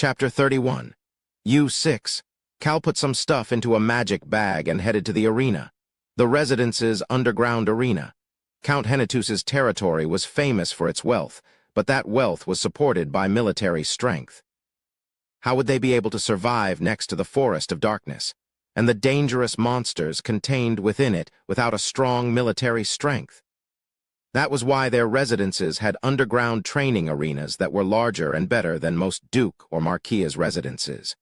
Chapter 31. U6. Cal put some stuff into a magic bag and headed to the arena. The residence's underground arena. Count Hennetus's territory was famous for its wealth, but that wealth was supported by military strength. How would they be able to survive next to the Forest of Darkness, and the dangerous monsters contained within it without a strong military strength? That was why their residences had underground training arenas that were larger and better than most Duke or Marquia's residences.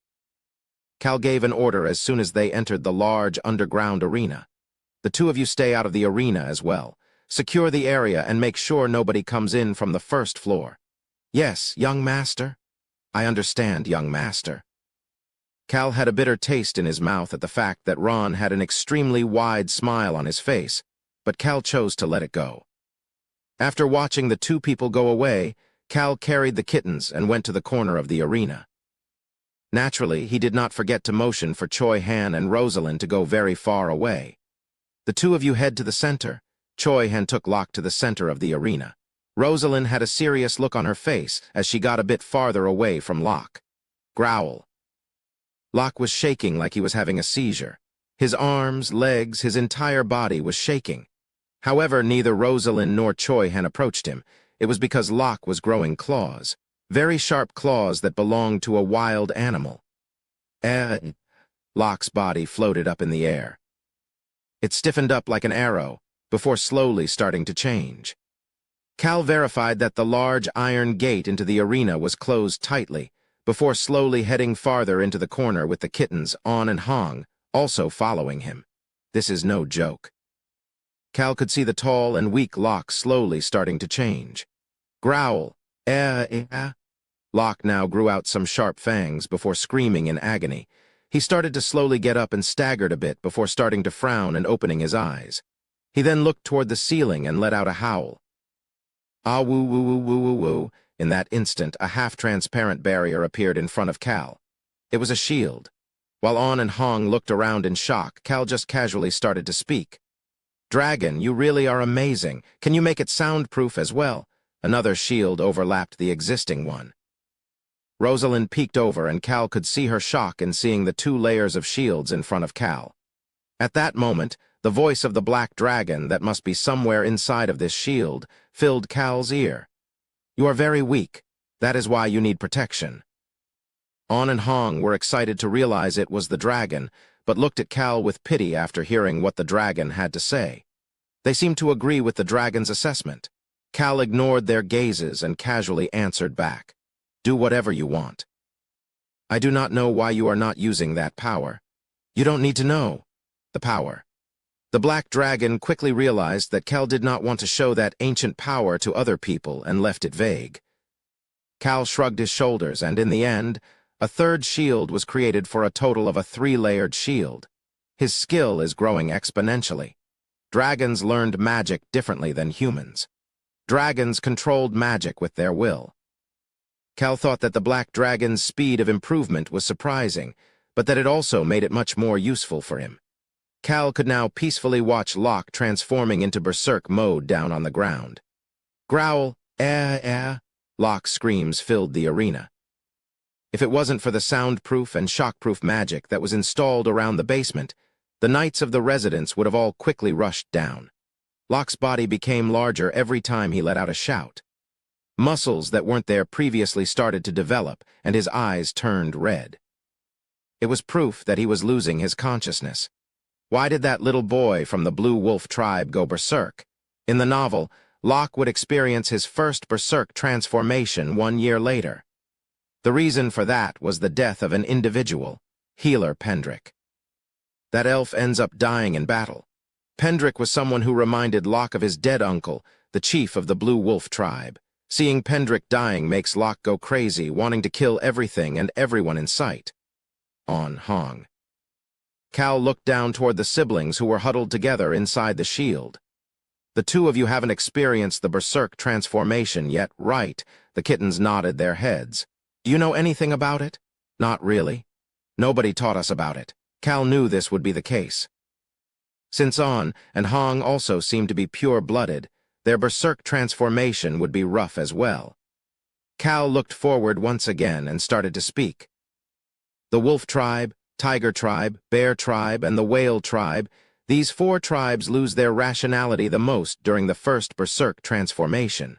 Cal gave an order as soon as they entered the large underground arena. The two of you stay out of the arena as well. Secure the area and make sure nobody comes in from the first floor. Yes, young master? I understand, young master. Cal had a bitter taste in his mouth at the fact that Ron had an extremely wide smile on his face, but Cal chose to let it go. After watching the two people go away, Cal carried the kittens and went to the corner of the arena. Naturally, he did not forget to motion for Choi Han and Rosalind to go very far away. The two of you head to the center. Choi Han took Locke to the center of the arena. Rosalind had a serious look on her face as she got a bit farther away from Locke. Growl. Locke was shaking like he was having a seizure. His arms, legs, his entire body was shaking. However, neither Rosalind nor Choi Han approached him. It was because Locke was growing claws. Very sharp claws that belonged to a wild animal. Locke's body floated up in the air. It stiffened up like an arrow, before slowly starting to change. Cal verified that the large iron gate into the arena was closed tightly, before slowly heading farther into the corner with the kittens, On and Hong, also following him. This is no joke. Cal could see the tall and weak Locke slowly starting to change. Growl. Locke now grew out some sharp fangs before screaming in agony. He started to slowly get up and staggered a bit before starting to frown and opening his eyes. He then looked toward the ceiling and let out a howl. Ah woo woo woo woo woo woo. In that instant, a half-transparent barrier appeared in front of Cal. It was a shield. While On and Hong looked around in shock, Cal just casually started to speak. Dragon, you really are amazing. Can you make it soundproof as well? Another shield overlapped the existing one. Rosalind peeked over and Cal could see her shock in seeing the two layers of shields in front of Cal. At that moment, the voice of the black dragon that must be somewhere inside of this shield filled Cal's ear. You are very weak. That is why you need protection. On and Hong were excited to realize it was the dragon, but looked at Cal with pity after hearing what the dragon had to say. They seemed to agree with the dragon's assessment. Cal ignored their gazes and casually answered back. Do whatever you want. I do not know why you are not using that power. You don't need to know. The power. The black dragon quickly realized that Cal did not want to show that ancient power to other people and left it vague. Cal shrugged his shoulders and, in the end, a third shield was created for a total of a 3-layered shield. His skill is growing exponentially. Dragons learned magic differently than humans. Dragons controlled magic with their will. Cal thought that the black dragon's speed of improvement was surprising, but that it also made it much more useful for him. Cal could now peacefully watch Locke transforming into berserk mode down on the ground. Growl, Locke's screams filled the arena. If it wasn't for the soundproof and shockproof magic that was installed around the basement, the knights of the residence would have all quickly rushed down. Locke's body became larger every time he let out a shout. Muscles that weren't there previously started to develop, and his eyes turned red. It was proof that he was losing his consciousness. Why did that little boy from the Blue Wolf tribe go berserk? In the novel, Locke would experience his first berserk transformation 1 year later. The reason for that was the death of an individual, Healer Pendrick. That elf ends up dying in battle. Pendrick was someone who reminded Locke of his dead uncle, the chief of the Blue Wolf tribe. Seeing Pendrick dying makes Locke go crazy, wanting to kill everything and everyone in sight. On Hong. Cal looked down toward the siblings who were huddled together inside the shield. The two of you haven't experienced the berserk transformation yet, right? The kittens nodded their heads. Do you know anything about it? Not really. Nobody taught us about it. Cal knew this would be the case. Since On and Hong also seemed to be pure-blooded, their berserk transformation would be rough as well. Cal looked forward once again and started to speak. The wolf tribe, tiger tribe, bear tribe, and the whale tribe, these 4 tribes lose their rationality the most during the first berserk transformation.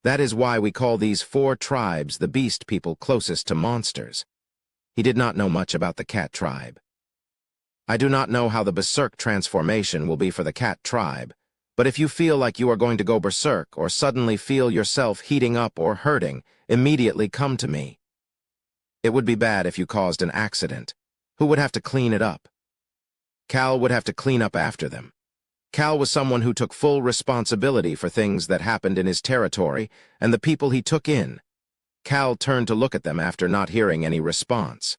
That is why we call these 4 tribes the beast people closest to monsters. He did not know much about the cat tribe. I do not know how the berserk transformation will be for the cat tribe, but if you feel like you are going to go berserk or suddenly feel yourself heating up or hurting, immediately come to me. It would be bad if you caused an accident. Who would have to clean it up? Cal would have to clean up after them. Cal was someone who took full responsibility for things that happened in his territory and the people he took in. Cal turned to look at them after not hearing any response.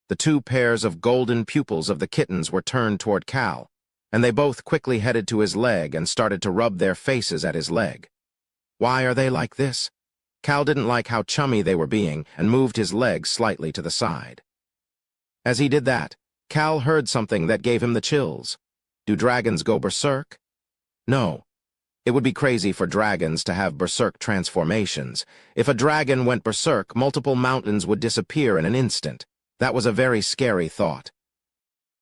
The 2 pairs of golden pupils of the kittens were turned toward Cal, and they both quickly headed to his leg and started to rub their faces at his leg. Why are they like this? Cal didn't like how chummy they were being and moved his leg slightly to the side. As he did that, Cal heard something that gave him the chills. Do dragons go berserk? No. It would be crazy for dragons to have berserk transformations. If a dragon went berserk, multiple mountains would disappear in an instant. That was a very scary thought.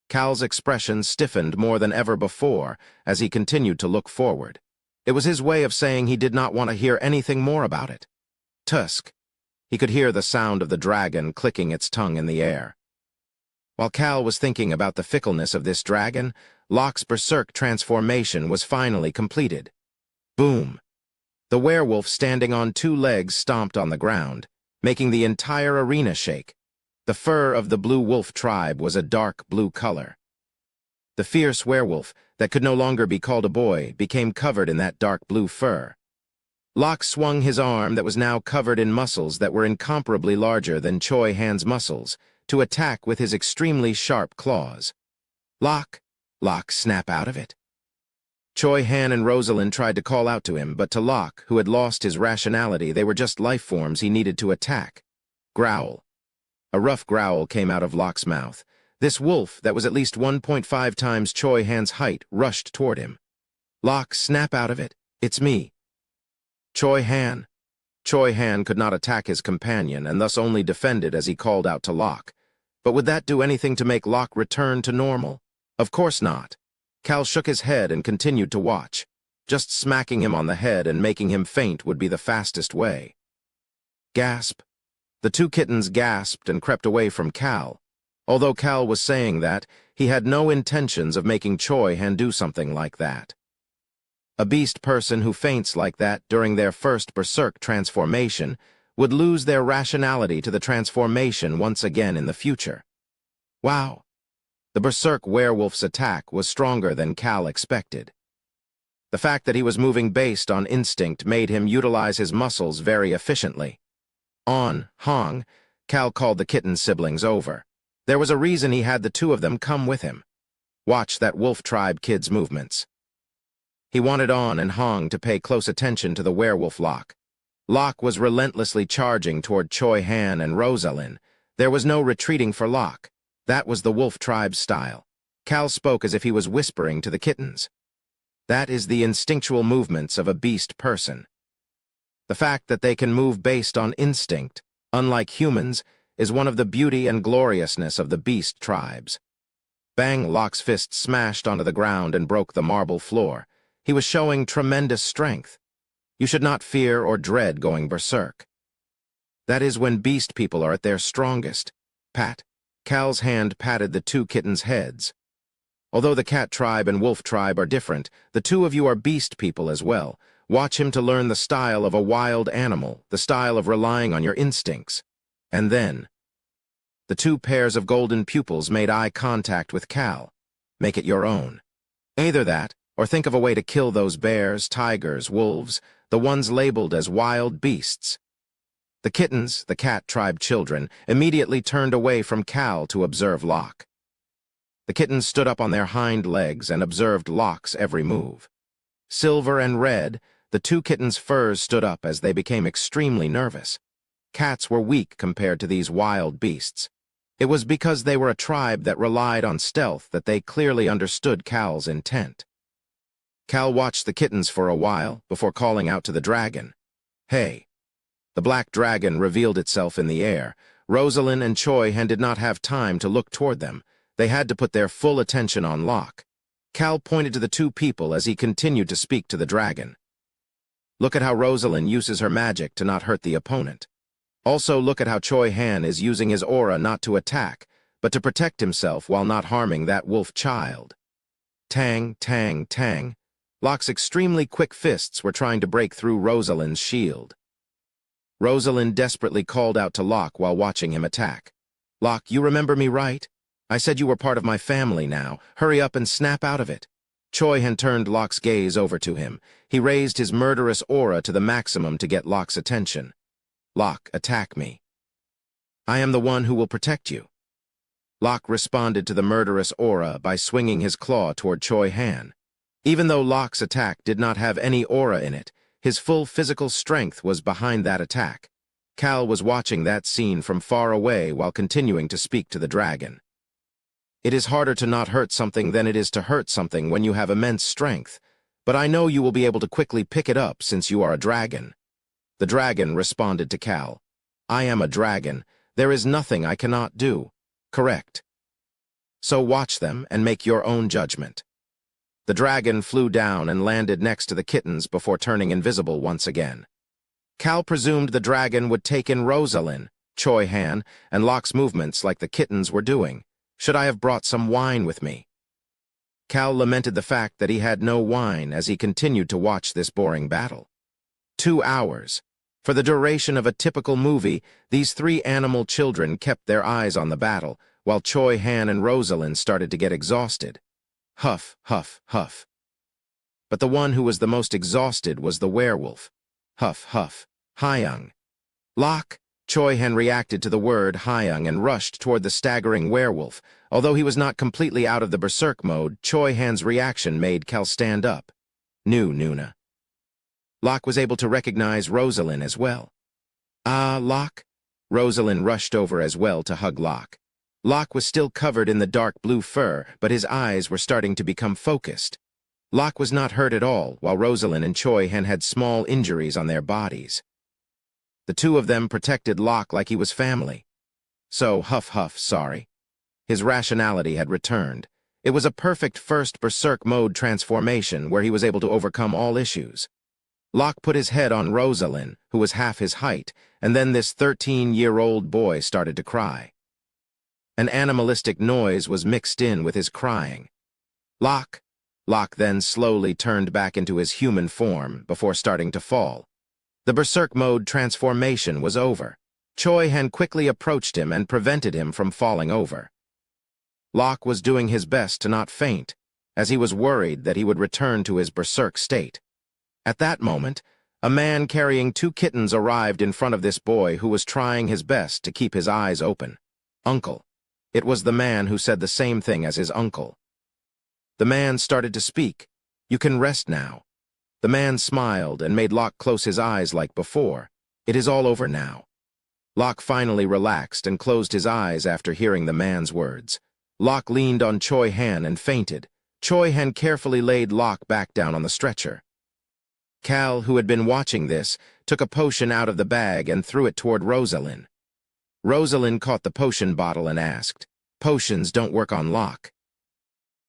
Cal's expression stiffened more than ever before as he continued to look forward. It was his way of saying he did not want to hear anything more about it. Tusk. He could hear the sound of the dragon clicking its tongue in the air. While Cal was thinking about the fickleness of this dragon, Locke's berserk transformation was finally completed. Boom! The werewolf standing on 2 legs stomped on the ground, making the entire arena shake. The fur of the blue wolf tribe was a dark blue color. The fierce werewolf, that could no longer be called a boy, became covered in that dark blue fur. Locke swung his arm that was now covered in muscles that were incomparably larger than Choi Han's muscles, to attack with his extremely sharp claws. Locke! Locke, snap out of it. Choi Han and Rosalind tried to call out to him, but to Locke, who had lost his rationality, they were just life forms he needed to attack. Growl. A rough growl came out of Locke's mouth. This wolf, that was at least 1.5 times Choi Han's height, rushed toward him. Locke, snap out of it. It's me. Choi Han. Choi Han could not attack his companion and thus only defended as he called out to Locke. But would that do anything to make Locke return to normal? Of course not. Cal shook his head and continued to watch. Just smacking him on the head and making him faint would be the fastest way. Gasp. The 2 kittens gasped and crept away from Cal. Although Cal was saying that, he had no intentions of making Choi Han do something like that. A beast person who faints like that during their first berserk transformation would lose their rationality to the transformation once again in the future. Wow! The berserk werewolf's attack was stronger than Cal expected. The fact that he was moving based on instinct made him utilize his muscles very efficiently. On, Hong, Cal called the kitten siblings over. There was a reason he had the 2 of them come with him. Watch that wolf tribe kid's movements. He wanted On and Hong to pay close attention to the werewolf Locke. Locke was relentlessly charging toward Choi Han and Rosalind. There was no retreating for Locke. That was the wolf tribe's style. Cal spoke as if he was whispering to the kittens. That is the instinctual movements of a beast person. The fact that they can move based on instinct, unlike humans, is one of the beauty and gloriousness of the beast tribes. Bang! Locke's fist smashed onto the ground and broke the marble floor. He was showing tremendous strength. You should not fear or dread going berserk. That is when beast people are at their strongest. Pat. Cal's hand patted the 2 kittens' heads. Although the cat tribe and wolf tribe are different, the 2 of you are beast people as well. Watch him to learn the style of a wild animal, the style of relying on your instincts. And then, the 2 pairs of golden pupils made eye contact with Cal. Make it your own. Either that, or think of a way to kill those bears, tigers, wolves, the ones labeled as wild beasts. The kittens, the cat tribe children, immediately turned away from Cal to observe Locke. The kittens stood up on their hind legs and observed Locke's every move. Silver and red, the 2 kittens' furs stood up as they became extremely nervous. Cats were weak compared to these wild beasts. It was because they were a tribe that relied on stealth that they clearly understood Cal's intent. Cal watched the kittens for a while before calling out to the dragon. Hey. The black dragon revealed itself in the air. Rosalind and Choi Han did not have time to look toward them. They had to put their full attention on Locke. Cal pointed to the two people as he continued to speak to the dragon. Look at how Rosalind uses her magic to not hurt the opponent. Also look at how Choi Han is using his aura not to attack, but to protect himself while not harming that wolf child. Tang, tang, tang. Locke's extremely quick fists were trying to break through Rosalind's shield. Rosalind desperately called out to Locke while watching him attack. Locke, you remember me, right? I said you were part of my family now. Hurry up and snap out of it. Choi Han turned Locke's gaze over to him. He raised his murderous aura to the maximum to get Locke's attention. Locke, attack me. I am the one who will protect you. Locke responded to the murderous aura by swinging his claw toward Choi Han. Even though Locke's attack did not have any aura in it, his full physical strength was behind that attack. Cal was watching that scene from far away while continuing to speak to the dragon. It is harder to not hurt something than it is to hurt something when you have immense strength, but I know you will be able to quickly pick it up since you are a dragon. The dragon responded to Cal. I am a dragon. There is nothing I cannot do. Correct. So watch them and make your own judgment. The dragon flew down and landed next to the kittens before turning invisible once again. Cal presumed the dragon would take in Rosalind, Choi Han, and Locke's movements like the kittens were doing. Should I have brought some wine with me? Cal lamented the fact that he had no wine as he continued to watch this boring battle. 2 hours. For the duration of a typical movie, these 3 animal children kept their eyes on the battle, while Choi Han and Rosalind started to get exhausted. Huff, huff, huff. But the one who was the most exhausted was the werewolf. Huff, huff. Hyung. Locke. Choi Han reacted to the word Hyung and rushed toward the staggering werewolf. Although he was not completely out of the berserk mode, Choi Han's reaction made Cal stand up. Nuna. Locke was able to recognize Rosalind as well. Ah, Locke? Rosalind rushed over as well to hug Locke. Locke was still covered in the dark blue fur, but his eyes were starting to become focused. Locke was not hurt at all, while Rosalind and Choi Han had small injuries on their bodies. The two of them protected Locke like he was family. So, huff huff, sorry. His rationality had returned. It was a perfect first berserk mode transformation where he was able to overcome all issues. Locke put his head on Rosalind, who was half his height, and then this 13-year-old boy started to cry. An animalistic noise was mixed in with his crying. Locke. Locke then slowly turned back into his human form before starting to fall. The berserk mode transformation was over. Choi Han quickly approached him and prevented him from falling over. Locke was doing his best to not faint, as he was worried that he would return to his berserk state. At that moment, a man carrying 2 kittens arrived in front of this boy who was trying his best to keep his eyes open. Uncle. It was the man who said the same thing as his uncle. The man started to speak. You can rest now. The man smiled and made Locke close his eyes like before. It is all over now. Locke finally relaxed and closed his eyes after hearing the man's words. Locke leaned on Choi Han and fainted. Choi Han carefully laid Locke back down on the stretcher. Cal, who had been watching this, took a potion out of the bag and threw it toward Rosalind. Rosalind caught the potion bottle and asked, "Potions don't work on Locke."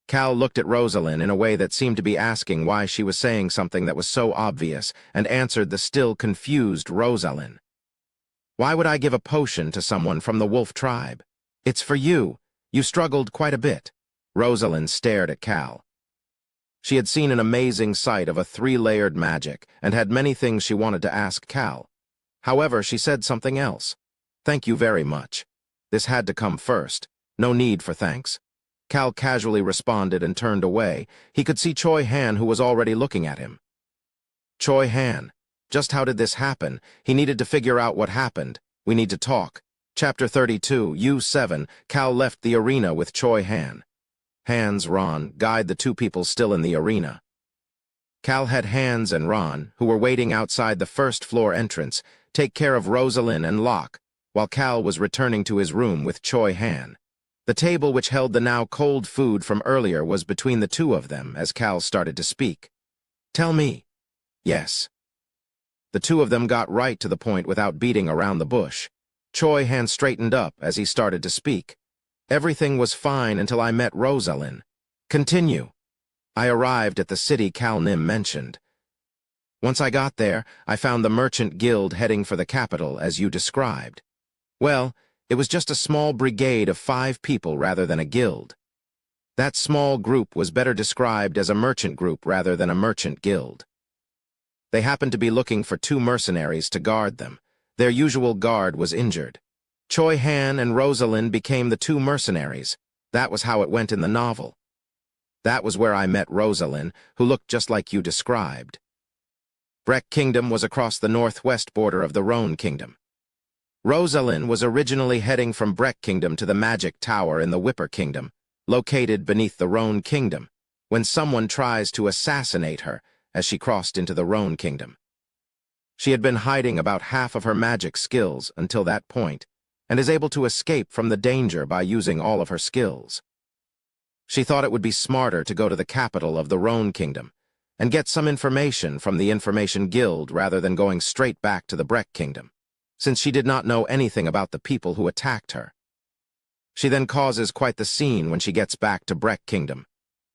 Cal looked at Rosalind in a way that seemed to be asking why she was saying something that was so obvious, and answered the still confused Rosalind. Why would I give a potion to someone from the wolf tribe? It's for you. You struggled quite a bit. Rosalind stared at Cal. She had seen an amazing sight of a 3-layered magic and had many things she wanted to ask Cal. However, she said something else. Thank you very much. This had to come first. No need for thanks. Cal casually responded and turned away. He could see Choi Han, who was already looking at him. Choi Han. Just how did this happen? He needed to figure out what happened. We need to talk. Chapter 32, U7, Cal left the arena with Choi Han. Hans, Ron, guide the 2 people still in the arena. Cal had Hans and Ron, who were waiting outside the first-floor entrance, take care of Rosalind and Locke, while Cal was returning to his room with Choi Han. The table which held the now cold food from earlier was between the 2 of them as Cal started to speak. Tell me. Yes. The The two of them got right to the point without beating around the bush. Choi Han straightened up as he started to speak. Everything was fine until I met Rosalind. Continue. I arrived at the city Cal Nim mentioned. Once I got there, I found the merchant guild heading for the capital, as you described. Well, it was just a small brigade of 5 people rather than a guild. That small group was better described as a merchant group rather than a merchant guild. They happened to be looking for 2 mercenaries to guard them. Their usual guard was injured. Choi Han and Rosalind became the 2 mercenaries. That was how it went in the novel. That was where I met Rosalind, who looked just like you described. Breck Kingdom was across the northwest border of the Rhone Kingdom. Rosalind was originally heading from Breck Kingdom to the Magic Tower in the Whipper Kingdom, located beneath the Rhone Kingdom, when someone tries to assassinate her as she crossed into the Rhone Kingdom. She had been hiding about half of her magic skills until that point, and is able to escape from the danger by using all of her skills. She thought it would be smarter to go to the capital of the Rhone Kingdom and get some information from the Information Guild rather than going straight back to the Breck Kingdom, since she did not know anything about the people who attacked her. She then causes quite the scene when she gets back to Breck Kingdom.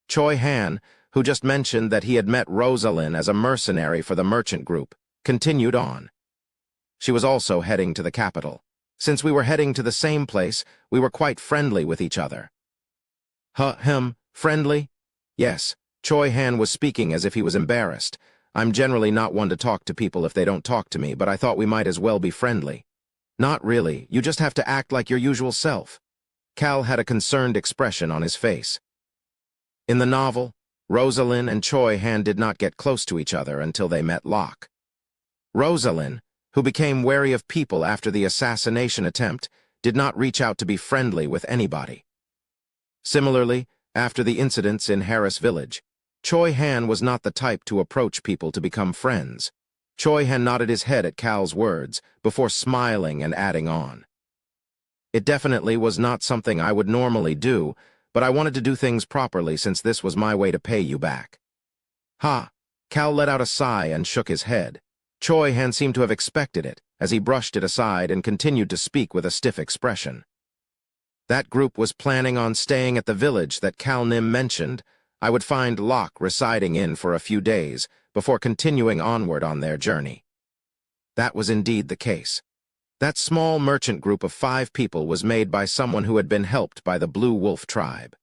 Choi Han, who just mentioned that he had met Rosalind as a mercenary for the merchant group, continued on. She was also heading to the capital. Since we were heading to the same place, we were quite friendly with each other. Friendly? Yes, Choi Han was speaking as if he was embarrassed. I'm generally not one to talk to people if they don't talk to me, but I thought we might as well be friendly. Not really, you just have to act like your usual self. Cal had a concerned expression on his face. In the novel, Rosalind and Choi Han did not get close to each other until they met Locke. Rosalind, who became wary of people after the assassination attempt, did not reach out to be friendly with anybody. Similarly, after the incidents in Harris Village, Choi Han was not the type to approach people to become friends. Choi Han nodded his head at Cal's words before smiling and adding on. It definitely was not something I would normally do, but I wanted to do things properly since this was my way to pay you back. Ha! Cal let out a sigh and shook his head. Choi Han seemed to have expected it, as he brushed it aside and continued to speak with a stiff expression. That group was planning on staying at the village that Cal Nim mentioned. I would find Locke residing in for a few days before continuing onward on their journey. That was indeed the case. That small merchant group of 5 people was made by someone who had been helped by the Blue Wolf tribe.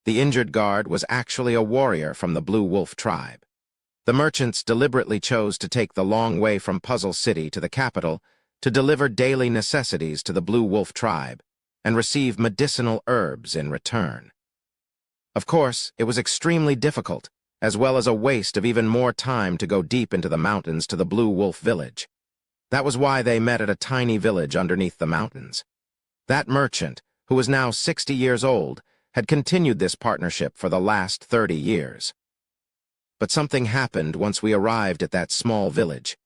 The injured guard was actually a warrior from the Blue Wolf tribe. The merchants deliberately chose to take the long way from Puzzle City to the capital to deliver daily necessities to the Blue Wolf tribe and receive medicinal herbs in return. Of course, it was extremely difficult, as well as a waste of even more time to go deep into the mountains to the Blue Wolf village. That was why they met at a tiny village underneath the mountains. That merchant, who was now 60 years old, had continued this partnership for the last 30 years. But something happened once we arrived at that small village.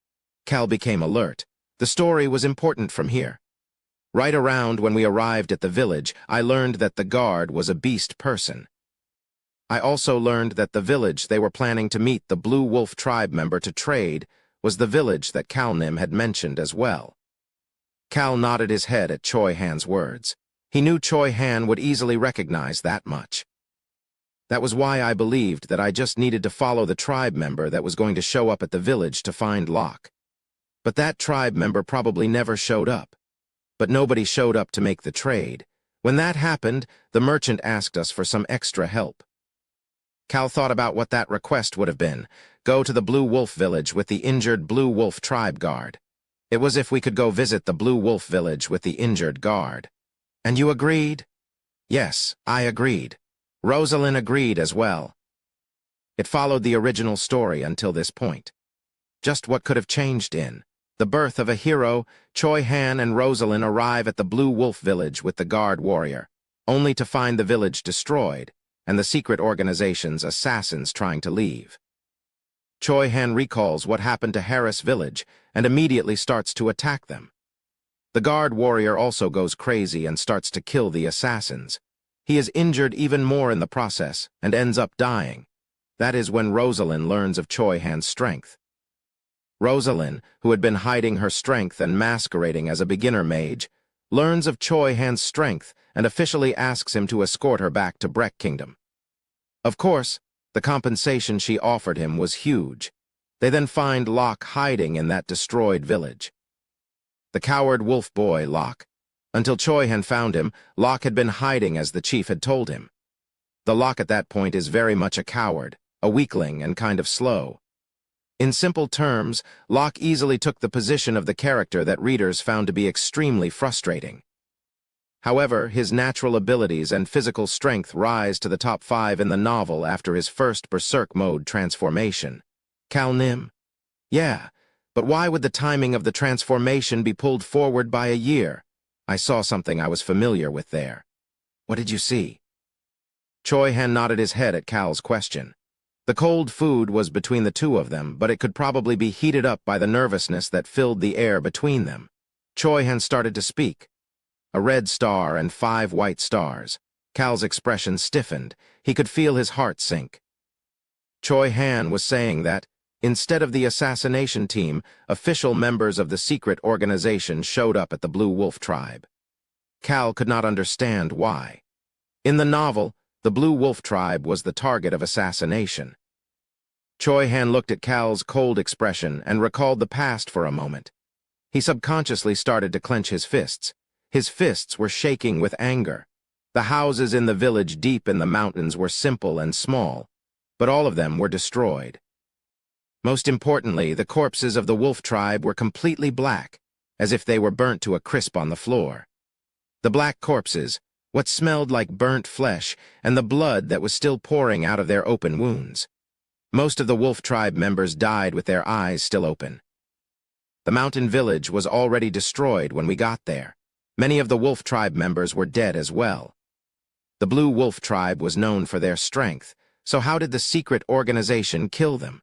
Cal became alert. The story was important from here. Right around when we arrived at the village, I learned that the guard was a beast person. I also learned that the village they were planning to meet the Blue Wolf tribe member to trade was the village that Cal Nim had mentioned as well. Cal nodded his head at Choi Han's words. He knew Choi Han would easily recognize that much. That was why I believed that I just needed to follow the tribe member that was going to show up at the village to find Locke. But that tribe member probably never showed up. But nobody showed up to make the trade. When that happened, the merchant asked us for some extra help. Cal thought about what that request would have been. Go to the Blue Wolf village with the injured Blue Wolf tribe guard. It was if we could go visit the Blue Wolf village with the injured guard. And you agreed? Yes, I agreed. Rosalind agreed as well. It followed the original story until this point. Just what could have changed in the birth of a hero, Choi Han and Rosalind arrive at the Blue Wolf village with the guard warrior, only to find the village destroyed and the secret organization's assassins trying to leave. Choi Han recalls what happened to Harris Village and immediately starts to attack them. The guard warrior also goes crazy and starts to kill the assassins. He is injured even more in the process and ends up dying. That is when Rosalind learns of Choi Han's strength. Rosalind, who had been hiding her strength and masquerading as a beginner mage, learns of Choi Han's strength and officially asks him to escort her back to Breck Kingdom. Of course, the compensation she offered him was huge. They then find Locke hiding in that destroyed village. The coward wolf boy, Locke. Until Choi Han found him, Locke had been hiding as the chief had told him. The Locke at that point is very much a coward, a weakling, and kind of slow. In simple terms, Locke easily took the position of the character that readers found to be extremely frustrating. However, his natural abilities and physical strength rise to the top 5 in the novel after his first Berserk mode transformation. Cal Nim? Yeah, but why would the timing of the transformation be pulled forward by a year? I saw something I was familiar with there. What did you see? Choi Han nodded his head at Cal's question. The cold food was between the two of them, but it could probably be heated up by the nervousness that filled the air between them. Choi Han started to speak. A red star and 5 white stars. Cal's expression stiffened. He could feel his heart sink. Choi Han was saying that, instead of the assassination team, official members of the secret organization showed up at the Blue Wolf tribe. Cal could not understand why. In the novel, the Blue Wolf tribe was the target of assassination. Choi Han looked at Cal's cold expression and recalled the past for a moment. He subconsciously started to clench his fists. His fists were shaking with anger. The houses in the village deep in the mountains were simple and small, but all of them were destroyed. Most importantly, the corpses of the wolf tribe were completely black, as if they were burnt to a crisp on the floor. The black corpses, what smelled like burnt flesh, and the blood that was still pouring out of their open wounds. Most of the wolf tribe members died with their eyes still open. The mountain village was already destroyed when we got there. Many of the wolf tribe members were dead as well. The Blue Wolf tribe was known for their strength, so how did the secret organization kill them?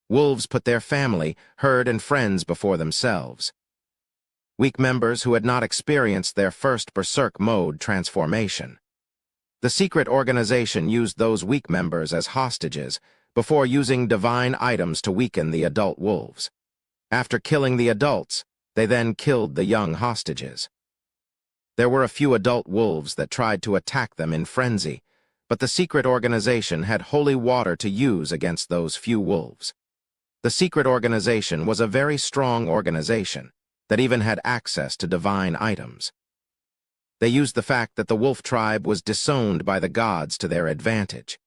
Wolves put their family, herd, and friends before themselves. Weak members who had not experienced their first Berserk mode transformation. The secret organization used those weak members as hostages before using divine items to weaken the adult wolves. After killing the adults, they then killed the young hostages. There were a few adult wolves that tried to attack them in frenzy, but the secret organization had holy water to use against those few wolves. The secret organization was a very strong organization that even had access to divine items. They used the fact that the wolf tribe was disowned by the gods to their advantage.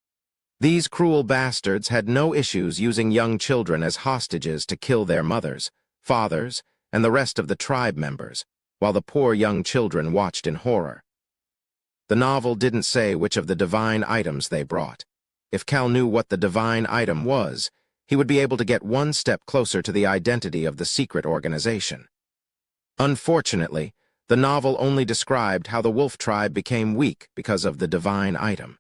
These cruel bastards had no issues using young children as hostages to kill their mothers, fathers, and the rest of the tribe members, while the poor young children watched in horror. The novel didn't say which of the divine items they brought. If Cal knew what the divine item was, he would be able to get one step closer to the identity of the secret organization. Unfortunately, the novel only described how the wolf tribe became weak because of the divine item.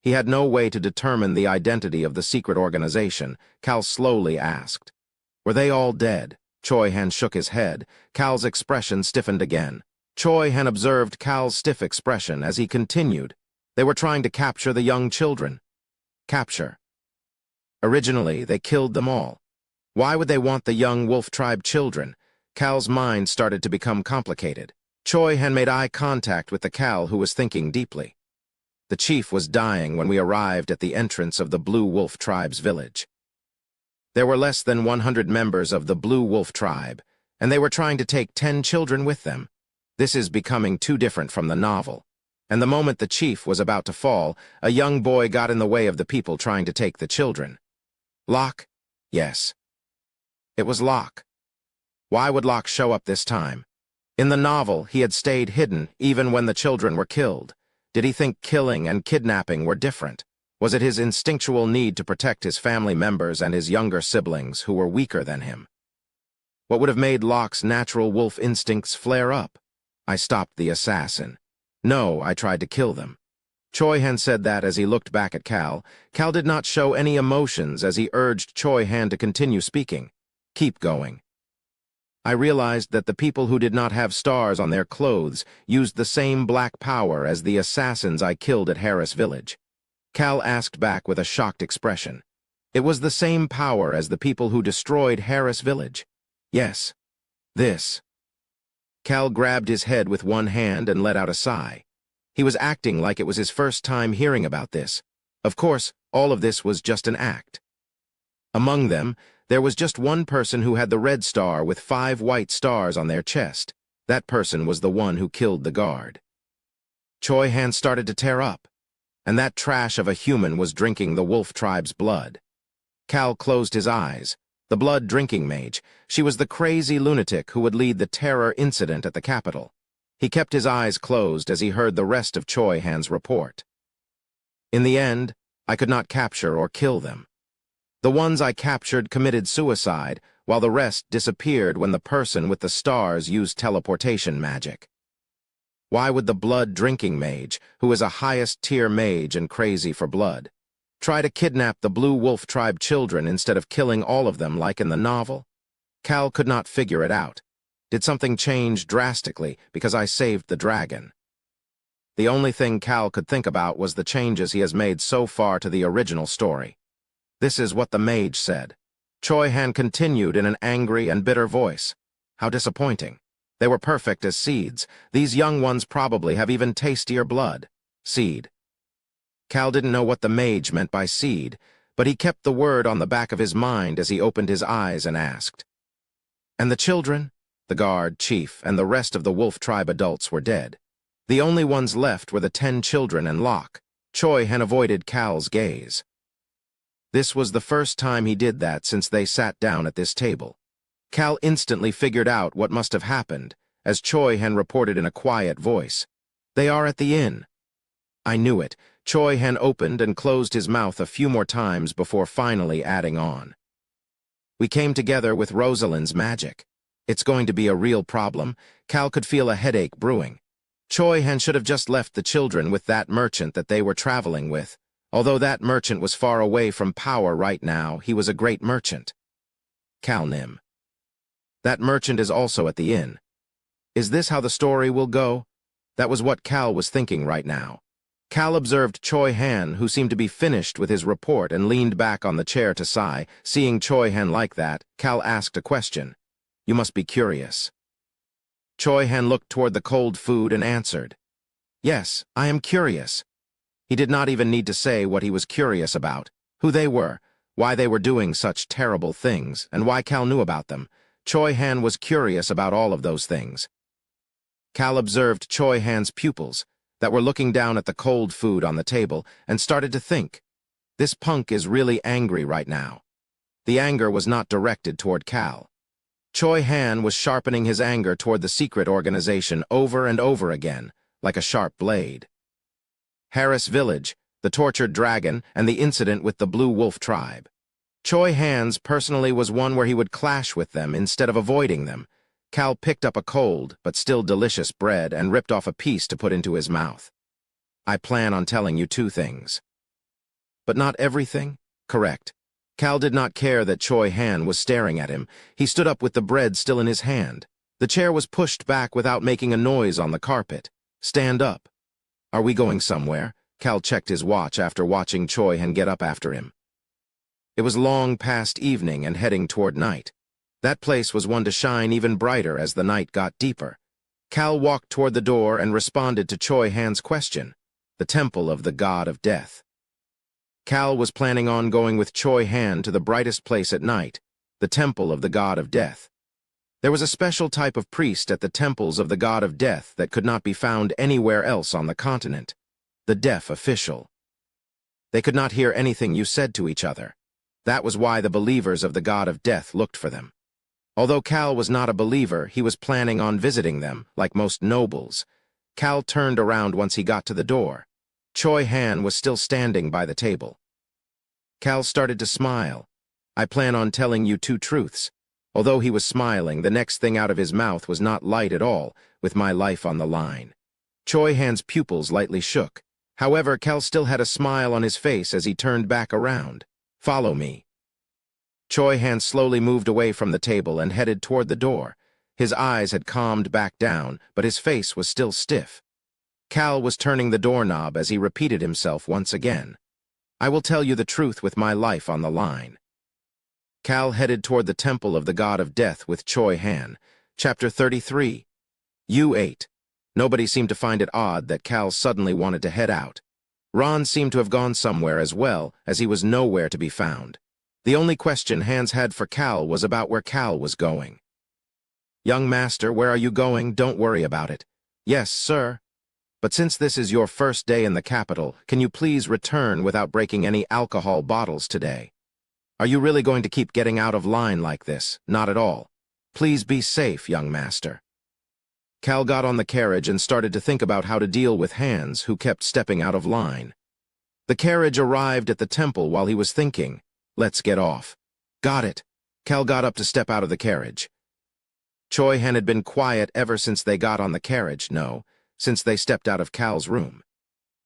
He had no way to determine the identity of the secret organization. Cal slowly asked, "Were they all dead?" Choi Han shook his head. Cal's expression stiffened again. Choi Han observed Cal's stiff expression as he continued. They were trying to capture the young children. Capture. Originally, they killed them all. Why would they want the young wolf tribe children? Cal's mind started to become complicated. Choi Han made eye contact with the Cal, who was thinking deeply. The chief was dying when we arrived at the entrance of the Blue Wolf tribe's village. There were less than 100 members of the Blue Wolf tribe, and they were trying to take 10 children with them. This is becoming too different from the novel. And the moment the chief was about to fall, a young boy got in the way of the people trying to take the children. Locke? Yes. It was Locke. Why would Locke show up this time? In the novel, he had stayed hidden even when the children were killed. Did he think killing and kidnapping were different? Was it his instinctual need to protect his family members and his younger siblings who were weaker than him? What would have made Locke's natural wolf instincts flare up? I stopped the assassin. No, I tried to kill them. Choi Han said that as he looked back at Cal. Cal did not show any emotions as he urged Choi Han to continue speaking. Keep going. I realized that the people who did not have stars on their clothes used the same black power as the assassins I killed at Harris Village. Cal asked back with a shocked expression. It was the same power as the people who destroyed Harris Village. Yes, this. Cal grabbed his head with one hand and let out a sigh. He was acting like it was his first time hearing about this. Of course, all of this was just an act. Among them, there was just one person who had the red star with 5 white stars on their chest. That person was the one who killed the guard. Choi Han started to tear up, and that trash of a human was drinking the wolf tribe's blood. Cal closed his eyes. The blood-drinking mage. She was the crazy lunatic who would lead the terror incident at the Capitol. He kept his eyes closed as he heard the rest of Choi Han's report. In the end, I could not capture or kill them. The ones I captured committed suicide, while the rest disappeared when the person with the stars used teleportation magic. Why would the blood-drinking mage, who is a highest-tier mage and crazy for blood, try to kidnap the Blue Wolf Tribe children instead of killing all of them like in the novel? Cal could not figure it out. Did something change drastically because I saved the dragon? The only thing Cal could think about was the changes he has made so far to the original story. This is what the mage said. Choi Han continued in an angry and bitter voice. How disappointing. They were perfect as seeds. These young ones probably have even tastier blood. Seed. Cal didn't know what the mage meant by seed, but he kept the word on the back of his mind as he opened his eyes and asked. And the children? The guard, chief, and the rest of the wolf tribe adults were dead. The only ones left were the 10 children and Locke. Choi Han avoided Cal's gaze. This was the first time he did that since they sat down at this table. Cal instantly figured out what must have happened, as Choi Han reported in a quiet voice. They are at the inn. I knew it. Choi Han opened and closed his mouth a few more times before finally adding on. We came together with Rosalind's magic. It's going to be a real problem. Cal could feel a headache brewing. Choi Han should have just left the children with that merchant that they were traveling with. Although that merchant was far away from power right now, he was a great merchant. Cal Nim. That merchant is also at the inn. Is this how the story will go? That was what Cal was thinking right now. Cal observed Choi Han, who seemed to be finished with his report, and leaned back on the chair to sigh. Seeing Choi Han like that, Cal asked a question. You must be curious. Choi Han looked toward the cold food and answered. Yes, I am curious. He did not even need to say what he was curious about, who they were, why they were doing such terrible things, and why Cal knew about them. Choi Han was curious about all of those things. Cal observed Choi Han's pupils that were looking down at the cold food on the table and started to think, this punk is really angry right now. The anger was not directed toward Cal. Choi Han was sharpening his anger toward the secret organization over and over again, like a sharp blade. Harris Village, the tortured dragon, and the incident with the Blue Wolf Tribe. Choi Han's personally was one where he would clash with them instead of avoiding them. Cal picked up a cold, but still delicious bread and ripped off a piece to put into his mouth. I plan on telling you 2 things. But not everything? Correct. Cal did not care that Choi Han was staring at him. He stood up with the bread still in his hand. The chair was pushed back without making a noise on the carpet. Stand up. Are we going somewhere? Cal checked his watch after watching Choi Han get up after him. It was long past evening and heading toward night. That place was one to shine even brighter as the night got deeper. Cal walked toward the door and responded to Choi Han's question, the temple of the god of death. Cal was planning on going with Choi Han to the brightest place at night, the temple of the god of death. There was a special type of priest at the temples of the god of death that could not be found anywhere else on the continent, the deaf official. They could not hear anything you said to each other. That was why the believers of the god of death looked for them. Although Cal was not a believer, he was planning on visiting them, like most nobles. Cal turned around once he got to the door. Choi Han was still standing by the table. Cal started to smile. I plan on telling you 2 truths. Although he was smiling, the next thing out of his mouth was not light at all, with my life on the line. Choi Han's pupils lightly shook. However, Cal still had a smile on his face as he turned back around. Follow me. Choi Han slowly moved away from the table and headed toward the door. His eyes had calmed back down, but his face was still stiff. Cal was turning the doorknob as he repeated himself once again. I will tell you the truth with my life on the line. Cal headed toward the temple of the god of death with Choi Han. Chapter 33. U8. Nobody seemed to find it odd that Cal suddenly wanted to head out. Ron seemed to have gone somewhere as well, as he was nowhere to be found. The only question Hans had for Cal was about where Cal was going. "Young master, where are you going? Don't worry about it." "Yes, sir. But since this is your first day in the capital, can you please return without breaking any alcohol bottles today? Are you really going to keep getting out of line like this? Not at all. Please be safe, young master." Cal got on the carriage and started to think about how to deal with Hans, who kept stepping out of line. The carriage arrived at the temple while he was thinking. Let's get off. Got it. Cal got up to step out of the carriage. Choi Han had been quiet ever since they got on the carriage, since they stepped out of Cal's room.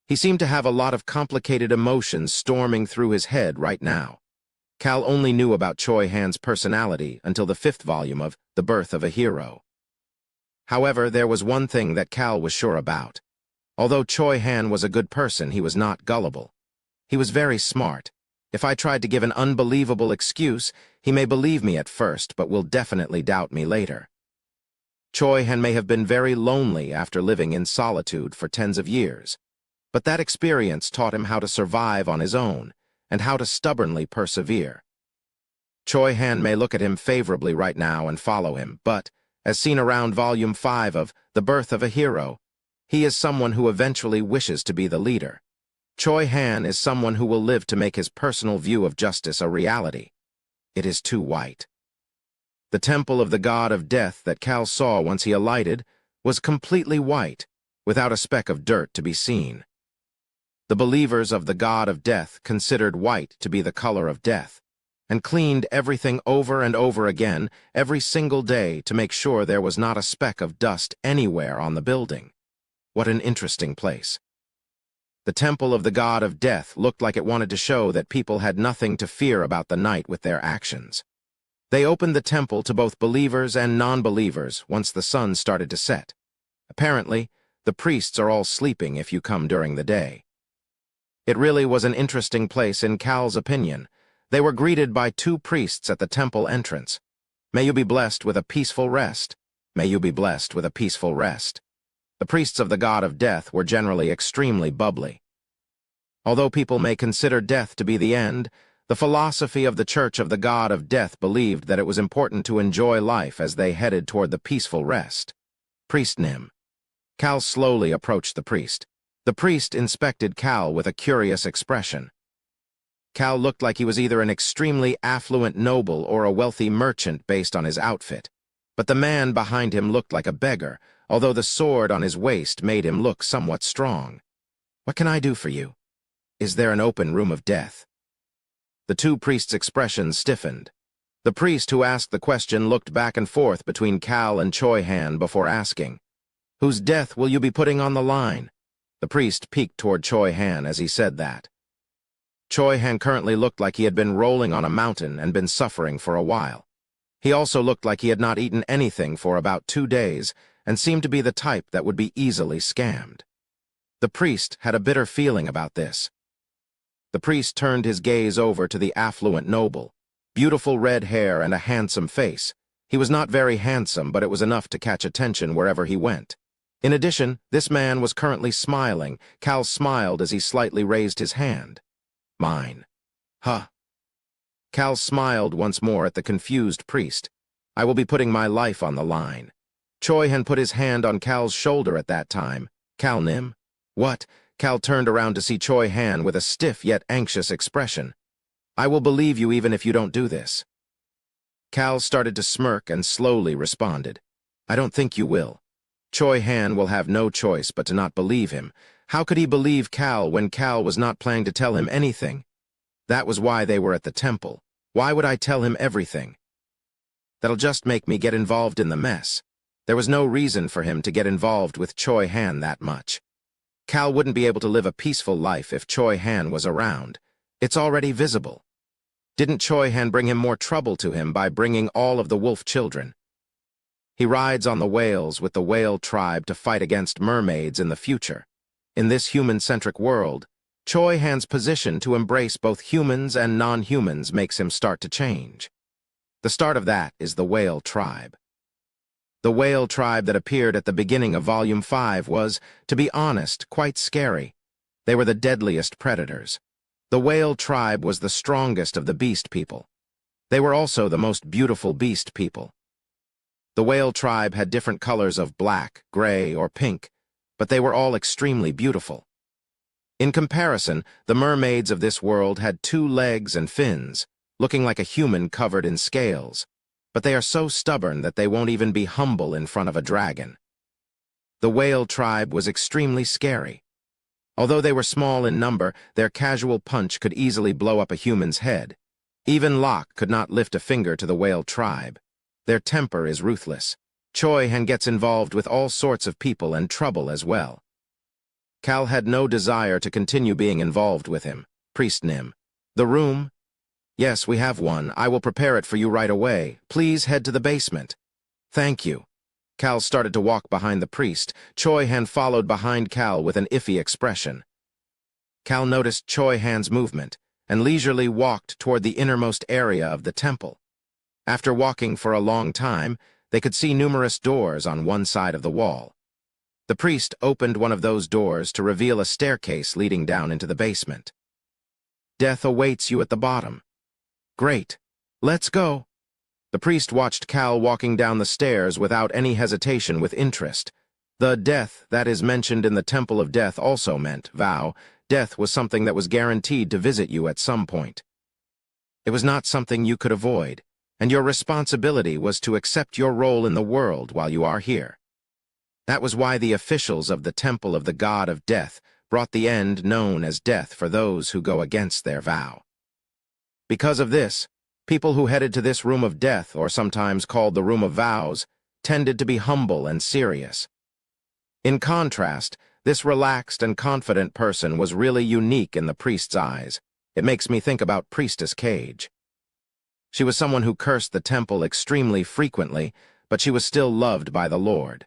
He seemed to have a lot of complicated emotions storming through his head right now. Cal only knew about Choi Han's personality until the 5th volume of The Birth of a Hero. However, there was one thing that Cal was sure about. Although Choi Han was a good person, he was not gullible. He was very smart. If I tried to give an unbelievable excuse, he may believe me at first, but will definitely doubt me later. Choi Han may have been very lonely after living in solitude for tens of years, but that experience taught him how to survive on his own and how to stubbornly persevere. Choi Han may look at him favorably right now and follow him, but, as seen around Volume 5 of The Birth of a Hero, he is someone who eventually wishes to be the leader. Choi Han is someone who will live to make his personal view of justice a reality. It is too white. The temple of the god of death that Cal saw once he alighted was completely white, without a speck of dirt to be seen. The believers of the god of death considered white to be the color of death, and cleaned everything over and over again every single day to make sure there was not a speck of dust anywhere on the building. What an interesting place. The temple of the god of death looked like it wanted to show that people had nothing to fear about the night with their actions. They opened the temple to both believers and non-believers once the sun started to set. Apparently, the priests are all sleeping if you come during the day. It really was an interesting place in Cal's opinion. They were greeted by 2 priests at the temple entrance. "May you be blessed with a peaceful rest. May you be blessed with a peaceful rest." The priests of the god of death were generally extremely bubbly. Although people may consider death to be the end, the philosophy of the Church of the God of Death believed that it was important to enjoy life as they headed toward the peaceful rest. Priest Nim. Cal slowly approached the priest. The priest inspected Cal with a curious expression. Cal looked like he was either an extremely affluent noble or a wealthy merchant based on his outfit. But the man behind him looked like a beggar, although the sword on his waist made him look somewhat strong. "What can I do for you? Is there an open room of death?" The 2 priests' expressions stiffened. The priest who asked the question looked back and forth between Cal and Choi Han before asking, "Whose death will you be putting on the line?" The priest peeked toward Choi Han as he said that. Choi Han currently looked like he had been rolling on a mountain and been suffering for a while. He also looked like he had not eaten anything for about 2 days and seemed to be the type that would be easily scammed. The priest had a bitter feeling about this. The priest turned his gaze over to the affluent noble. Beautiful red hair and a handsome face. He was not very handsome, but it was enough to catch attention wherever he went. In addition, this man was currently smiling. Cal smiled as he slightly raised his hand. "Mine." "Huh." Cal smiled once more at the confused priest. "I will be putting my life on the line." Choi Han put his hand on Cal's shoulder at that time. "Cal Nim?" "What?" Cal turned around to see Choi Han with a stiff yet anxious expression. "I will believe you even if you don't do this." Cal started to smirk and slowly responded. "I don't think you will." Choi Han will have no choice but to not believe him. How could he believe Cal when Cal was not planning to tell him anything? That was why they were at the temple. Why would I tell him everything? That'll just make me get involved in the mess. There was no reason for him to get involved with Choi Han that much. Cal wouldn't be able to live a peaceful life if Choi Han was around. It's already visible. Didn't Choi Han bring him more trouble to him by bringing all of the wolf children? He rides on the whales with the whale tribe to fight against mermaids in the future. In this human-centric world, Choi Han's position to embrace both humans and non-humans makes him start to change. The start of that is the whale tribe. The whale tribe that appeared at the beginning of Volume 5 was, to be honest, quite scary. They were the deadliest predators. The whale tribe was the strongest of the beast people. They were also the most beautiful beast people. The whale tribe had different colors of black, gray, or pink, but they were all extremely beautiful. In comparison, the mermaids of this world had 2 legs and fins, looking like a human covered in scales, but they are so stubborn that they won't even be humble in front of a dragon. The whale tribe was extremely scary. Although they were small in number, their casual punch could easily blow up a human's head. Even Locke could not lift a finger to the whale tribe. Their temper is ruthless. Choi Han gets involved with all sorts of people and trouble as well. Cal had no desire to continue being involved with him. Priest Nim. The room? Yes, we have one. I will prepare it for you right away. Please head to the basement. Thank you. Cal started to walk behind the priest. Choi Han followed behind Cal with an iffy expression. Cal noticed Choi Han's movement and leisurely walked toward the innermost area of the temple. After walking for a long time, they could see numerous doors on one side of the wall. The priest opened one of those doors to reveal a staircase leading down into the basement. Death awaits you at the bottom. Great. Let's go. The priest watched Cal walking down the stairs without any hesitation with interest. The death that is mentioned in the Temple of Death also meant, vow, death was something that was guaranteed to visit you at some point. It was not something you could avoid, and your responsibility was to accept your role in the world while you are here. That was why the officials of the Temple of the God of Death brought the end known as death for those who go against their vow. Because of this, people who headed to this room of death, or sometimes called the room of vows, tended to be humble and serious. In contrast, this relaxed and confident person was really unique in the priest's eyes. It makes me think about Priestess Cage. She was someone who cursed the temple extremely frequently, but she was still loved by the Lord.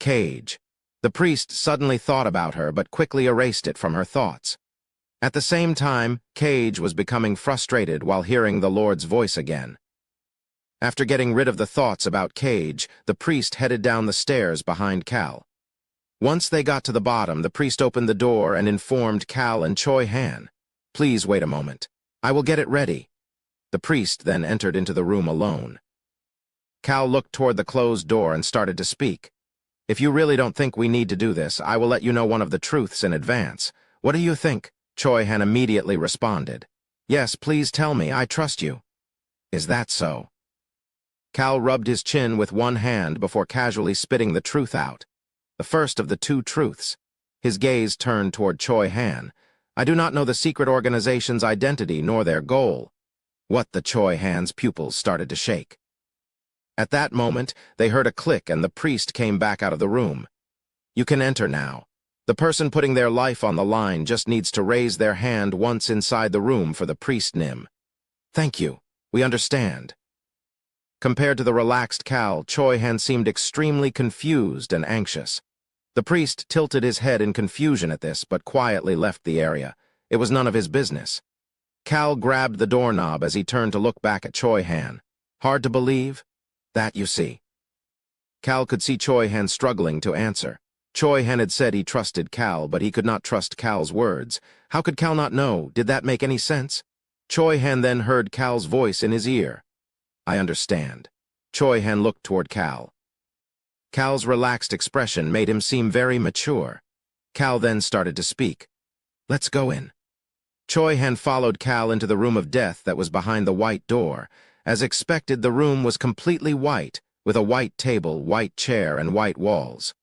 Cage. The priest suddenly thought about her but quickly erased it from her thoughts. At the same time, Cage was becoming frustrated while hearing the Lord's voice again. After getting rid of the thoughts about Cage, the priest headed down the stairs behind Cal. Once they got to the bottom, the priest opened the door and informed Cal and Choi Han, "Please wait a moment. I will get it ready." The priest then entered into the room alone. Cal looked toward the closed door and started to speak. "If you really don't think we need to do this, I will let you know one of the truths in advance. What do you think?" Choi Han immediately responded. "Yes, please tell me. I trust you." "Is that so?" Cal rubbed his chin with one hand before casually spitting the truth out. The first of the 2 truths. His gaze turned toward Choi Han. "I do not know the secret organization's identity nor their goal." What the Choi Han's pupils started to shake. At that moment, they heard a click and the priest came back out of the room. "You can enter now. The person putting their life on the line just needs to raise their hand once inside the room for the priest Nim." "Thank you. We understand." Compared to the relaxed Cal, Choi Han seemed extremely confused and anxious. The priest tilted his head in confusion at this, but quietly left the area. It was none of his business. Cal grabbed the doorknob as he turned to look back at Choi Han. "Hard to believe?" "That you see." Cal could see Choi Han struggling to answer. Choi Han had said he trusted Cal, but he could not trust Cal's words. How could Cal not know? Did that make any sense? Choi Han then heard Cal's voice in his ear. "I understand." Choi Han looked toward Cal. Cal's relaxed expression made him seem very mature. Cal then started to speak. "Let's go in." Choi Han followed Cal into the room of death that was behind the white door. As expected, the room was completely white, with a white table, white chair, and white walls.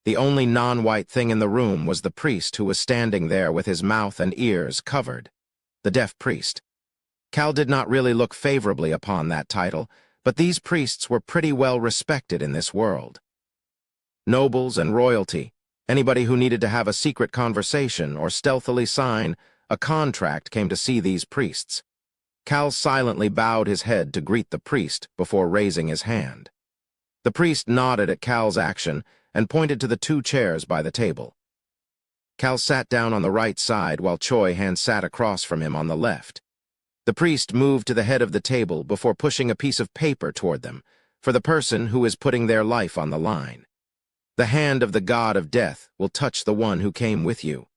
The only non-white thing in the room was the priest who was standing there with his mouth and ears covered. The deaf priest. Cal did not really look favorably upon that title, but these priests were pretty well respected in this world. Nobles and royalty, anybody who needed to have a secret conversation or stealthily sign a contract came to see these priests. Cal silently bowed his head to greet the priest before raising his hand. The priest nodded at Cal's action and pointed to the 2 chairs by the table. Cal sat down on the right side while Choi Han sat across from him on the left. The priest moved to the head of the table before pushing a piece of paper toward them, for the person who is putting their life on the line. The hand of the god of death will touch the one who came with you.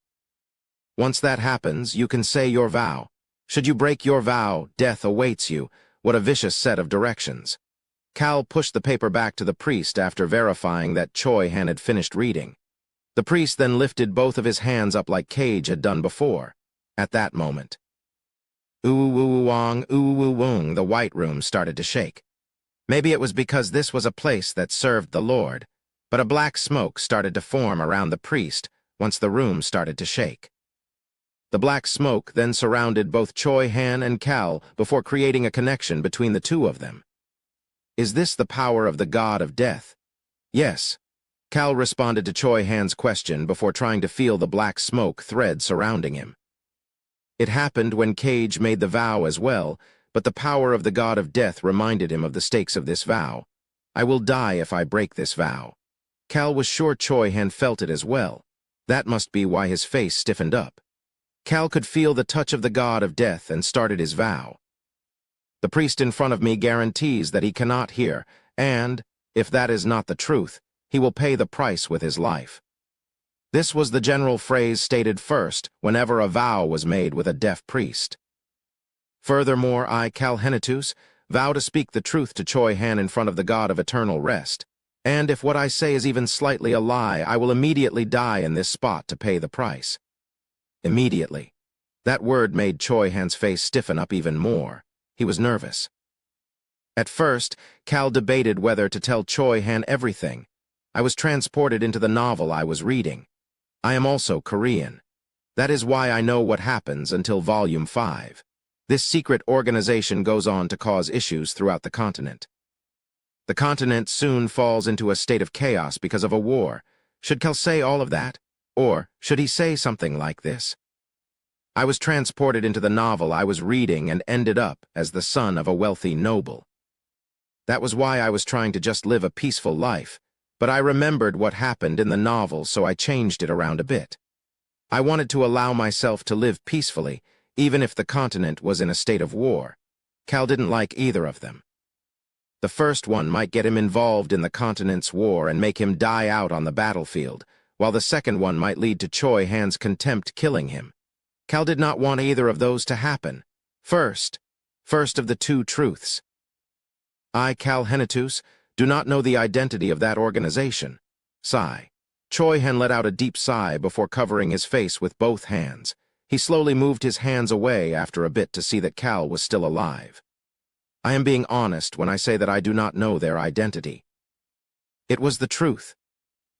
Once that happens, you can say your vow. Should you break your vow, death awaits you. What a vicious set of directions. Cal pushed the paper back to the priest after verifying that Choi Han had finished reading. The priest then lifted both of his hands up like Cage had done before. At that moment, ooh-woo-wong, the white room started to shake. Maybe it was because this was a place that served the Lord, but a black smoke started to form around the priest once the room started to shake. The black smoke then surrounded both Choi Han and Cal before creating a connection between the two of them. Is this the power of the god of death? Yes. Cal responded to Choi Han's question before trying to feel the black smoke thread surrounding him. It happened when Cage made the vow as well, but the power of the god of death reminded him of the stakes of this vow. I will die if I break this vow. Cal was sure Choi Han felt it as well. That must be why his face stiffened up. Cal could feel the touch of the god of death and started his vow. The priest in front of me guarantees that he cannot hear, and, if that is not the truth, he will pay the price with his life. This was the general phrase stated first whenever a vow was made with a deaf priest. Furthermore, I, Cal Henitus, vow to speak the truth to Choi Han in front of the god of eternal rest, and if what I say is even slightly a lie, I will immediately die in this spot to pay the price. Immediately. That word made Choi Han's face stiffen up even more. He was nervous. At first, Cal debated whether to tell Choi Han everything. I was transported into the novel I was reading. I am also Korean. That is why I know what happens until Volume 5. This secret organization goes on to cause issues throughout the continent. The continent soon falls into a state of chaos because of a war. Should Cal say all of that? Or should he say something like this? I was transported into the novel I was reading and ended up as the son of a wealthy noble. That was why I was trying to just live a peaceful life, but I remembered what happened in the novel, so I changed it around a bit. I wanted to allow myself to live peacefully, even if the continent was in a state of war. Cal didn't like either of them. The first one might get him involved in the continent's war and make him die out on the battlefield, while the second one might lead to Choi Han's contempt killing him. Cal did not want either of those to happen. First of the two truths. I, Cal Henitus, do not know the identity of that organization. Sigh. Choi Han let out a deep sigh before covering his face with both hands. He slowly moved his hands away after a bit to see that Cal was still alive. I am being honest when I say that I do not know their identity. It was the truth.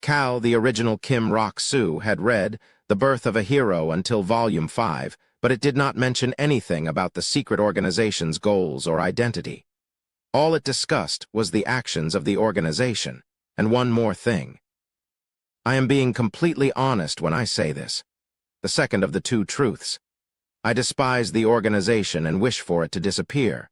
Cal, the original Kim Rok-soo, had read The Birth of a Hero until Volume 5, but it did not mention anything about the secret organization's goals or identity. All it discussed was the actions of the organization, and one more thing. I am being completely honest when I say this. The second of the two truths. I despise the organization and wish for it to disappear.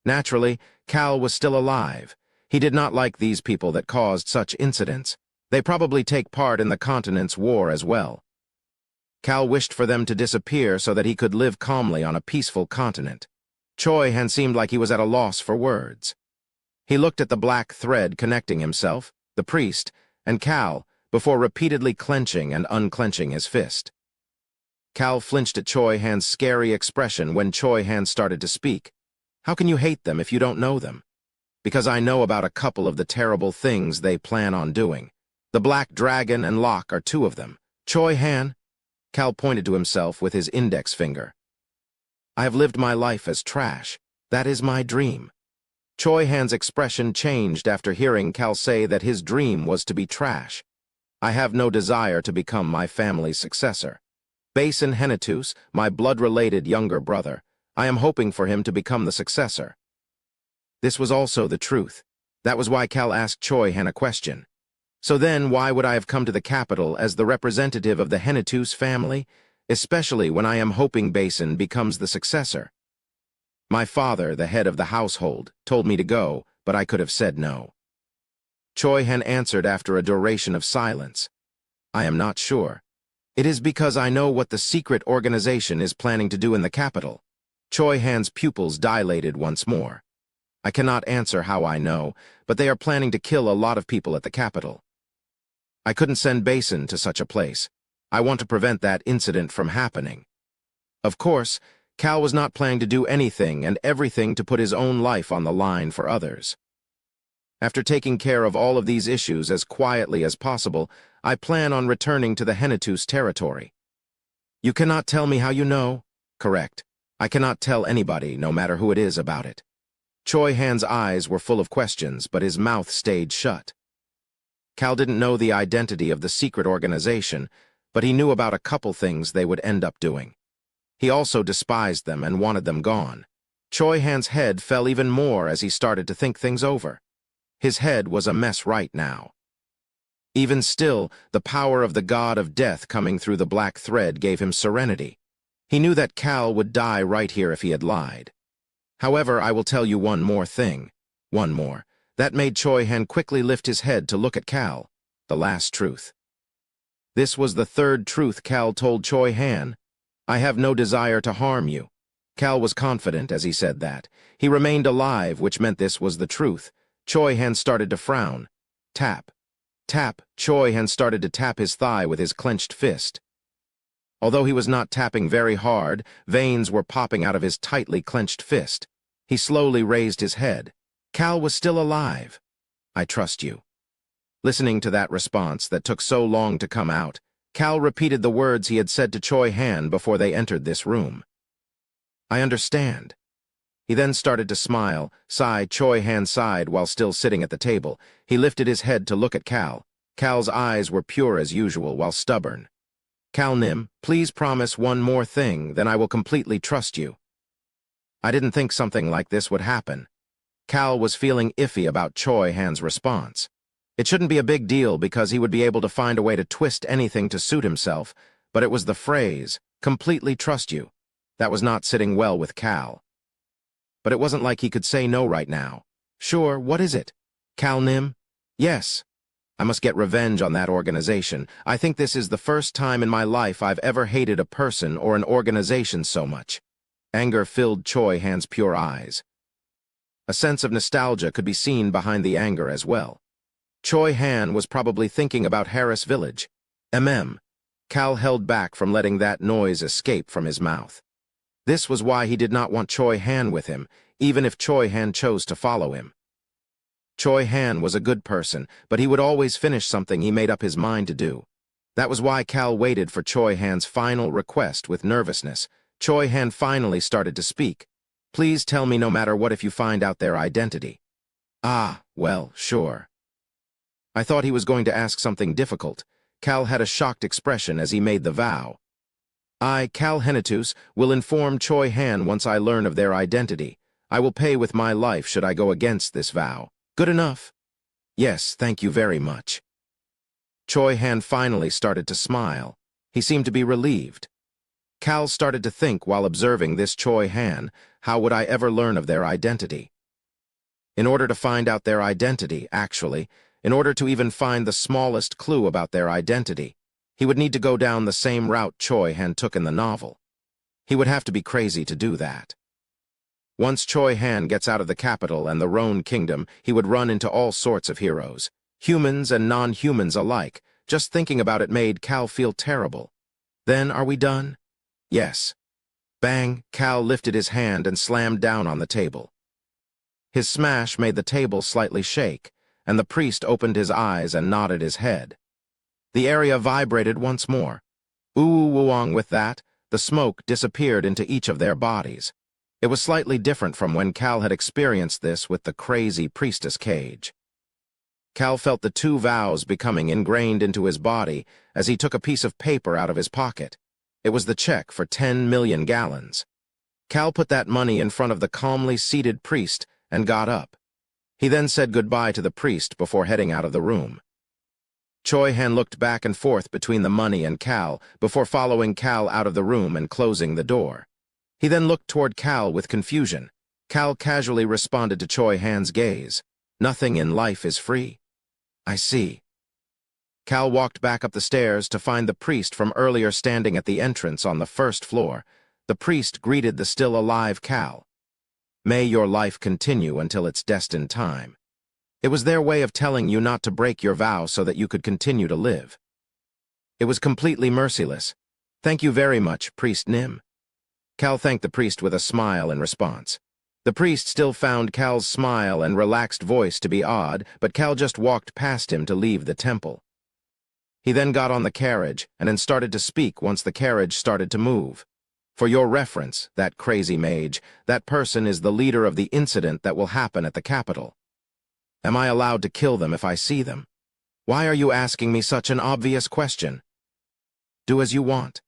Naturally, Cal was still alive. He did not like these people that caused such incidents. They probably take part in the continent's war as well. Cal wished for them to disappear so that he could live calmly on a peaceful continent. Choi Han seemed like he was at a loss for words. He looked at the black thread connecting himself, the priest, and Cal before repeatedly clenching and unclenching his fist. Cal flinched at Choi Han's scary expression when Choi Han started to speak. How can you hate them if you don't know them? Because I know about a couple of the terrible things they plan on doing. The Black Dragon and Locke are two of them. Choi Han? Cal pointed to himself with his index finger. I have lived my life as trash. That is my dream. Choi Han's expression changed after hearing Cal say that his dream was to be trash. I have no desire to become my family's successor. Basin Henitus, my blood-related younger brother, I am hoping for him to become the successor. This was also the truth. That was why Cal asked Choi Han a question. So then, why would I have come to the capital as the representative of the Henitus family, especially when I am hoping Basin becomes the successor? My father, the head of the household, told me to go, but I could have said no. Choi Han answered after a duration of silence. I am not sure. It is because I know what the secret organization is planning to do in the capital. Choi Han's pupils dilated once more. I cannot answer how I know, but they are planning to kill a lot of people at the capital. I couldn't send Basin to such a place. I want to prevent that incident from happening. Of course, Cal was not planning to do anything and everything to put his own life on the line for others. After taking care of all of these issues as quietly as possible, I plan on returning to the Hennetus territory. You cannot tell me how you know? Correct. I cannot tell anybody, no matter who it is, about it. Choi Han's eyes were full of questions, but his mouth stayed shut. Cal didn't know the identity of the secret organization, but he knew about a couple things they would end up doing. He also despised them and wanted them gone. Choi Han's head fell even more as he started to think things over. His head was a mess right now. Even still, the power of the god of death coming through the black thread gave him serenity. He knew that Cal would die right here if he had lied. However, I will tell you one more thing. One more. That made Choi Han quickly lift his head to look at Cal. The last truth. This was the third truth Cal told Choi Han. I have no desire to harm you. Cal was confident as he said that. He remained alive, which meant this was the truth. Choi Han started to frown. Tap. Tap. Choi Han started to tap his thigh with his clenched fist. Although he was not tapping very hard, veins were popping out of his tightly clenched fist. He slowly raised his head. Cal was still alive. I trust you. Listening to that response that took so long to come out, Cal repeated the words he had said to Choi Han before they entered this room. I understand. He then started to smile. Choi Han sighed while still sitting at the table. He lifted his head to look at Cal. Cal's eyes were pure as usual while stubborn. Cal Nim, please promise one more thing, then I will completely trust you. I didn't think something like this would happen. Cal was feeling iffy about Choi Han's response. It shouldn't be a big deal because he would be able to find a way to twist anything to suit himself, but it was the phrase, completely trust you, that was not sitting well with Cal. But it wasn't like he could say no right now. Sure, what is it? Cal Nim? Yes. I must get revenge on that organization. I think this is the first time in my life I've ever hated a person or an organization so much. Anger filled Choi Han's pure eyes. A sense of nostalgia could be seen behind the anger as well. Choi Han was probably thinking about Harris Village. Cal held back from letting that noise escape from his mouth. This was why he did not want Choi Han with him, even if Choi Han chose to follow him. Choi Han was a good person, but he would always finish something he made up his mind to do. That was why Cal waited for Choi Han's final request with nervousness. Choi Han finally started to speak. Please tell me no matter what if you find out their identity. Ah, well, sure. I thought he was going to ask something difficult. Cal had a shocked expression as he made the vow. I, Cal Hennetus, will inform Choi Han once I learn of their identity. I will pay with my life should I go against this vow. Good enough? Yes, thank you very much. Choi Han finally started to smile. He seemed to be relieved. Cal started to think while observing this Choi Han, how would I ever learn of their identity? In order to find out their identity, actually, in order to even find the smallest clue about their identity, he would need to go down the same route Choi Han took in the novel. He would have to be crazy to do that. Once Choi Han gets out of the capital and the Roan Kingdom, he would run into all sorts of heroes, humans and non-humans alike. Just thinking about it made Cal feel terrible. Then, are we done? Yes. Bang, Cal lifted his hand and slammed down on the table. His smash made the table slightly shake, and the priest opened his eyes and nodded his head. The area vibrated once more. Ooh-wooong with that, the smoke disappeared into each of their bodies. It was slightly different from when Cal had experienced this with the crazy priestess cage. Cal felt the two vows becoming ingrained into his body as he took a piece of paper out of his pocket. It was the check for 10 million gallons. Cal put that money in front of the calmly seated priest and got up. He then said goodbye to the priest before heading out of the room. Choi Han looked back and forth between the money and Cal before following Cal out of the room and closing the door. He then looked toward Cal with confusion. Cal casually responded to Choi Han's gaze. Nothing in life is free. I see. Cal walked back up the stairs to find the priest from earlier standing at the entrance on the first floor. The priest greeted the still-alive Cal. "May your life continue until its destined time." It was their way of telling you not to break your vow so that you could continue to live. It was completely merciless. "Thank you very much, Priest Nim." Cal thanked the priest with a smile in response. The priest still found Cal's smile and relaxed voice to be odd, but Cal just walked past him to leave the temple. He then got on the carriage and then started to speak once the carriage started to move. "For your reference, that crazy mage, that person is the leader of the incident that will happen at the capital. Am I allowed to kill them if I see them? Why are you asking me such an obvious question?" "Do as you want.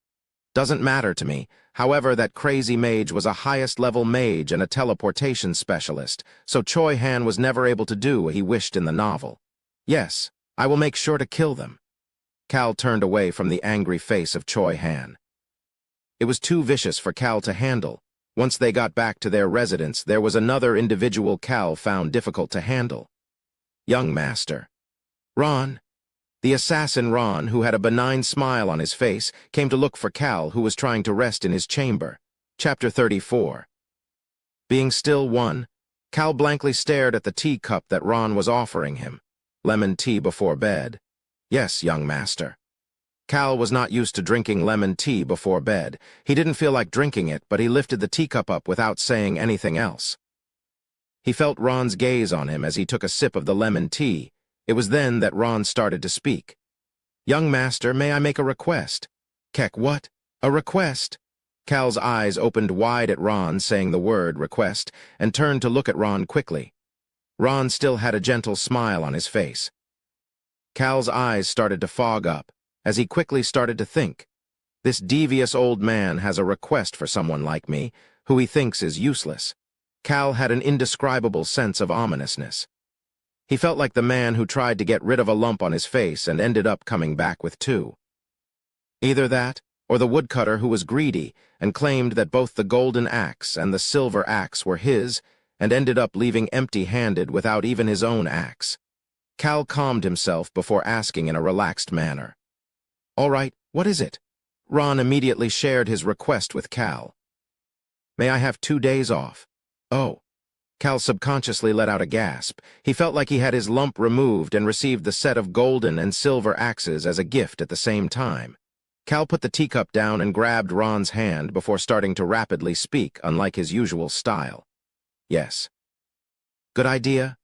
Doesn't matter to me. However, that crazy mage was a highest-level mage and a teleportation specialist, so Choi Han was never able to do what he wished in the novel. Yes, I will make sure to kill them." Cal turned away from the angry face of Choi Han. It was too vicious for Cal to handle. Once they got back to their residence, there was another individual Cal found difficult to handle. "Young master." Ron. The assassin Ron, who had a benign smile on his face, came to look for Cal, who was trying to rest in his chamber. Chapter 34. Being still one, Cal blankly stared at the teacup that Ron was offering him. Lemon tea before bed. "Yes, young master." Cal was not used to drinking lemon tea before bed. He didn't feel like drinking it, but he lifted the teacup up without saying anything else. He felt Ron's gaze on him as he took a sip of the lemon tea. It was then that Ron started to speak. "Young master, may I make a request?" "Kek, what? A request?" Cal's eyes opened wide at Ron saying the word request and turned to look at Ron quickly. Ron still had a gentle smile on his face. Cal's eyes started to fog up as he quickly started to think. This devious old man has a request for someone like me, who he thinks is useless. Cal had an indescribable sense of ominousness. He felt like the man who tried to get rid of a lump on his face and ended up coming back with two. Either that, or the woodcutter who was greedy and claimed that both the golden axe and the silver axe were his and ended up leaving empty-handed without even his own axe. Cal calmed himself before asking in a relaxed manner. "All right, what is it?" Ron immediately shared his request with Cal. "May I have 2 days off?" "Oh." Cal subconsciously let out a gasp. He felt like he had his lump removed and received the set of golden and silver axes as a gift at the same time. Cal put the teacup down and grabbed Ron's hand before starting to rapidly speak, unlike his usual style. "Yes." "Good idea?"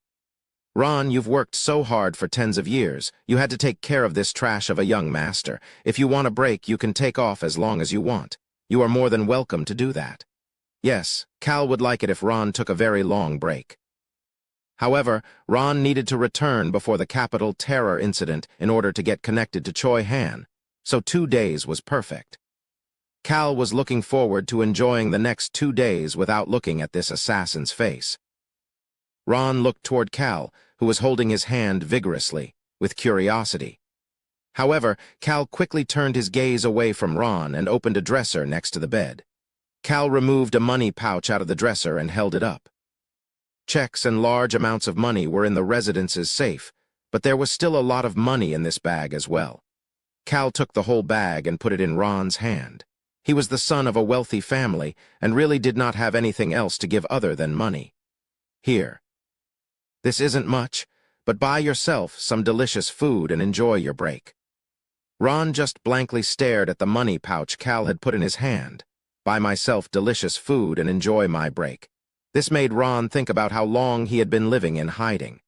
"Ron, you've worked so hard for tens of years. You had to take care of this trash of a young master. If you want a break, you can take off as long as you want. You are more than welcome to do that." Yes, Cal would like it if Ron took a very long break. However, Ron needed to return before the Capital Terror incident in order to get connected to Choi Han, so 2 days was perfect. Cal was looking forward to enjoying the next 2 days without looking at this assassin's face. Ron looked toward Cal, who was holding his hand vigorously, with curiosity. However, Cal quickly turned his gaze away from Ron and opened a dresser next to the bed. Cal removed a money pouch out of the dresser and held it up. Checks and large amounts of money were in the residence's safe, but there was still a lot of money in this bag as well. Cal took the whole bag and put it in Ron's hand. He was the son of a wealthy family and really did not have anything else to give other than money. "Here. This isn't much, but buy yourself some delicious food and enjoy your break." Ron just blankly stared at the money pouch Cal had put in his hand. "Buy myself delicious food and enjoy my break." This made Ron think about how long he had been living in hiding.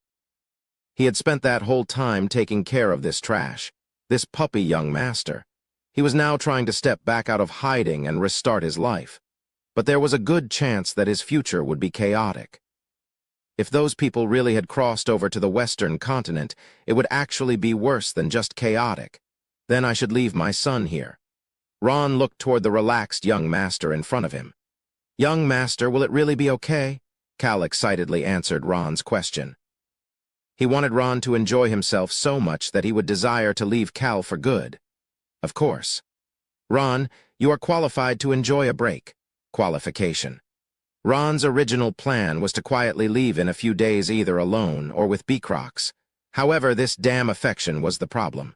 He had spent that whole time taking care of this trash, this puppy young master. He was now trying to step back out of hiding and restart his life. But there was a good chance that his future would be chaotic. If those people really had crossed over to the Western continent, it would actually be worse than just chaotic. Then I should leave my son here. Ron looked toward the relaxed young master in front of him. "Young master, will it really be okay?" Cal excitedly answered Ron's question. He wanted Ron to enjoy himself so much that he would desire to leave Cal for good. Of course. "Ron, you are qualified to enjoy a break." Qualification. Ron's original plan was to quietly leave in a few days either alone or with Beacrocs. However, this damn affection was the problem.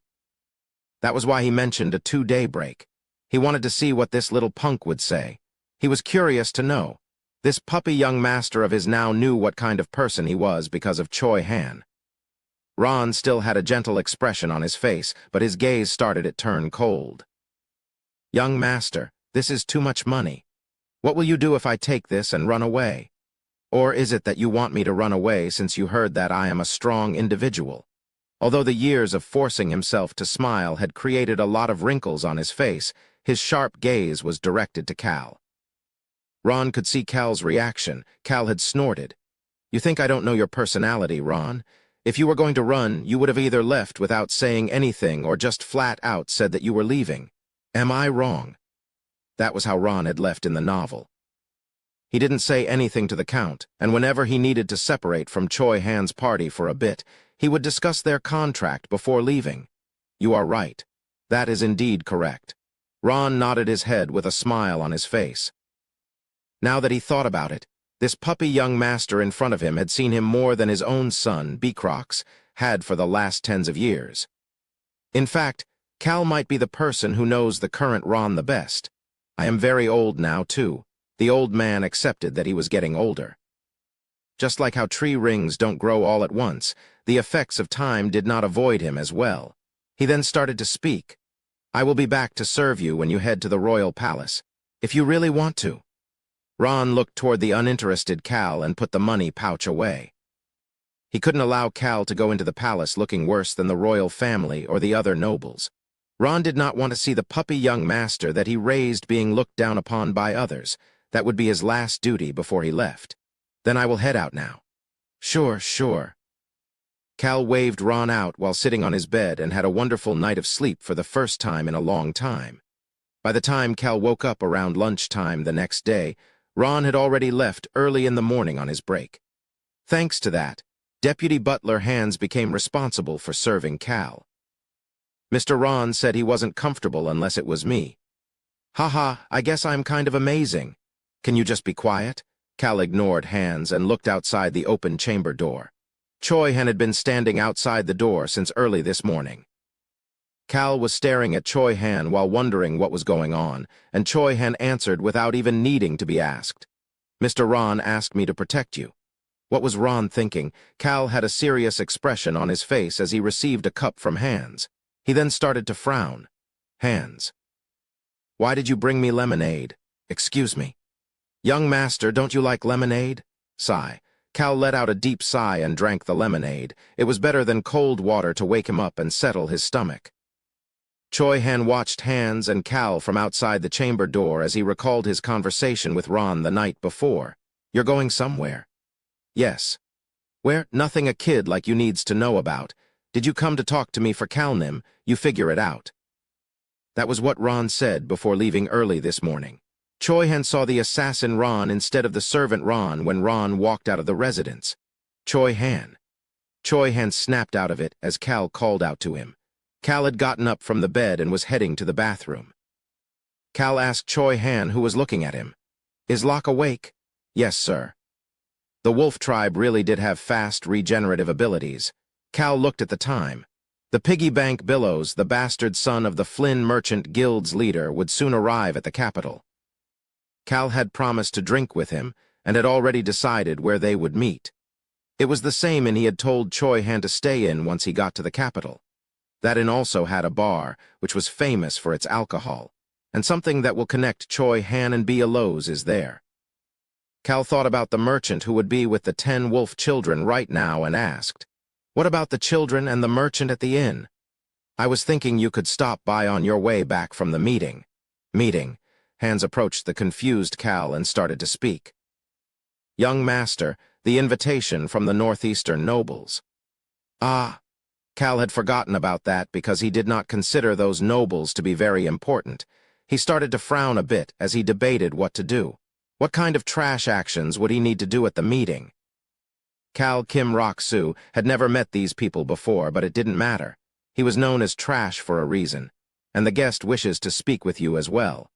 That was why he mentioned a 2-day break. He wanted to see what this little punk would say. He was curious to know. This puppy young master of his now knew what kind of person he was because of Choi Han. Ron still had a gentle expression on his face, but his gaze started to turn cold. Young master, this is too much money. What will you do if I take this and run away? Or is it that you want me to run away since you heard that I am a strong individual? Although the years of forcing himself to smile had created a lot of wrinkles on his face, his sharp gaze was directed to Cal. Ron could see Cal's reaction. Cal had snorted. You think I don't know your personality, Ron? If you were going to run, you would have either left without saying anything or just flat out said that you were leaving. Am I wrong? That was how Ron had left in the novel. He didn't say anything to the Count, and whenever he needed to separate from Choi Han's party for a bit, he would discuss their contract before leaving. You are right. That is indeed correct. Ron nodded his head with a smile on his face. Now that he thought about it, this puppy young master in front of him had seen him more than his own son, Beecrox, had for the last tens of years. In fact, Cal might be the person who knows the current Ron the best. I am very old now, too. The old man accepted that he was getting older. Just like how tree rings don't grow all at once, the effects of time did not avoid him as well. He then started to speak. I will be back to serve you when you head to the royal palace, if you really want to. Ron looked toward the uninterested Cal and put the money pouch away. He couldn't allow Cal to go into the palace looking worse than the royal family or the other nobles. Ron did not want to see the puppy young master that he raised being looked down upon by others. That would be his last duty before he left. Then I will head out now. Sure, sure. Cal waved Ron out while sitting on his bed and had a wonderful night of sleep for the first time in a long time. By the time Cal woke up around lunchtime the next day, Ron had already left early in the morning on his break. Thanks to that, Deputy Butler Hands became responsible for serving Cal. Mr. Ron said he wasn't comfortable unless it was me. Haha, I guess I'm kind of amazing. Can you just be quiet? Cal ignored Hands and looked outside the open chamber door. Choi Han had been standing outside the door since early this morning. Cal was staring at Choi Han while wondering what was going on, and Choi Han answered without even needing to be asked. Mr. Ron asked me to protect you. What was Ron thinking? Cal had a serious expression on his face as he received a cup from Hands. He then started to frown. Hands. Why did you bring me lemonade? Excuse me. Young master, don't you like lemonade? Sigh. Cal let out a deep sigh and drank the lemonade. It was better than cold water to wake him up and settle his stomach. Choi Han watched Hands and Cal from outside the chamber door as he recalled his conversation with Ron the night before. You're going somewhere? Yes. Where? Nothing a kid like you needs to know about. Did you come to talk to me for Calnim? You figure it out. That was what Ron said before leaving early this morning. Choi Han saw the assassin Ron instead of the servant Ron when Ron walked out of the residence. Choi Han. Choi Han snapped out of it as Cal called out to him. Cal had gotten up from the bed and was heading to the bathroom. Cal asked Choi Han who was looking at him. Is Locke awake? Yes, sir. The wolf tribe really did have fast regenerative abilities. Cal looked at the time. The piggy bank Billows, the bastard son of the Flynn Merchant Guild's leader, would soon arrive at the capital. Cal had promised to drink with him and had already decided where they would meet. It was the same inn he had told Choi Han to stay in once he got to the capital. That inn also had a bar, which was famous for its alcohol, and something that will connect Choi Han and Billows is there. Cal thought about the merchant who would be with the 10 wolf children right now and asked, what about the children and the merchant at the inn? I was thinking you could stop by on your way back from the meeting. Meeting. Hands approached the confused Cal and started to speak. Young master, the invitation from the northeastern nobles. Ah. Cal had forgotten about that because he did not consider those nobles to be very important. He started to frown a bit as he debated what to do. What kind of trash actions would he need to do at the meeting? Cal Kim Rock-soo had never met these people before, but it didn't matter. He was known as Trash for a reason, and the guest wishes to speak with you as well.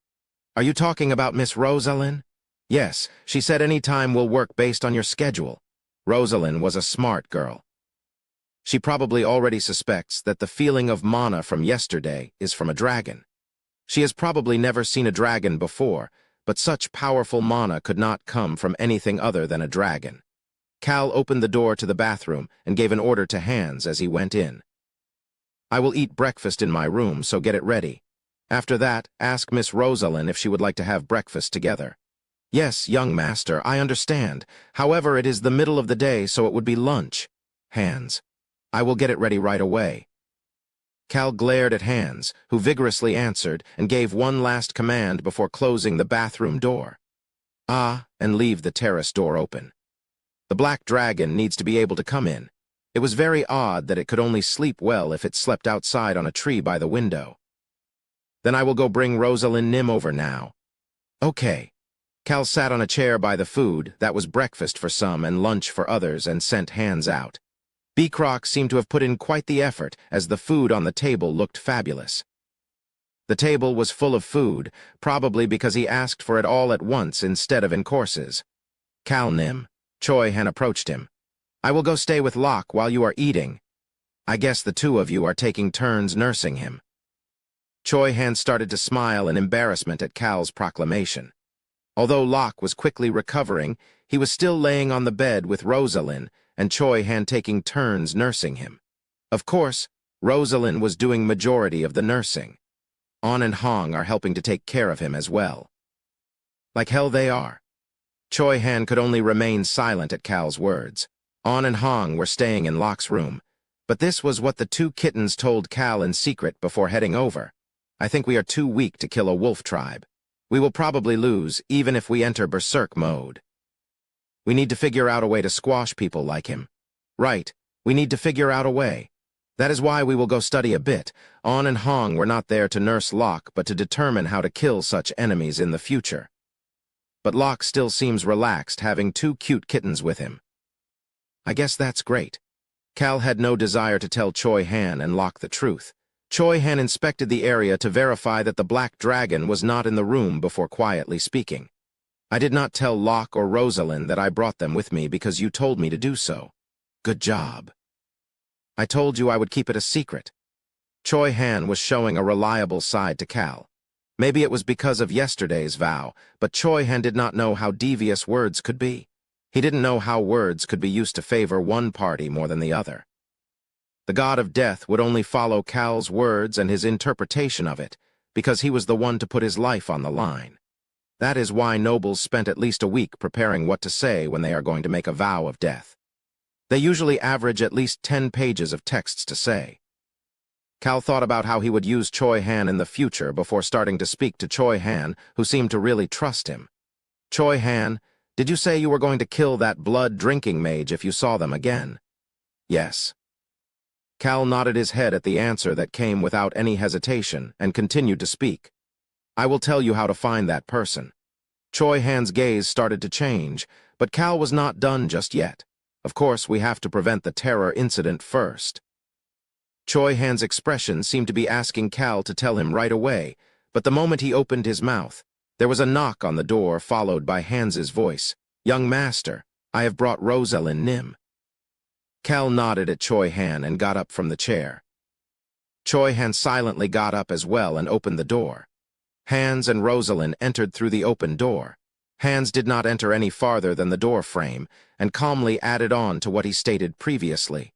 Are you talking about Miss Rosalind? Yes, she said any time will work based on your schedule. Rosalind was a smart girl. She probably already suspects that the feeling of mana from yesterday is from a dragon. She has probably never seen a dragon before, but such powerful mana could not come from anything other than a dragon. Cal opened the door to the bathroom and gave an order to Ainz as he went in. "I will eat breakfast in my room, so get it ready. After that, ask Miss Rosalind if she would like to have breakfast together." "Yes, young master, I understand. However, it is the middle of the day, so it would be lunch." "Ainz, I will get it ready right away." Cal glared at Ainz, who vigorously answered and gave one last command before closing the bathroom door. And leave the terrace door open. The black dragon needs to be able to come in. It was very odd that it could only sleep well if it slept outside on a tree by the window. "Then I will go bring Rosalind Nim over now." "Okay." Cal sat on a chair by the food, that was breakfast for some and lunch for others, and sent Ainz out. Beecroc seemed to have put in quite the effort, as the food on the table looked fabulous. The table was full of food, probably because he asked for it all at once instead of in courses. "Cal Nim," Choi Han approached him. "I will go stay with Locke while you are eating. I guess the two of you are taking turns nursing him." Choi Han started to smile in embarrassment at Cal's proclamation. Although Locke was quickly recovering, he was still laying on the bed with Rosalind, and Choi Han taking turns nursing him. Of course, Rosalind was doing majority of the nursing. An and Hong are helping to take care of him as well. Like hell they are. Choi Han could only remain silent at Cal's words. An and Hong were staying in Locke's room, but this was what the two kittens told Cal in secret before heading over. "I think we are too weak to kill a wolf tribe. We will probably lose, even if we enter berserk mode. We need to figure out a way to squash people like him." "Right, we need to figure out a way. That is why we will go study a bit. An and Hong were not there to nurse Locke, but to determine how to kill such enemies in the future." But Locke still seems relaxed, having two cute kittens with him. I guess that's great. Cal had no desire to tell Choi Han and Locke the truth. Choi Han inspected the area to verify that the black dragon was not in the room before quietly speaking. "I did not tell Locke or Rosalind that I brought them with me because you told me to do so. Good job. I told you I would keep it a secret." Choi Han was showing a reliable side to Cal. Maybe it was because of yesterday's vow, but Choi Han did not know how devious words could be. He didn't know how words could be used to favor one party more than the other. The god of death would only follow Cal's words and his interpretation of it, because he was the one to put his life on the line. That is why nobles spent at least a week preparing what to say when they are going to make a vow of death. They usually average at least 10 pages of texts to say. Cal thought about how he would use Choi Han in the future before starting to speak to Choi Han, who seemed to really trust him. "Choi Han, did you say you were going to kill that blood-drinking mage if you saw them again?" "Yes." Cal nodded his head at the answer that came without any hesitation and continued to speak. "I will tell you how to find that person." Choi Han's gaze started to change, but Cal was not done just yet. Of course, we have to prevent the terror incident first. Choi Han's expression seemed to be asking Cal to tell him right away, but the moment he opened his mouth, there was a knock on the door followed by Hans's voice. "Young master, I have brought Rosalind Nim." Cal nodded at Choi Han and got up from the chair. Choi Han silently got up as well and opened the door. Ainz and Rosalind entered through the open door. Ainz did not enter any farther than the door frame and calmly added on to what he stated previously.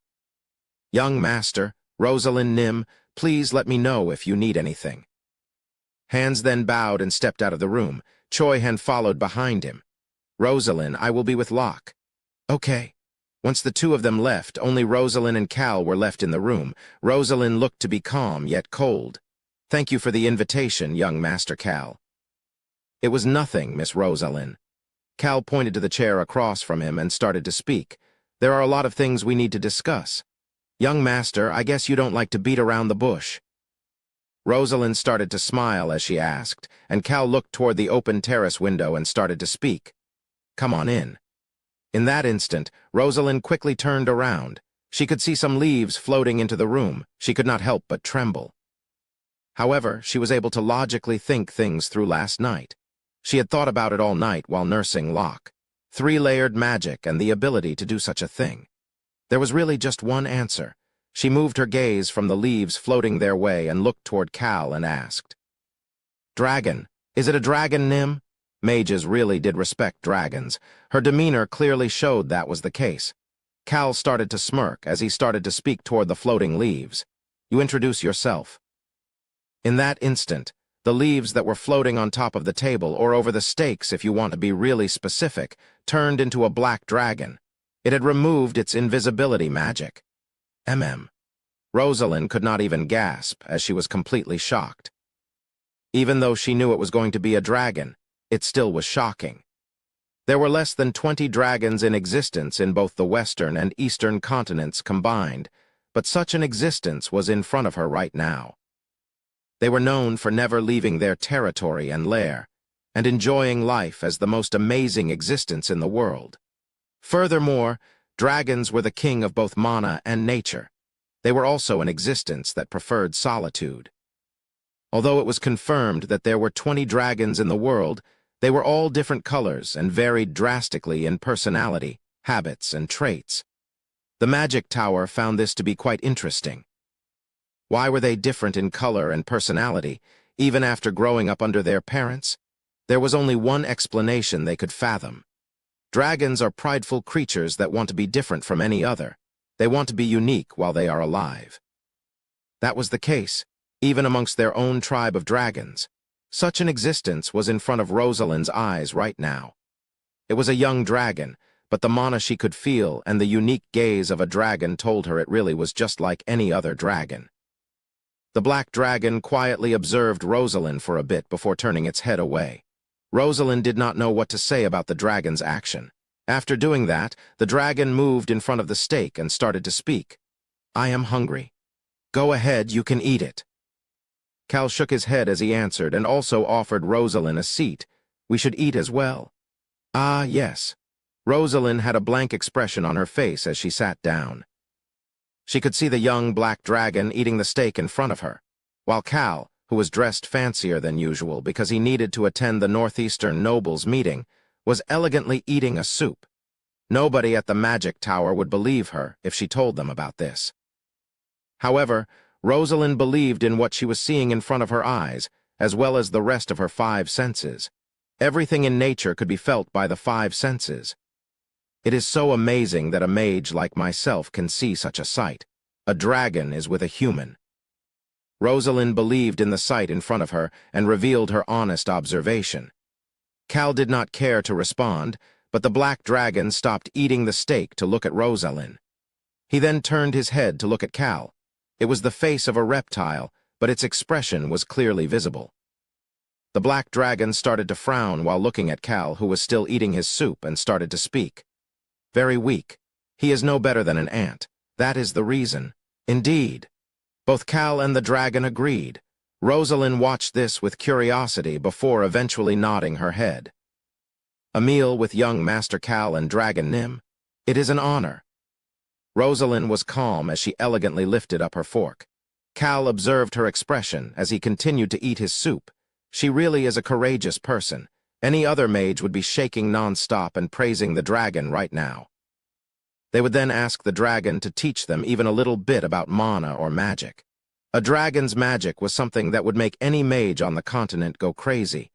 "Young master, Rosalind Nim, please let me know if you need anything." Ainz then bowed and stepped out of the room. Choi Han followed behind him. "Rosalind, I will be with Locke." "Okay." Once the two of them left, only Rosalind and Cal were left in the room. Rosalind looked to be calm, yet cold. "Thank you for the invitation, young Master Cal." "It was nothing, Miss Rosalind." Cal pointed to the chair across from him and started to speak. "There are a lot of things we need to discuss. Young Master, I guess you don't like to beat around the bush." Rosalind started to smile as she asked, and Cal looked toward the open terrace window and started to speak. "Come on in." In that instant, Rosalind quickly turned around. She could see some leaves floating into the room. She could not help but tremble. However, she was able to logically think things through last night. She had thought about it all night while nursing Locke. 3-layered magic and the ability to do such a thing. There was really just one answer. She moved her gaze from the leaves floating their way and looked toward Cal and asked, "Dragon, is it a dragon, Nim?" Mages really did respect dragons. Her demeanor clearly showed that was the case. Cal started to smirk as he started to speak toward the floating leaves. "You introduce yourself." In that instant, the leaves that were floating on top of the table, or over the stakes if you want to be really specific, turned into a black dragon. It had removed its invisibility magic. Rosalind could not even gasp, as she was completely shocked. Even though she knew it was going to be a dragon, it still was shocking. There were less than 20 dragons in existence in both the western and eastern continents combined, but such an existence was in front of her right now. They were known for never leaving their territory and lair, and enjoying life as the most amazing existence in the world. Furthermore, dragons were the king of both mana and nature. They were also an existence that preferred solitude. Although it was confirmed that there were 20 dragons in the world, they were all different colors and varied drastically in personality, habits, and traits. The Magic Tower found this to be quite interesting. Why were they different in color and personality, even after growing up under their parents? There was only one explanation they could fathom. Dragons are prideful creatures that want to be different from any other. They want to be unique while they are alive. That was the case, even amongst their own tribe of dragons. Such an existence was in front of Rosalind's eyes right now. It was a young dragon, but the mana she could feel and the unique gaze of a dragon told her it really was just like any other dragon. The black dragon quietly observed Rosalind for a bit before turning its head away. Rosalind did not know what to say about the dragon's action. After doing that, the dragon moved in front of the stake and started to speak. "I am hungry. Go ahead, you can eat it." Cal shook his head as he answered and also offered Rosalind a seat. "We should eat as well." "Ah, yes." Rosalind had a blank expression on her face as she sat down. She could see the young black dragon eating the steak in front of her, while Cal, who was dressed fancier than usual because he needed to attend the Northeastern Nobles meeting, was elegantly eating a soup. Nobody at the Magic Tower would believe her if she told them about this. However, Rosalind believed in what she was seeing in front of her eyes, as well as the rest of her 5 senses. Everything in nature could be felt by the 5 senses. It is so amazing that a mage like myself can see such a sight. A dragon is with a human. Rosalind believed in the sight in front of her and revealed her honest observation. Cal did not care to respond, but the black dragon stopped eating the steak to look at Rosalind. He then turned his head to look at Cal. It was the face of a reptile, but its expression was clearly visible. The black dragon started to frown while looking at Cal, who was still eating his soup, and started to speak. "Very weak. He is no better than an ant. That is the reason." Indeed. Both Cal and the dragon agreed. Rosalind watched this with curiosity before eventually nodding her head. "A meal with young Master Cal and Dragon Nim. It is an honor." Rosalind was calm as she elegantly lifted up her fork. Cal observed her expression as he continued to eat his soup. She really is a courageous person. Any other mage would be shaking non-stop and praising the dragon right now. They would then ask the dragon to teach them even a little bit about mana or magic. A dragon's magic was something that would make any mage on the continent go crazy.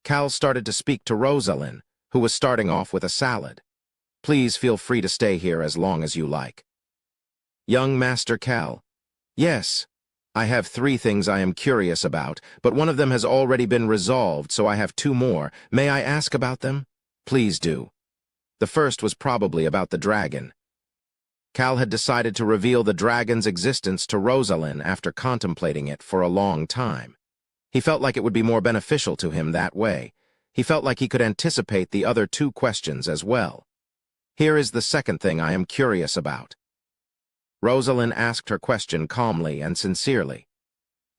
Cal started to speak to Rosalind, who was starting off with a salad. "Please feel free to stay here as long as you like." "Young Master Cal." "Yes. I have 3 things I am curious about, but one of them has already been resolved, so I have 2 more. May I ask about them?" "Please do." The first was probably about the dragon. Cal had decided to reveal the dragon's existence to Rosalind after contemplating it for a long time. He felt like it would be more beneficial to him that way. He felt like he could anticipate the other 2 questions as well. "Here is the second thing I am curious about." Rosalind asked her question calmly and sincerely.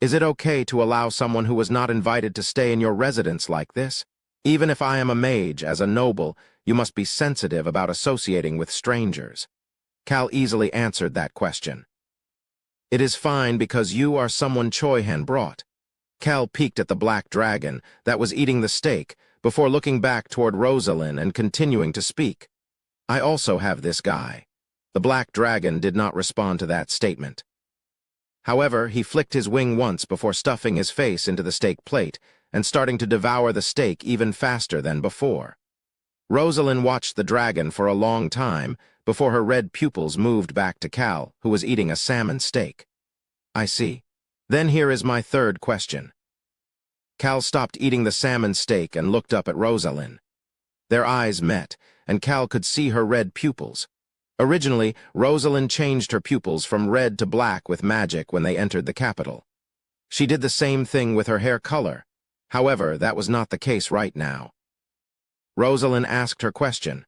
"Is it okay to allow someone who was not invited to stay in your residence like this? Even if I am a mage, as a noble, you must be sensitive about associating with strangers." Cal easily answered that question. "It is fine because you are someone Choihan brought." Cal peeked at the black dragon that was eating the steak before looking back toward Rosalind and continuing to speak. "I also have this guy." The black dragon did not respond to that statement. However, he flicked his wing once before stuffing his face into the steak plate and starting to devour the steak even faster than before. Rosalind watched the dragon for a long time before her red pupils moved back to Cal, who was eating a salmon steak. I see. Then here is my third question. Cal stopped eating the salmon steak and looked up at Rosalind. Their eyes met, and Cal could see her red pupils. Originally, Rosalind changed her pupils from red to black with magic when they entered the capital. She did the same thing with her hair color. However, that was not the case right now. Rosalind asked her question.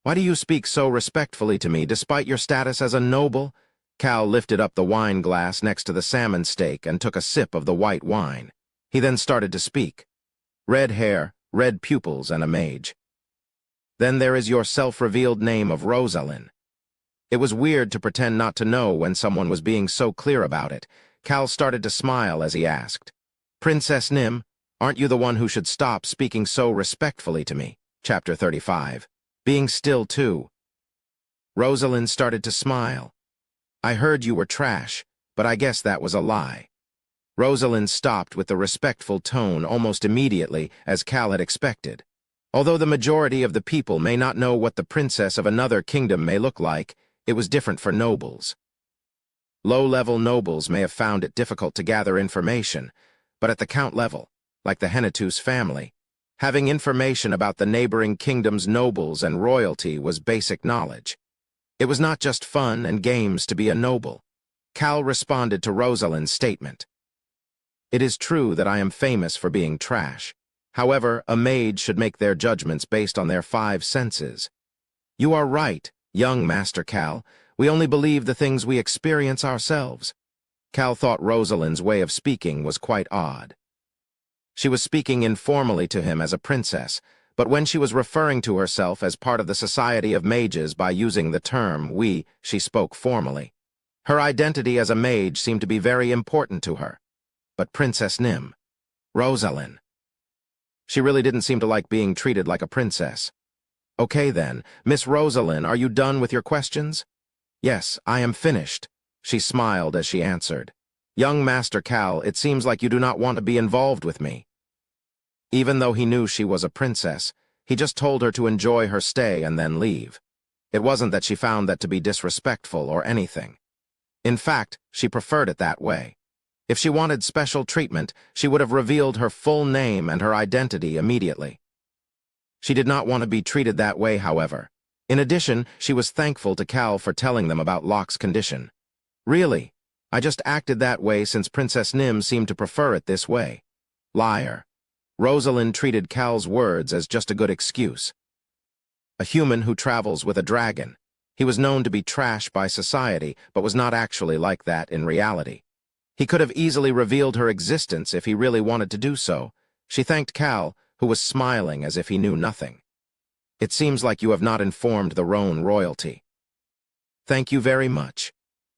Why do you speak so respectfully to me despite your status as a noble? Cal lifted up the wine glass next to the salmon steak and took a sip of the white wine. He then started to speak. Red hair, red pupils, and a mage. Then there is your self-revealed name of Rosalind. It was weird to pretend not to know when someone was being so clear about it. Cal started to smile as he asked, Princess Nim, aren't you the one who should stop speaking so respectfully to me? Chapter 35. Being still too. Rosalind started to smile. I heard you were trash, but I guess that was a lie. Rosalind stopped with the respectful tone almost immediately, as Cal had expected. Although the majority of the people may not know what the princess of another kingdom may look like, it was different for nobles. Low-level nobles may have found it difficult to gather information, but at the count level, like the Hennetus family, having information about the neighboring kingdom's nobles and royalty was basic knowledge. It was not just fun and games to be a noble. Cal responded to Rosalind's statement. It is true that I am famous for being trash. However, a mage should make their judgments based on their 5 senses. You are right, young Master Cal. We only believe the things we experience ourselves. Cal thought Rosalind's way of speaking was quite odd. She was speaking informally to him as a princess, but when she was referring to herself as part of the Society of Mages by using the term we, she spoke formally. Her identity as a mage seemed to be very important to her. But Princess Nim, Rosalind. She really didn't seem to like being treated like a princess. Okay then, Miss Rosalind, are you done with your questions? Yes, I am finished. She smiled as she answered. Young Master Cal, it seems like you do not want to be involved with me. Even though he knew she was a princess, he just told her to enjoy her stay and then leave. It wasn't that she found that to be disrespectful or anything. In fact, she preferred it that way. If she wanted special treatment, she would have revealed her full name and her identity immediately. She did not want to be treated that way, however. In addition, she was thankful to Cal for telling them about Locke's condition. Really, I just acted that way since Princess Nim seemed to prefer it this way. Liar. Rosalind treated Cal's words as just a good excuse. A human who travels with a dragon. He was known to be trash by society, but was not actually like that in reality. He could have easily revealed her existence if he really wanted to do so. She thanked Cal, who was smiling as if he knew nothing. It seems like you have not informed the Roan royalty. Thank you very much.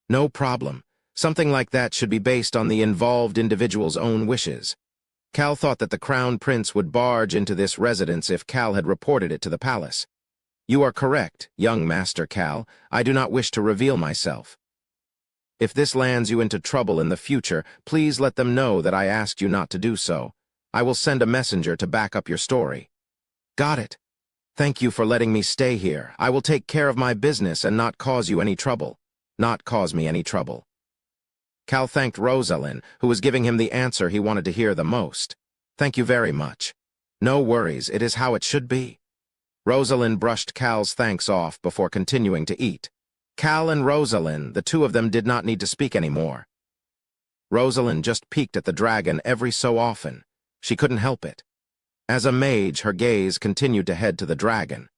No problem. Something like that should be based on the involved individual's own wishes. Cal thought that the crown prince would barge into this residence if Cal had reported it to the palace. You are correct, young Master Cal. I do not wish to reveal myself. If this lands you into trouble in the future, please let them know that I asked you not to do so. I will send a messenger to back up your story. Got it. Thank you for letting me stay here. I will take care of my business and not cause you any trouble. Not cause me any trouble. Cal thanked Rosalind, who was giving him the answer he wanted to hear the most. Thank you very much. No worries, it is how it should be. Rosalind brushed Cal's thanks off before continuing to eat. Cal and Rosalind, the two of them did not need to speak anymore. Rosalind just peeked at the dragon every so often. She couldn't help it. As a mage, her gaze continued to head to the dragon.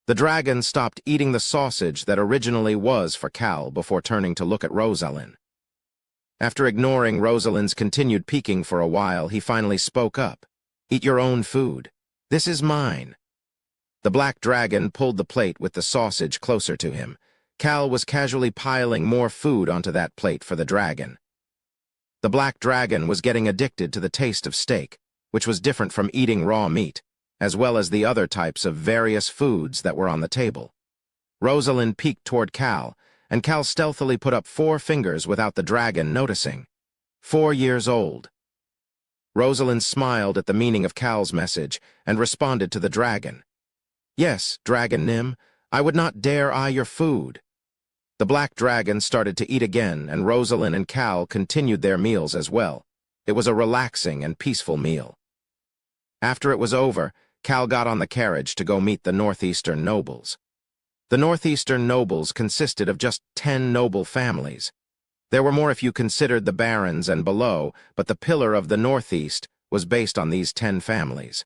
The dragon stopped eating the sausage that originally was for Cal before turning to look at Rosalind. After ignoring Rosalind's continued peeking for a while, he finally spoke up. Eat your own food. This is mine. The black dragon pulled the plate with the sausage closer to him. Cal was casually piling more food onto that plate for the dragon. The black dragon was getting addicted to the taste of steak, which was different from eating raw meat, as well as the other types of various foods that were on the table. Rosalind peeked toward Cal, and Cal stealthily put up 4 fingers without the dragon noticing. 4 years old. Rosalind smiled at the meaning of Cal's message and responded to the dragon. Yes, Dragon Nim, I would not dare eye your food. The black dragon started to eat again, and Rosalind and Cal continued their meals as well. It was a relaxing and peaceful meal. After it was over, Cal got on the carriage to go meet the northeastern nobles. The northeastern nobles consisted of just 10 noble families. There were more if you considered the barons and below, but the pillar of the northeast was based on these 10 families.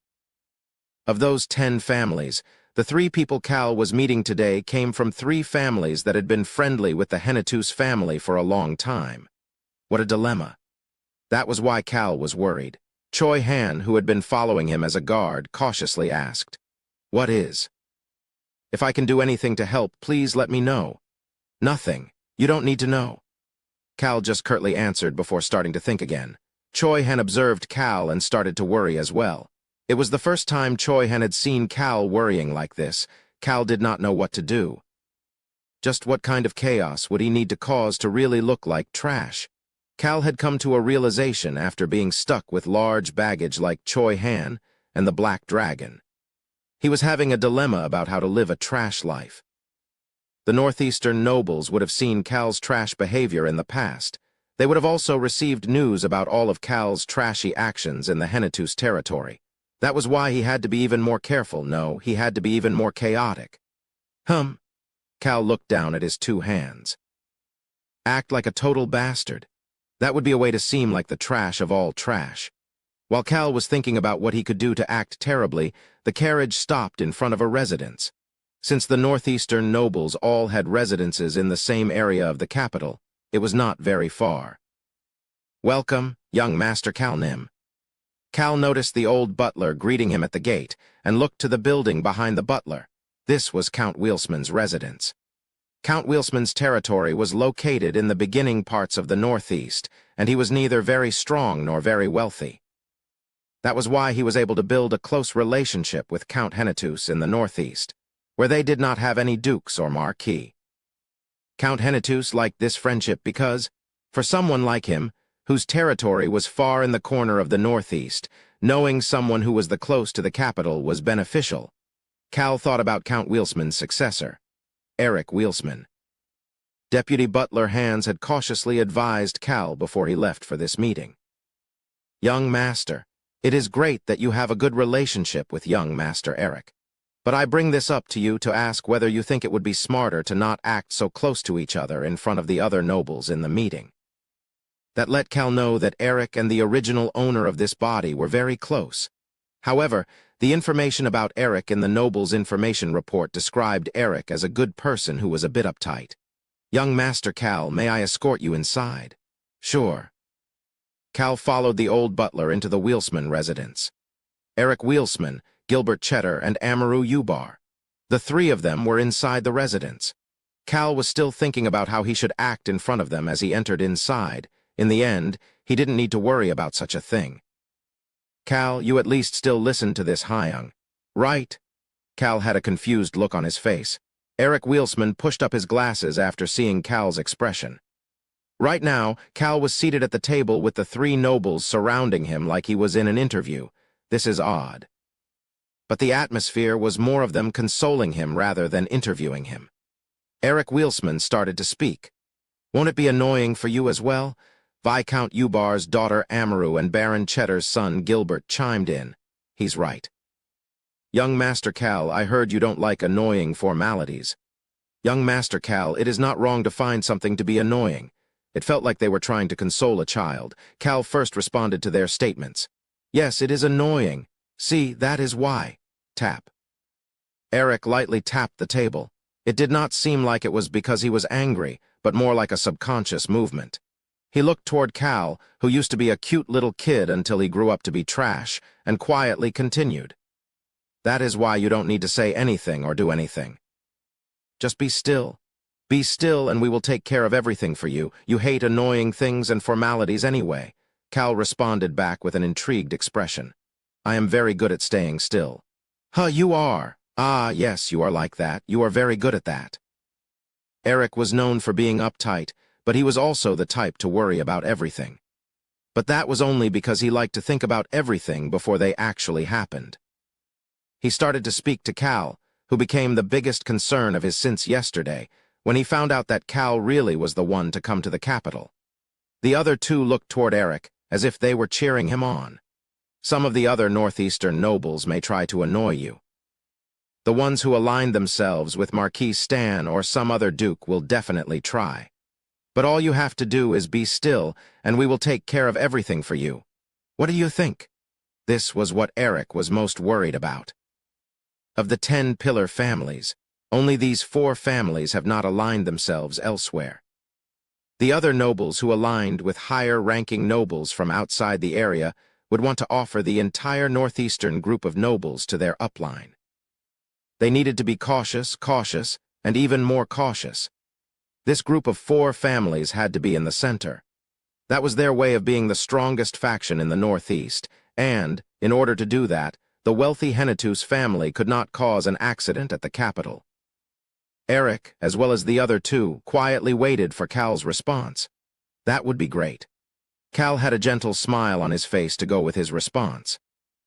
Of those 10 families, the 3 people Cal was meeting today came from 3 families that had been friendly with the Hennetus family for a long time. What a dilemma. That was why Cal was worried. Choi Han, who had been following him as a guard, cautiously asked, "What is? If I can do anything to help, please let me know." "Nothing. You don't need to know." Cal just curtly answered before starting to think again. Choi Han observed Cal and started to worry as well. It was the first time Choi Han had seen Cal worrying like this. Cal did not know what to do. Just what kind of chaos would he need to cause to really look like trash? Cal had come to a realization after being stuck with large baggage like Choi Han and the Black Dragon. He was having a dilemma about how to live a trash life. The northeastern nobles would have seen Cal's trash behavior in the past. They would have also received news about all of Cal's trashy actions in the Hennetus territory. That was why he had to be even more careful. No, he had to be even more chaotic. Cal looked down at his 2 hands. Act like a total bastard. That would be a way to seem like the trash of all trash. While Cal was thinking about what he could do to act terribly, the carriage stopped in front of a residence. Since the northeastern nobles all had residences in the same area of the capital, it was not very far. "Welcome, young Master Cal Nim." Cal noticed the old butler greeting him at the gate and looked to the building behind the butler. This was Count Wheelsman's residence. Count Wheelsman's territory was located in the beginning parts of the northeast, and he was neither very strong nor very wealthy. That was why he was able to build a close relationship with Count Hennetus in the northeast, where they did not have any dukes or marquis. Count Hennetus liked this friendship because, for someone like him, whose territory was far in the corner of the northeast, knowing someone who was the close to the capital was beneficial. Cal thought about Count Wheelsman's successor, Eric Wheelsman. Deputy Butler Hans had cautiously advised Cal before he left for this meeting. "Young Master, it is great that you have a good relationship with young Master Eric. But I bring this up to you to ask whether you think it would be smarter to not act so close to each other in front of the other nobles in the meeting." That let Cal know that Eric and the original owner of this body were very close. However, the information about Eric in the nobles' information report described Eric as a good person who was a bit uptight. "Young Master Cal, may I escort you inside?" "Sure." Cal followed the old butler into the Wheelsman residence. Eric Wheelsman, Gilbert Cheddar, and Amaru Ubar. The 3 of them were inside the residence. Cal was still thinking about how he should act in front of them as he entered inside. In the end, he didn't need to worry about such a thing. "Cal, you at least still listen to this Hyung, right?" Cal had a confused look on his face. Eric Wheelsman pushed up his glasses after seeing Cal's expression. Right now, Cal was seated at the table with the 3 nobles surrounding him like he was in an interview. This is odd. But the atmosphere was more of them consoling him rather than interviewing him. Eric Wheelsman started to speak. "Won't it be annoying for you as well?" Viscount Ubar's daughter Amaru and Baron Cheddar's son Gilbert chimed in. "He's right." "Young Master Cal, I heard you don't like annoying formalities." "Young Master Cal, it is not wrong to find something to be annoying." It felt like they were trying to console a child. Cal first responded to their statements. "Yes, it is annoying. See, that is why." Tap. Eric lightly tapped the table. It did not seem like it was because he was angry, but more like a subconscious movement. He looked toward Cal, who used to be a cute little kid until he grew up to be trash, and quietly continued. "That is why you don't need to say anything or do anything. Just be still. Be still and we will take care of everything for you. You hate annoying things and formalities anyway." Cal responded back with an intrigued expression. "I am very good at staying still." "Huh, you are. Ah, yes, you are like that. You are very good at that." Eric was known for being uptight, but he was also the type to worry about everything. But that was only because he liked to think about everything before they actually happened. He started to speak to Cal, who became the biggest concern of his since yesterday, when he found out that Cal really was the one to come to the capital. The other two looked toward Eric, as if they were cheering him on. Some of the other northeastern nobles may try to annoy you. The ones who aligned themselves with Marquis Stan or some other duke will definitely try. But all you have to do is be still, and we will take care of everything for you. What do you think? This was what Eric was most worried about. Of the 10 pillar families, only these 4 families have not aligned themselves elsewhere. The other nobles who aligned with higher-ranking nobles from outside the area would want to offer the entire northeastern group of nobles to their upline. They needed to be cautious, and even more cautious. This group of 4 families had to be in the center. That was their way of being the strongest faction in the northeast, and, in order to do that, the wealthy Hennetus family could not cause an accident at the capital. Eric, as well as the other 2, quietly waited for Cal's response. That would be great. Cal had a gentle smile on his face to go with his response.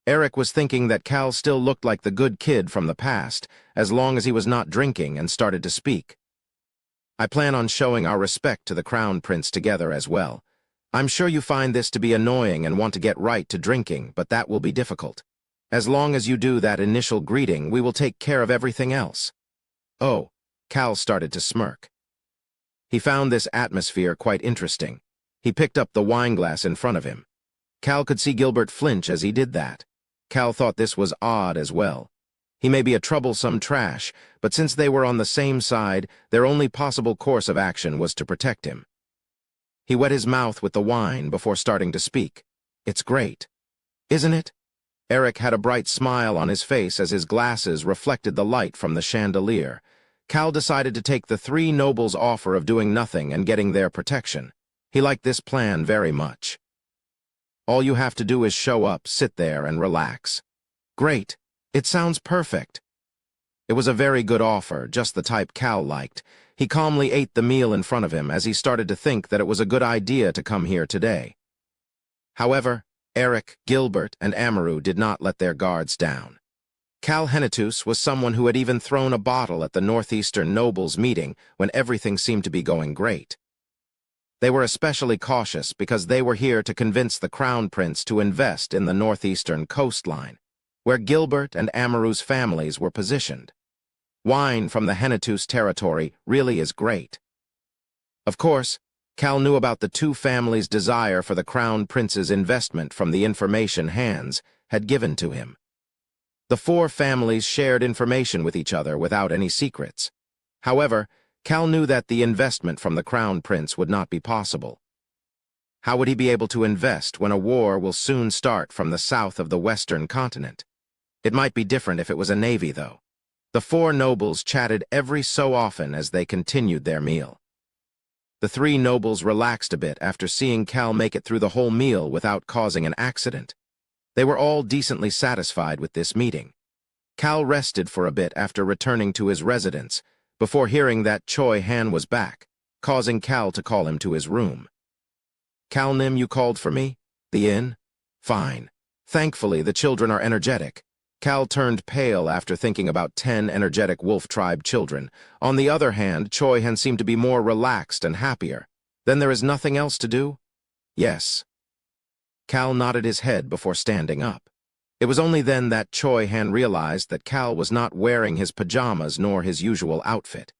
Eric was thinking that Cal still looked like the good kid from the past, as long as he was not drinking, and started to speak. I plan on showing our respect to the Crown Prince together as well. I'm sure you find this to be annoying and want to get right to drinking, but that will be difficult. As long as you do that initial greeting, we will take care of everything else. Oh, Cal started to smirk. He found this atmosphere quite interesting. He picked up the wineglass in front of him. Cal could see Gilbert flinch as he did that. Cal thought this was odd as well. He may be a troublesome trash, but since they were on the same side, their only possible course of action was to protect him. He wet his mouth with the wine before starting to speak. It's great, isn't it? Eric had a bright smile on his face as his glasses reflected the light from the chandelier. Cal decided to take the 3 nobles' offer of doing nothing and getting their protection. He liked this plan very much. All you have to do is show up, sit there, and relax. Great. It sounds perfect. It was a very good offer, just the type Cal liked. He calmly ate the meal in front of him as he started to think that it was a good idea to come here today. However, Eric, Gilbert, and Amaru did not let their guards down. Cal Hennetus was someone who had even thrown a bottle at the Northeastern Nobles meeting when everything seemed to be going great. They were especially cautious because they were here to convince the Crown Prince to invest in the northeastern coastline, where Gilbert and Amaru's families were positioned. Wine from the Hennetus territory really is great. Of course, Cal knew about the 2 families' desire for the Crown Prince's investment from the information Ainz had given to him. The 4 families shared information with each other without any secrets. However, Cal knew that the investment from the Crown Prince would not be possible. How would he be able to invest when a war will soon start from the south of the western continent? It might be different if it was a navy, though. The 4 nobles chatted every so often as they continued their meal. The 3 nobles relaxed a bit after seeing Cal make it through the whole meal without causing an accident. They were all decently satisfied with this meeting. Cal rested for a bit after returning to his residence, before hearing that Choi Han was back, causing Cal to call him to his room. Cal Nim, you called for me? The inn? Fine. Thankfully, the children are energetic. Cal turned pale after thinking about 10 energetic Wolf Tribe children. On the other hand, Choi Han seemed to be more relaxed and happier. Then there is nothing else to do? Yes. Cal nodded his head before standing up. It was only then that Choi Han realized that Cal was not wearing his pajamas nor his usual outfit.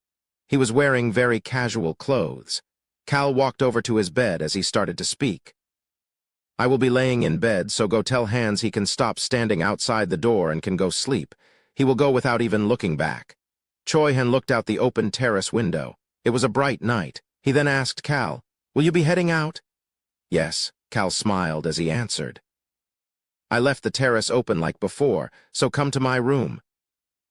He was wearing very casual clothes. Cal walked over to his bed as he started to speak. I will be laying in bed, so go tell Ainz he can stop standing outside the door and can go sleep. He will go without even looking back. Choi Han looked out the open terrace window. It was a bright night. He then asked Cal, will you be heading out? Yes, Cal smiled as he answered. I left the terrace open like before, so come to my room.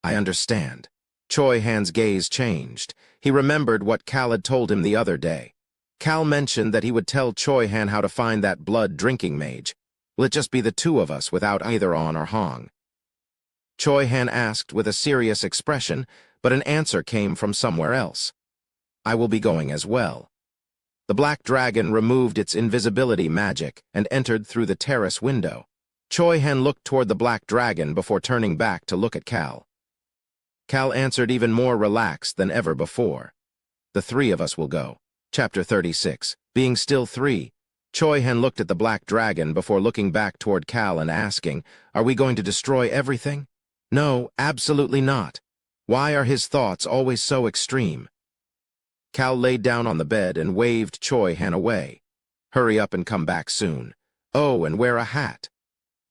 I understand. Choi Han's gaze changed. He remembered what Cal had told him the other day. Cal mentioned that he would tell Choi Han how to find that blood-drinking mage. Will it just be the 2 of us without either On or Hong? Choi Han asked with a serious expression, but an answer came from somewhere else. I will be going as well. The black dragon removed its invisibility magic and entered through the terrace window. Choi Han looked toward the black dragon before turning back to look at Cal. Cal answered even more relaxed than ever before. The three of us will go. Chapter 36. Being still three, Choi Han looked at the black dragon before looking back toward Cal and asking, "Are we going to destroy everything?" No, absolutely not. Why are his thoughts always so extreme? Cal laid down on the bed and waved Choi Han away. Hurry up and come back soon. Oh, and wear a hat.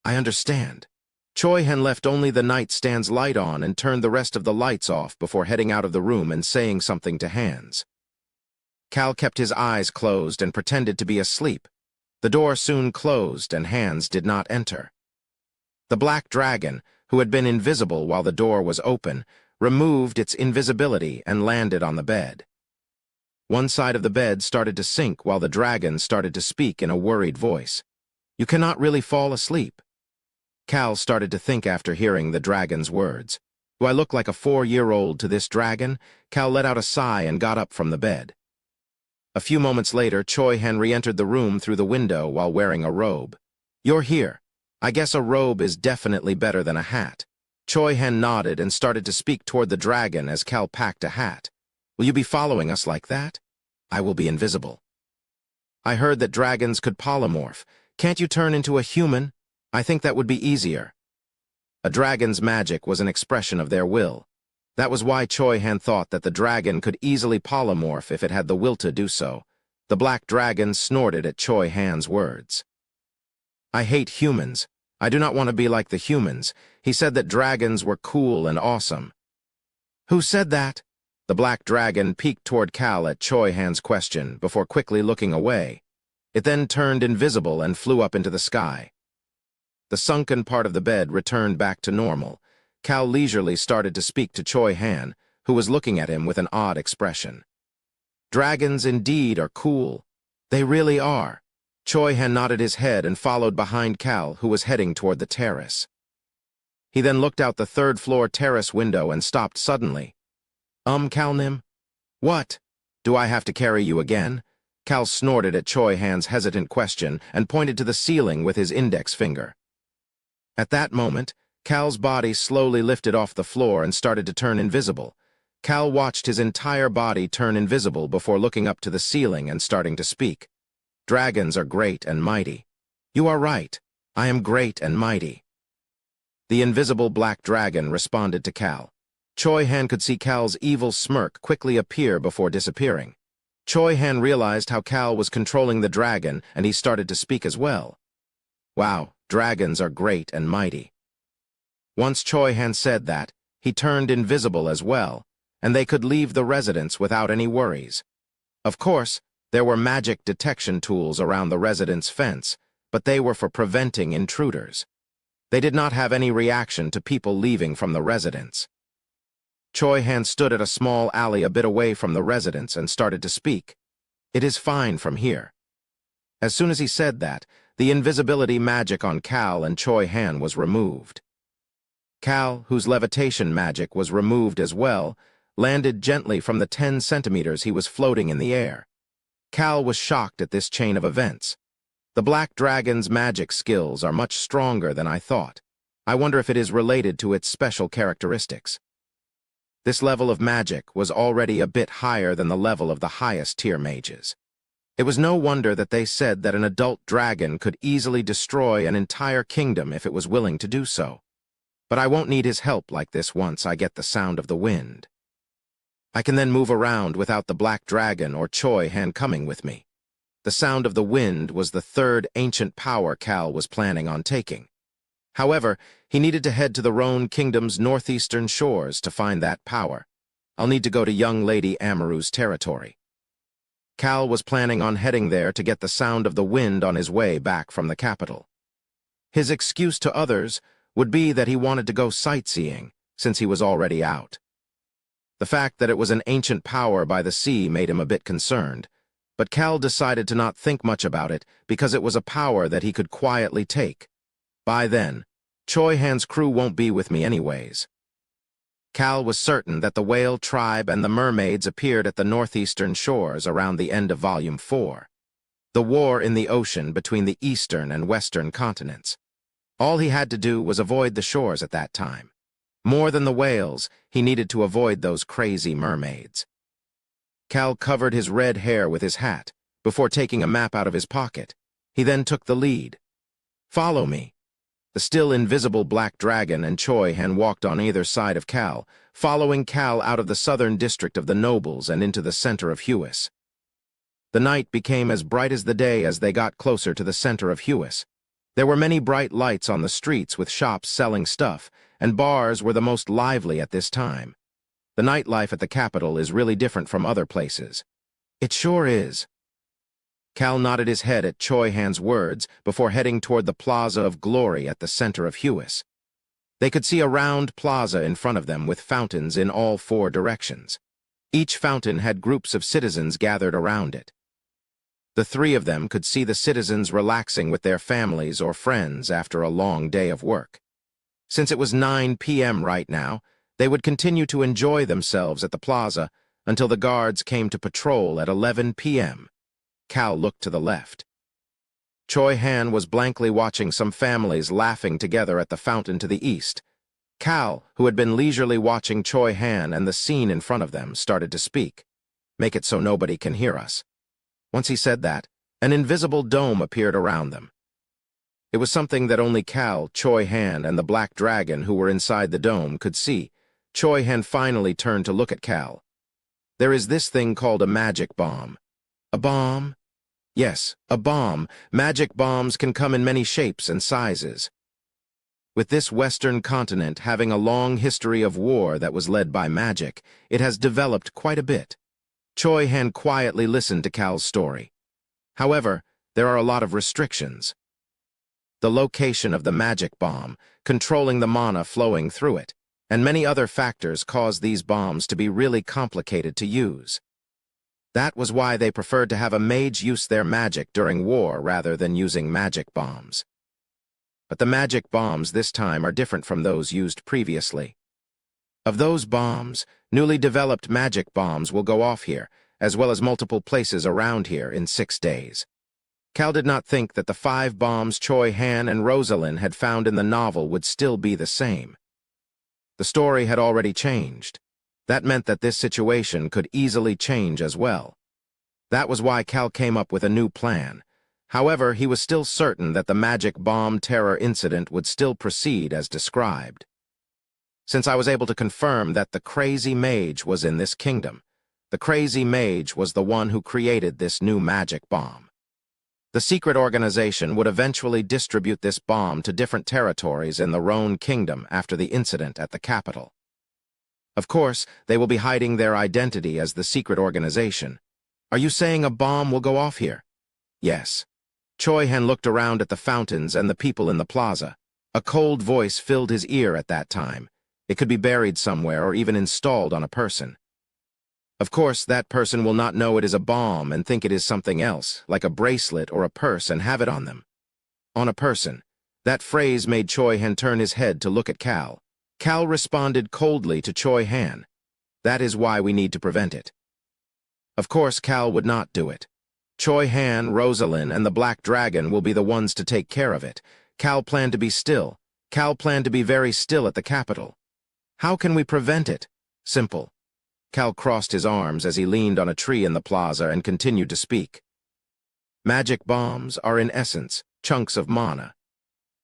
I understand. Choi Han left only the nightstand's light on and turned the rest of the lights off before heading out of the room and saying something to Ainz. Cal kept his eyes closed and pretended to be asleep. The door soon closed and Ainz did not enter. The black dragon, who had been invisible while the door was open, removed its invisibility and landed on the bed. One side of the bed started to sink while the dragon started to speak in a worried voice. "You cannot really fall asleep." Cal started to think after hearing the dragon's words. "Do I look like a 4-year-old to this dragon?" Cal let out a sigh and got up from the bed. A few moments later, Choi Han re-entered the room through the window while wearing a robe. "You're here. I guess a robe is definitely better than a hat." Choi Han nodded and started to speak toward the dragon as Cal packed a hat. "Will you be following us like that?" "I will be invisible." "I heard that dragons could polymorph. Can't you turn into a human? I think that would be easier." A dragon's magic was an expression of their will. That was why Choi Han thought that the dragon could easily polymorph if it had the will to do so. The black dragon snorted at Choi Han's words. "I hate humans. I do not want to be like the humans." He said that dragons were cool and awesome. "Who said that?" The black dragon peeked toward Cal at Choi Han's question before quickly looking away. It then turned invisible and flew up into the sky. The sunken part of the bed returned back to normal. Cal leisurely started to speak to Choi Han, who was looking at him with an odd expression. "Dragons indeed are cool. They really are." Choi Han nodded his head and followed behind Cal, who was heading toward the terrace. He then looked out the third-floor terrace window and stopped suddenly. Calnim? What? Do I have to carry you again?" Cal snorted at Choi Han's hesitant question and pointed to the ceiling with his index finger. At that moment, Cal's body slowly lifted off the floor and started to turn invisible. Cal watched his entire body turn invisible before looking up to the ceiling and starting to speak. "Dragons are great and mighty." "You are right. I am great and mighty." The invisible black dragon responded to Cal. Choi Han could see Cal's evil smirk quickly appear before disappearing. Choi Han realized how Cal was controlling the dragon, and he started to speak as well. "Wow, dragons are great and mighty." Once Choi Han said that, he turned invisible as well, and they could leave the residence without any worries. Of course, there were magic detection tools around the residence fence, but they were for preventing intruders. They did not have any reaction to people leaving from the residence. Choi Han stood at a small alley a bit away from the residence and started to speak. "It is fine from here." As soon as he said that, the invisibility magic on Cal and Choi Han was removed. Cal, whose levitation magic was removed as well, landed gently from the 10 centimeters he was floating in the air. Cal was shocked at this chain of events. The black dragon's magic skills are much stronger than I thought. I wonder if it is related to its special characteristics. This level of magic was already a bit higher than the level of the highest tier mages. It was no wonder that they said that an adult dragon could easily destroy an entire kingdom if it was willing to do so. But I won't need his help like this once I get the sound of the wind. I can then move around without the black dragon or Choi Han coming with me. The sound of the wind was the third ancient power Cal was planning on taking. However, he needed to head to the Roan Kingdom's northeastern shores to find that power. I'll need to go to young Lady Amaru's territory. Cal was planning on heading there to get the sound of the wind on his way back from the capital. His excuse to others would be that he wanted to go sightseeing, since he was already out. The fact that it was an ancient power by the sea made him a bit concerned, but Cal decided to not think much about it because it was a power that he could quietly take. By then, Choi Han's crew won't be with me anyways. Cal was certain that the whale tribe and the mermaids appeared at the northeastern shores around the end of Volume 4. The war in the ocean between the eastern and western continents. All he had to do was avoid the shores at that time. More than the whales, he needed to avoid those crazy mermaids. Cal covered his red hair with his hat before taking a map out of his pocket. He then took the lead. "Follow me." The still invisible black dragon and Choi Han walked on either side of Cal, following Cal out of the southern district of the nobles and into the center of Huis. The night became as bright as the day as they got closer to the center of Huis. There were many bright lights on the streets with shops selling stuff, and bars were the most lively at this time. The nightlife at the capital is really different from other places. It sure is. Cal nodded his head at Choi Han's words before heading toward the Plaza of Glory at the center of Huis. They could see a round plaza in front of them with fountains in all 4 directions. Each fountain had groups of citizens gathered around it. The 3 of them could see the citizens relaxing with their families or friends after a long day of work. Since it was 9 p.m. right now, they would continue to enjoy themselves at the plaza until the guards came to patrol at 11 p.m. Cal looked to the left. Choi Han was blankly watching some families laughing together at the fountain to the east. Cal, who had been leisurely watching Choi Han and the scene in front of them, started to speak. "Make it so nobody can hear us." Once he said that, an invisible dome appeared around them. It was something that only Cal, Choi Han, and the black dragon who were inside the dome could see. Choi Han finally turned to look at Cal. "There is this thing called a magic bomb." "A bomb?" "Yes, a bomb. Magic bombs can come in many shapes and sizes. With this western continent having a long history of war that was led by magic, it has developed quite a bit." Choi Han quietly listened to Cal's story. However, there are a lot of restrictions. The location of the magic bomb, controlling the mana flowing through it, and many other factors cause these bombs to be really complicated to use. That was why they preferred to have a mage use their magic during war rather than using magic bombs. But the magic bombs this time are different from those used previously. Of those bombs, newly developed magic bombs will go off here, as well as multiple places around here in 6 days. Cal did not think that the 5 bombs Choi Han and Rosalind had found in the novel would still be the same. The story had already changed. That meant that this situation could easily change as well. That was why Cal came up with a new plan. However, he was still certain that the magic bomb terror incident would still proceed as described. Since I was able to confirm that the crazy mage was in this kingdom, the crazy mage was the one who created this new magic bomb. The secret organization would eventually distribute this bomb to different territories in the Roan Kingdom after the incident at the capital. Of course, they will be hiding their identity as the secret organization. "Are you saying a bomb will go off here?" "Yes." Choi Han looked around at the fountains and the people in the plaza. A cold voice filled his ear at that time. It could be buried somewhere or even installed on a person. Of course, that person will not know it is a bomb and think it is something else, like a bracelet or a purse, and have it on them. On a person. That phrase made Choi Han turn his head to look at Cal. Cal responded coldly to Choi Han. "That is why we need to prevent it." Of course, Cal would not do it. Choi Han, Rosalind, and the Black Dragon will be the ones to take care of it. Cal planned to be still. Cal planned to be very still at the capital. "How can we prevent it?" "Simple." Cal crossed his arms as he leaned on a tree in the plaza and continued to speak. "Magic bombs are in essence chunks of mana.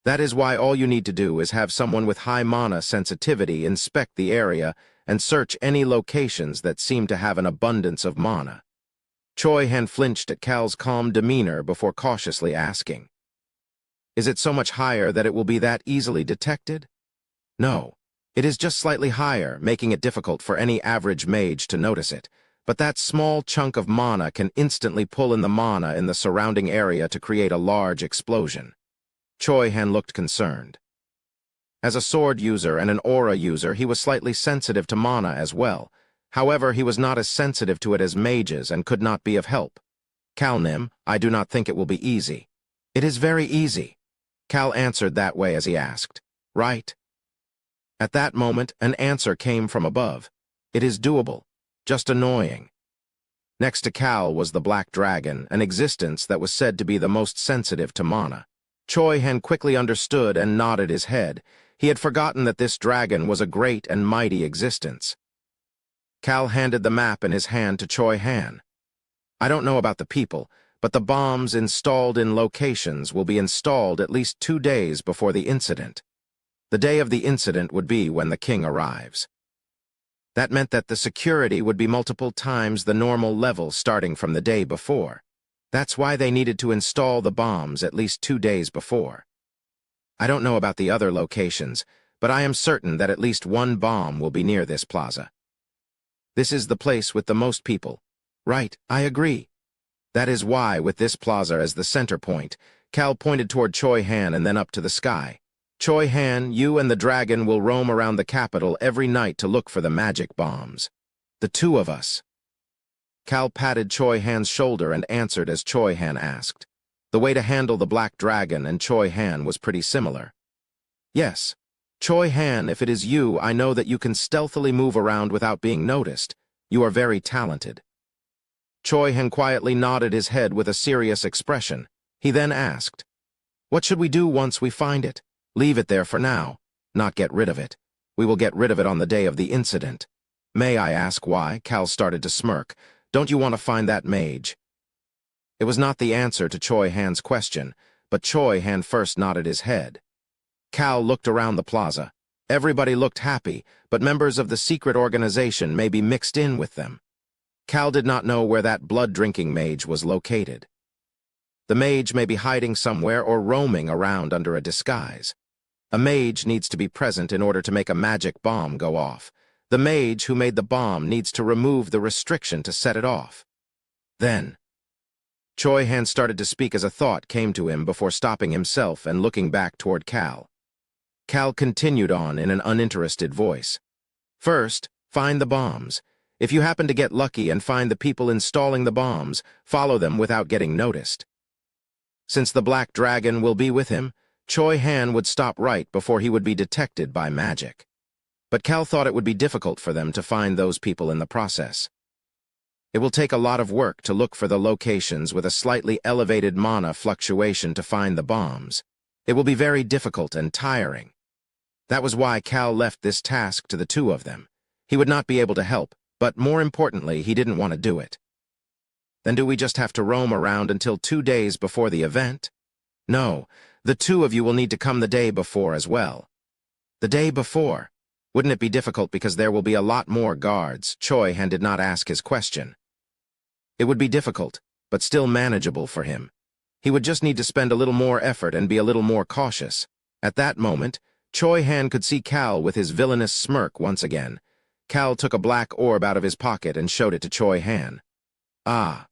That is why all you need to do is have someone with high mana sensitivity inspect the area and search any locations that seem to have an abundance of mana." Choi Han flinched at Cal's calm demeanor before cautiously asking, "Is it so much higher that it will be that easily detected?" "No. It is just slightly higher, making it difficult for any average mage to notice it. But that small chunk of mana can instantly pull in the mana in the surrounding area to create a large explosion." Choi Han looked concerned. As a sword user and an aura user, he was slightly sensitive to mana as well. However, he was not as sensitive to it as mages and could not be of help. "Calnim, I do not think it will be easy." "It is very easy." Cal answered that way as he asked, "Right?" At that moment, an answer came from above. It is doable. Just annoying. Next to Cal was the Black Dragon, an existence that was said to be the most sensitive to mana. Choi Han quickly understood and nodded his head. He had forgotten that this dragon was a great and mighty existence. Cal handed the map in his hand to Choi Han. I don't know about the people, but the bombs installed in locations will be installed at least 2 days before the incident. The day of the incident would be when the king arrives. That meant that the security would be multiple times the normal level starting from the day before. That's why they needed to install the bombs at least 2 days before. I don't know about the other locations, but I am certain that at least one bomb will be near this plaza. This is the place with the most people. Right, I agree. That is why, with this plaza as the center point, Cal pointed toward Choi Han and then up to the sky. Choi Han, you and the dragon will roam around the capital every night to look for the magic bombs. The 2 of us. Cal patted Choi Han's shoulder and answered as Choi Han asked. The way to handle the Black Dragon and Choi Han was pretty similar. Yes. Choi Han, if it is you, I know that you can stealthily move around without being noticed. You are very talented. Choi Han quietly nodded his head with a serious expression. He then asked, what should we do once we find it? Leave it there for now, not get rid of it. We will get rid of it on the day of the incident. May I ask why? Cal started to smirk. Don't you want to find that mage? It was not the answer to Choi Han's question, but Choi Han first nodded his head. Cal looked around the plaza. Everybody looked happy, but members of the secret organization may be mixed in with them. Cal did not know where that blood-drinking mage was located. The mage may be hiding somewhere or roaming around under a disguise. A mage needs to be present in order to make a magic bomb go off. The mage who made the bomb needs to remove the restriction to set it off. Then, Choi Han started to speak as a thought came to him before stopping himself and looking back toward Cal. Cal continued on in an uninterested voice. First, find the bombs. If you happen to get lucky and find the people installing the bombs, follow them without getting noticed. Since the Black Dragon will be with him, Choi Han would stop right before he would be detected by magic. But Cal thought it would be difficult for them to find those people in the process. It will take a lot of work to look for the locations with a slightly elevated mana fluctuation to find the bombs. It will be very difficult and tiring. That was why Cal left this task to the 2 of them. He would not be able to help, but more importantly, he didn't want to do it. Then do we just have to roam around until 2 days before the event? No, the 2 of you will need to come the day before as well. The day before? Wouldn't it be difficult because there will be a lot more guards? Choi Han did not ask his question. It would be difficult, but still manageable for him. He would just need to spend a little more effort and be a little more cautious. At that moment, Choi Han could see Cal with his villainous smirk once again. Cal took a black orb out of his pocket and showed it to Choi Han. Ah.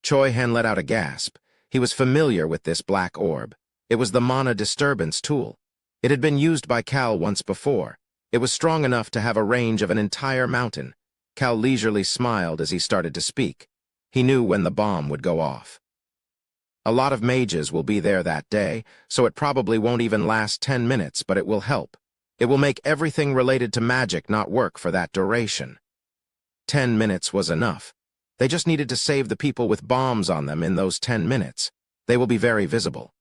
Choi Han let out a gasp. He was familiar with this black orb. It was the mana disturbance tool. It had been used by Cal once before. It was strong enough to have a range of an entire mountain. Cal leisurely smiled as he started to speak. He knew when the bomb would go off. A lot of mages will be there that day, so it probably won't even last 10 minutes, but it will help. It will make everything related to magic not work for that duration. 10 minutes was enough. They just needed to save the people with bombs on them in those 10 minutes. They will be very visible.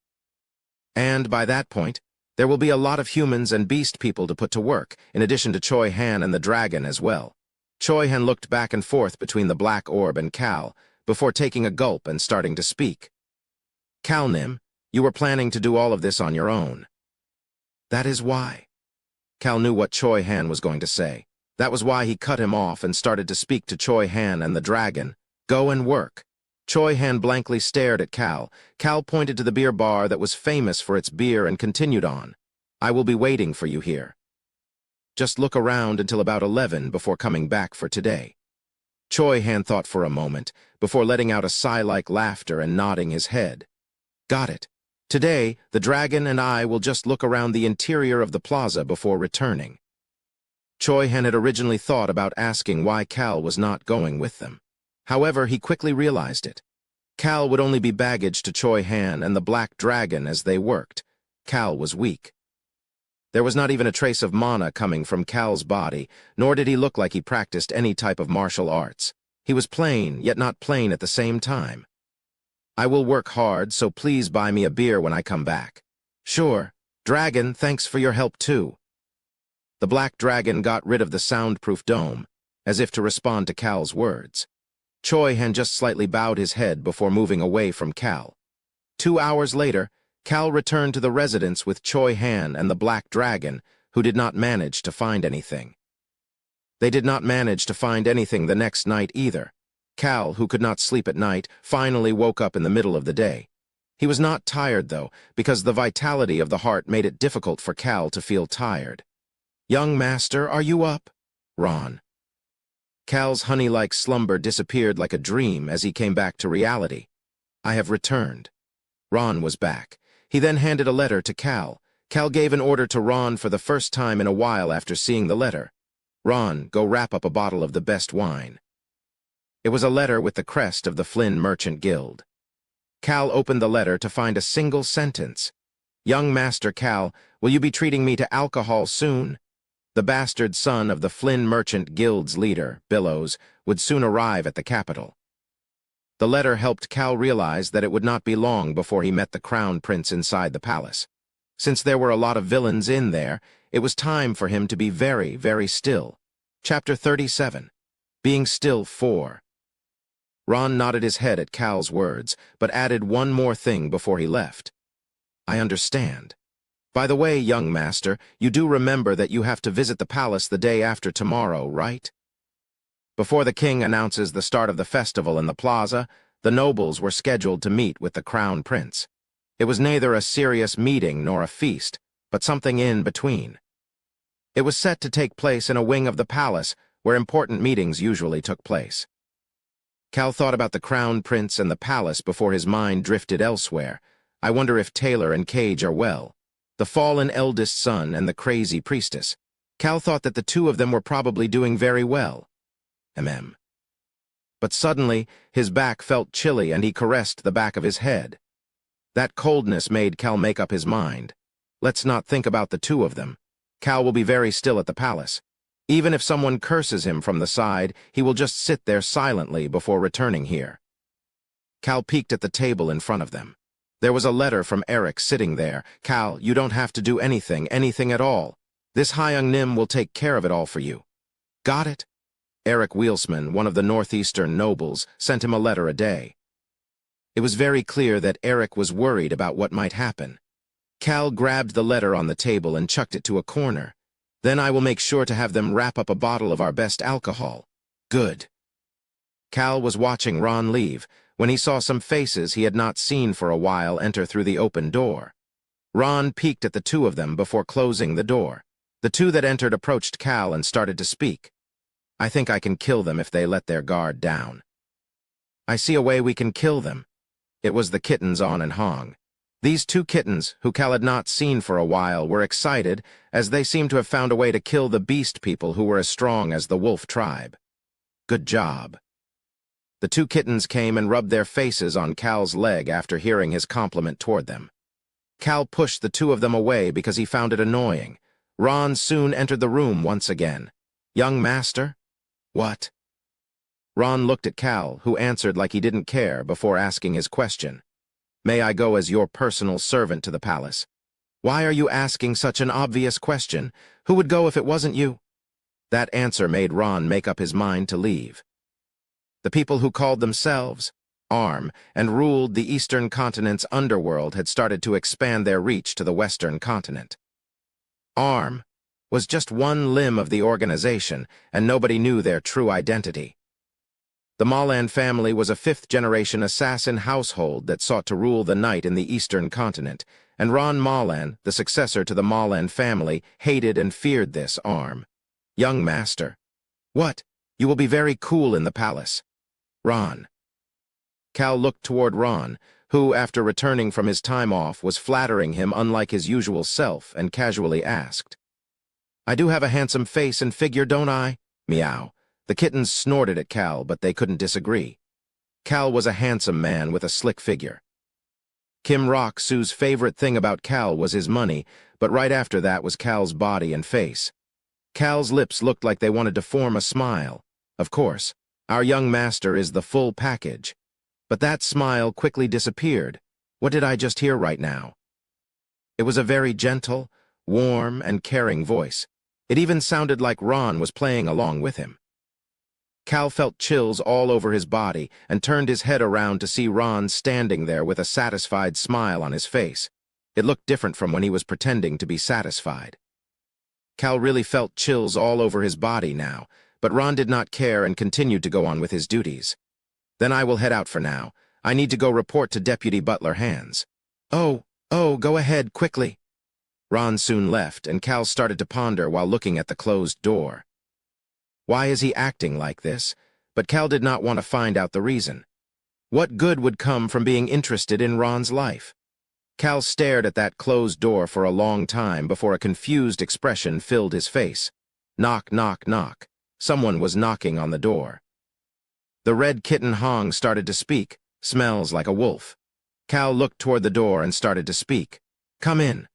And by that point, there will be a lot of humans and beast people to put to work, in addition to Choi Han and the dragon as well. Choi Han looked back and forth between the black orb and Cal, before taking a gulp and starting to speak. Cal Nim, you were planning to do all of this on your own. That is why. Cal knew what Choi Han was going to say. That was why he cut him off and started to speak to Choi Han and the dragon. Go and work. Choi Han blankly stared at Cal. Cal pointed to the beer bar that was famous for its beer and continued on. I will be waiting for you here. Just look around until about 11 before coming back for today. Choi Han thought for a moment, before letting out a sigh-like laughter and nodding his head. Got it. Today, the dragon and I will just look around the interior of the plaza before returning. Choi Han had originally thought about asking why Cal was not going with them. However, he quickly realized it. Cal would only be baggage to Choi Han and the Black Dragon as they worked. Cal was weak. There was not even a trace of mana coming from Cal's body, nor did he look like he practiced any type of martial arts. He was plain, yet not plain at the same time. I will work hard, so please buy me a beer when I come back. Sure. Dragon, thanks for your help too. The black dragon got rid of the soundproof dome, as if to respond to Cal's words. Choi Han just slightly bowed his head before moving away from Cal. 2 hours later, Cal returned to the residence with Choi Han and the black dragon, who did not manage to find anything. They did not manage to find anything the next night either. Cal, who could not sleep at night, finally woke up in the middle of the day. He was not tired, though, because the vitality of the heart made it difficult for Cal to feel tired. "Young master, are you up?" Ron. Cal's honey-like slumber disappeared like a dream as he came back to reality. "I have returned." Ron was back. He then handed a letter to Cal. Cal gave an order to Ron for the first time in a while after seeing the letter. "Ron, go wrap up a bottle of the best wine." It was a letter with the crest of the Flynn Merchant Guild. Cal opened the letter to find a single sentence. "Young Master Cal, will you be treating me to alcohol soon?" The bastard son of the Flynn Merchant Guild's leader, Billows, would soon arrive at the capital. The letter helped Cal realize that it would not be long before he met the crown prince inside the palace. Since there were a lot of villains in there, it was time for him to be very, very still. Chapter 37. Being Still 4. Ron nodded his head at Cal's words, but added one more thing before he left. "I understand. By the way, young master, you do remember that you have to visit the palace the day after tomorrow, right?" Before the king announces the start of the festival in the plaza, the nobles were scheduled to meet with the crown prince. It was neither a serious meeting nor a feast, but something in between. It was set to take place in a wing of the palace, where important meetings usually took place. Cal thought about the crown prince and the palace before his mind drifted elsewhere. I wonder if Taylor and Cage are well. The fallen eldest son and the crazy priestess. Cal thought that the two of them were probably doing very well. But suddenly, his back felt chilly and he caressed the back of his head. That coldness made Cal make up his mind. Let's not think about the two of them. Cal will be very still at the palace. Even if someone curses him from the side, he will just sit there silently before returning here. Cal peeked at the table in front of them. There was a letter from Eric sitting there. "Cal, you don't have to do anything at all. This Hyung Nim will take care of it all for you." "Got it?" Eric Wheelsman, one of the northeastern nobles, sent him a letter a day. It was very clear that Eric was worried about what might happen. Cal grabbed the letter on the table and chucked it to a corner. "Then I will make sure to have them wrap up a bottle of our best alcohol." "Good." Cal was watching Ron leave when he saw some faces he had not seen for a while enter through the open door. Ron peeked at the two of them before closing the door. The two that entered approached Cal and started to speak. "I think I can kill them if they let their guard down." "I see a way we can kill them." It was the kittens On and Hong. These two kittens, who Cal had not seen for a while, were excited, as they seemed to have found a way to kill the beast people who were as strong as the wolf tribe. "Good job." The two kittens came and rubbed their faces on Cal's leg after hearing his compliment toward them. Cal pushed the two of them away because he found it annoying. Ron soon entered the room once again. "Young master?" "What?" Ron looked at Cal, who answered like he didn't care before asking his question. "May I go as your personal servant to the palace?" "Why are you asking such an obvious question? Who would go if it wasn't you?" That answer made Ron make up his mind to leave. The people who called themselves ARM and ruled the eastern continent's underworld had started to expand their reach to the western continent. ARM was just one limb of the organization, and nobody knew their true identity. The Malan family was a fifth-generation assassin household that sought to rule the night in the eastern continent, and Ron Malan, the successor to the Malan family, hated and feared this ARM. "Young master." "What? You will be very cool in the palace." "Ron." Cal looked toward Ron, who, after returning from his time off, was flattering him unlike his usual self, and casually asked, "I do have a handsome face and figure, don't I?" Meow. The kittens snorted at Cal, but they couldn't disagree. Cal was a handsome man with a slick figure. Kim Rock-Sue's favorite thing about Cal was his money, but right after that was Cal's body and face. Cal's lips looked like they wanted to form a smile. Of course, our young master is the full package. But that smile quickly disappeared. What did I just hear right now? It was a very gentle, warm, and caring voice. It even sounded like Ron was playing along with him. Cal felt chills all over his body and turned his head around to see Ron standing there with a satisfied smile on his face. It looked different from when he was pretending to be satisfied. Cal really felt chills all over his body now, but Ron did not care and continued to go on with his duties. Then I will head out for now. I need to go report to Deputy Butler Ainz. Oh, go ahead, quickly. Ron soon left, and Cal started to ponder while looking at the closed door. Why is he acting like this? But Cal did not want to find out the reason. What good would come from being interested in Ron's life? Cal stared at that closed door for a long time before a confused expression filled his face. Knock, knock, knock. Someone was knocking on the door. The red kitten Hong started to speak. Smells like a wolf. Cal looked toward the door and started to speak. Come in.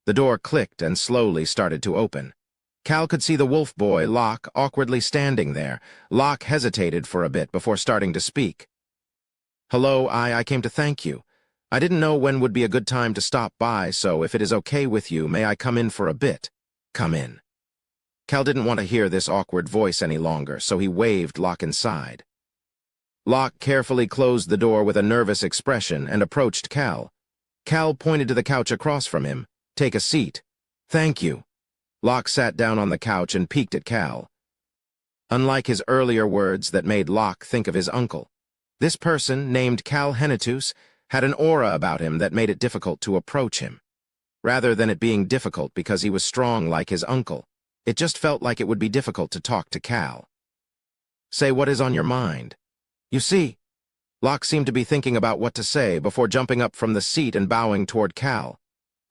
The door clicked and slowly started to open. Cal could see the wolf boy, Locke, awkwardly standing there. Locke hesitated for a bit before starting to speak. Hello, I came to thank you. I didn't know when would be a good time to stop by, so if it is okay with you, may I come in for a bit? Come in. Cal didn't want to hear this awkward voice any longer, so he waved Locke inside. Locke carefully closed the door with a nervous expression and approached Cal. Cal pointed to the couch across from him. Take a seat. Thank you. Locke sat down on the couch and peeked at Cal. Unlike his earlier words that made Locke think of his uncle, this person, named Cal Hennetus, had an aura about him that made it difficult to approach him. Rather than it being difficult because he was strong like his uncle, it just felt like it would be difficult to talk to Cal. Say what is on your mind. You see, Locke seemed to be thinking about what to say before jumping up from the seat and bowing toward Cal.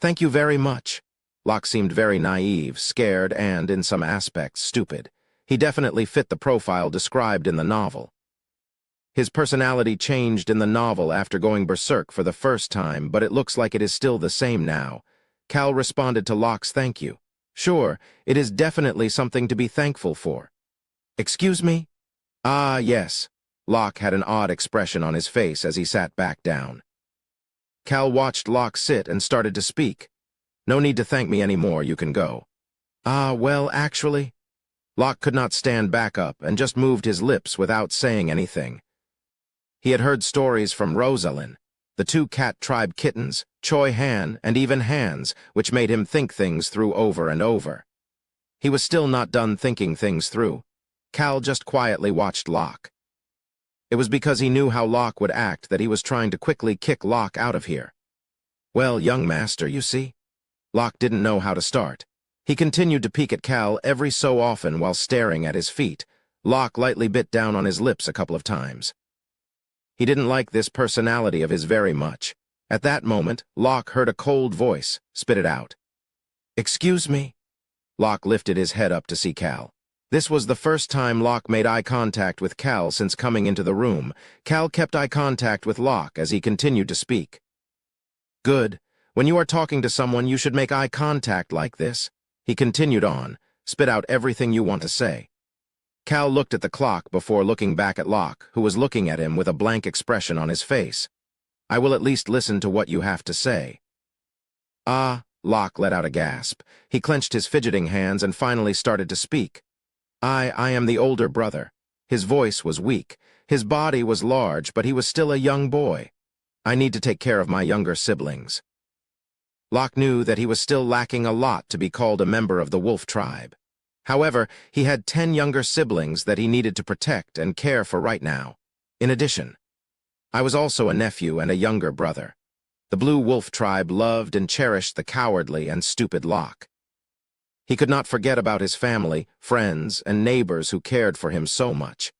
Thank you very much. Locke seemed very naive, scared, and, in some aspects, stupid. He definitely fit the profile described in the novel. His personality changed in the novel after going berserk for the first time, but it looks like it is still the same now. Cal responded to Locke's thank you. Sure, it is definitely something to be thankful for. Excuse me? Ah, yes. Locke had an odd expression on his face as he sat back down. Cal watched Locke sit and started to speak. No need to thank me anymore, you can go. Ah, well, actually. Locke could not stand back up and just moved his lips without saying anything. He had heard stories from Rosalind, the two cat tribe kittens, Choi Han, and even Hans, which made him think things through over and over. He was still not done thinking things through. Cal just quietly watched Locke. It was because he knew how Locke would act that he was trying to quickly kick Locke out of here. Well, young master, you see? Locke didn't know how to start. He continued to peek at Cal every so often while staring at his feet. Locke lightly bit down on his lips a couple of times. He didn't like this personality of his very much. At that moment, Locke heard a cold voice. Spit it out. Excuse me? Locke lifted his head up to see Cal. This was the first time Locke made eye contact with Cal since coming into the room. Cal kept eye contact with Locke as he continued to speak. Good. When you are talking to someone, you should make eye contact like this. He continued on. Spit out everything you want to say. Cal looked at the clock before looking back at Locke, who was looking at him with a blank expression on his face. I will at least listen to what you have to say. Ah, Locke let out a gasp. He clenched his fidgeting hands and finally started to speak. I am the older brother. His voice was weak. His body was large, but he was still a young boy. I need to take care of my younger siblings. Locke knew that he was still lacking a lot to be called a member of the wolf tribe. However, he had 10 younger siblings that he needed to protect and care for right now. In addition, I was also a nephew and a younger brother. The Blue Wolf tribe loved and cherished the cowardly and stupid Locke. He could not forget about his family, friends, and neighbors who cared for him so much.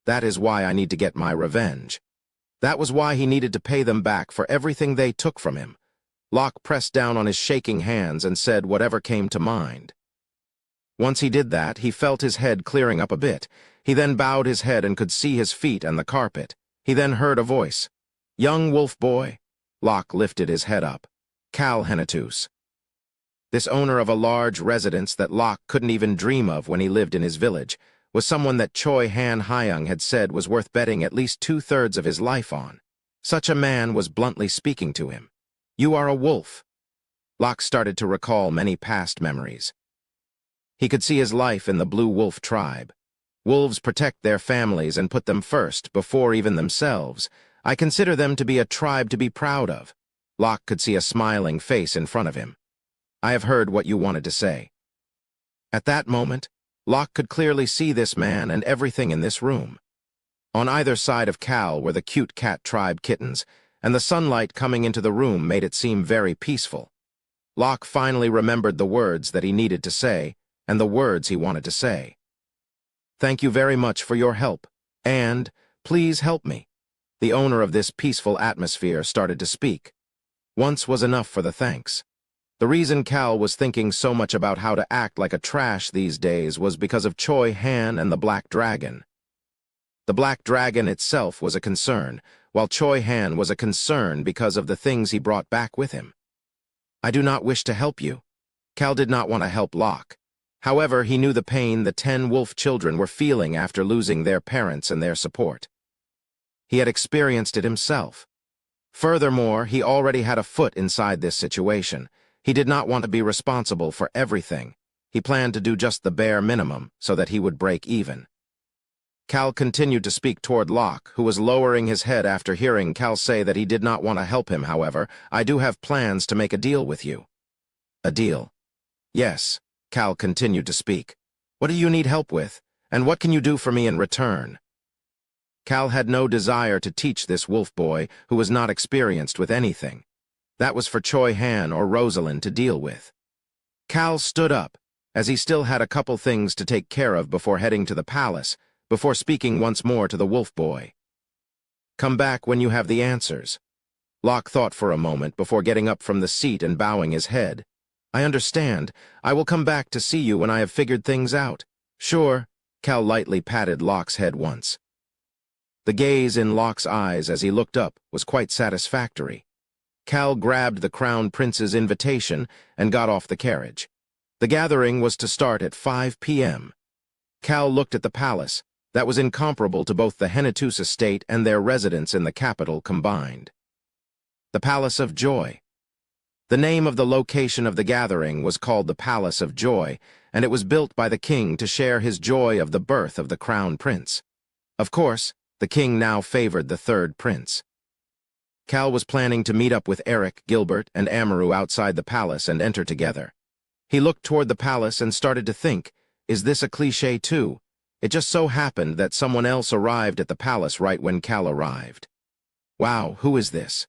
That is why I need to get my revenge. That was why he needed to pay them back for everything they took from him. Locke pressed down on his shaking hands and said whatever came to mind. Once he did that, he felt his head clearing up a bit. He then bowed his head and could see his feet and the carpet. He then heard a voice. Young wolf boy. Locke lifted his head up. Cal Henetus. This owner of a large residence that Locke couldn't even dream of when he lived in his village was someone that Choi Han Hyung had said was worth betting at least 2/3 of his life on. Such a man was bluntly speaking to him. "You are a wolf." Locke started to recall many past memories. He could see his life in the Blue Wolf tribe. Wolves protect their families and put them first, before even themselves. I consider them to be a tribe to be proud of. Locke could see a smiling face in front of him. "I have heard what you wanted to say." At that moment, Locke could clearly see this man and everything in this room. On either side of Cal were the cute cat tribe kittens, and the sunlight coming into the room made it seem very peaceful. Locke finally remembered the words that he needed to say, and the words he wanted to say. "Thank you very much for your help, and please help me." The owner of this peaceful atmosphere started to speak. Once was enough for the thanks. The reason Cal was thinking so much about how to act like a trash these days was because of Choi Han and the Black Dragon. The Black Dragon itself was a concern, while Choi Han was a concern because of the things he brought back with him. "I do not wish to help you." Cal did not want to help Locke. However, he knew the pain the 10 wolf children were feeling after losing their parents and their support. He had experienced it himself. Furthermore, he already had a foot inside this situation. He did not want to be responsible for everything. He planned to do just the bare minimum so that he would break even. Cal continued to speak toward Locke, who was lowering his head after hearing Cal say that he did not want to help him. "However, I do have plans to make a deal with you." "A deal?" "Yes," Cal continued to speak. "What do you need help with, and what can you do for me in return?" Cal had no desire to teach this wolf boy who was not experienced with anything. That was for Choi Han or Rosalind to deal with. Cal stood up, as he still had a couple things to take care of before heading to the palace, before speaking once more to the wolf boy. "Come back when you have the answers." Locke thought for a moment before getting up from the seat and bowing his head. "I understand. I will come back to see you when I have figured things out." "Sure." Cal lightly patted Locke's head once. The gaze in Locke's eyes as he looked up was quite satisfactory. Cal grabbed the Crown Prince's invitation and got off the carriage. The gathering was to start at 5 p.m. Cal looked at the palace. That was incomparable to both the Henetus estate and their residence in the capital combined. The Palace of Joy. The name of the location of the gathering was called the Palace of Joy, and it was built by the king to share his joy of the birth of the Crown Prince. Of course, the king now favored the third prince. Cal was planning to meet up with Eric, Gilbert, and Amaru outside the palace and enter together. He looked toward the palace and started to think, is this a cliché too? It just so happened that someone else arrived at the palace right when Cal arrived. Wow, who is this?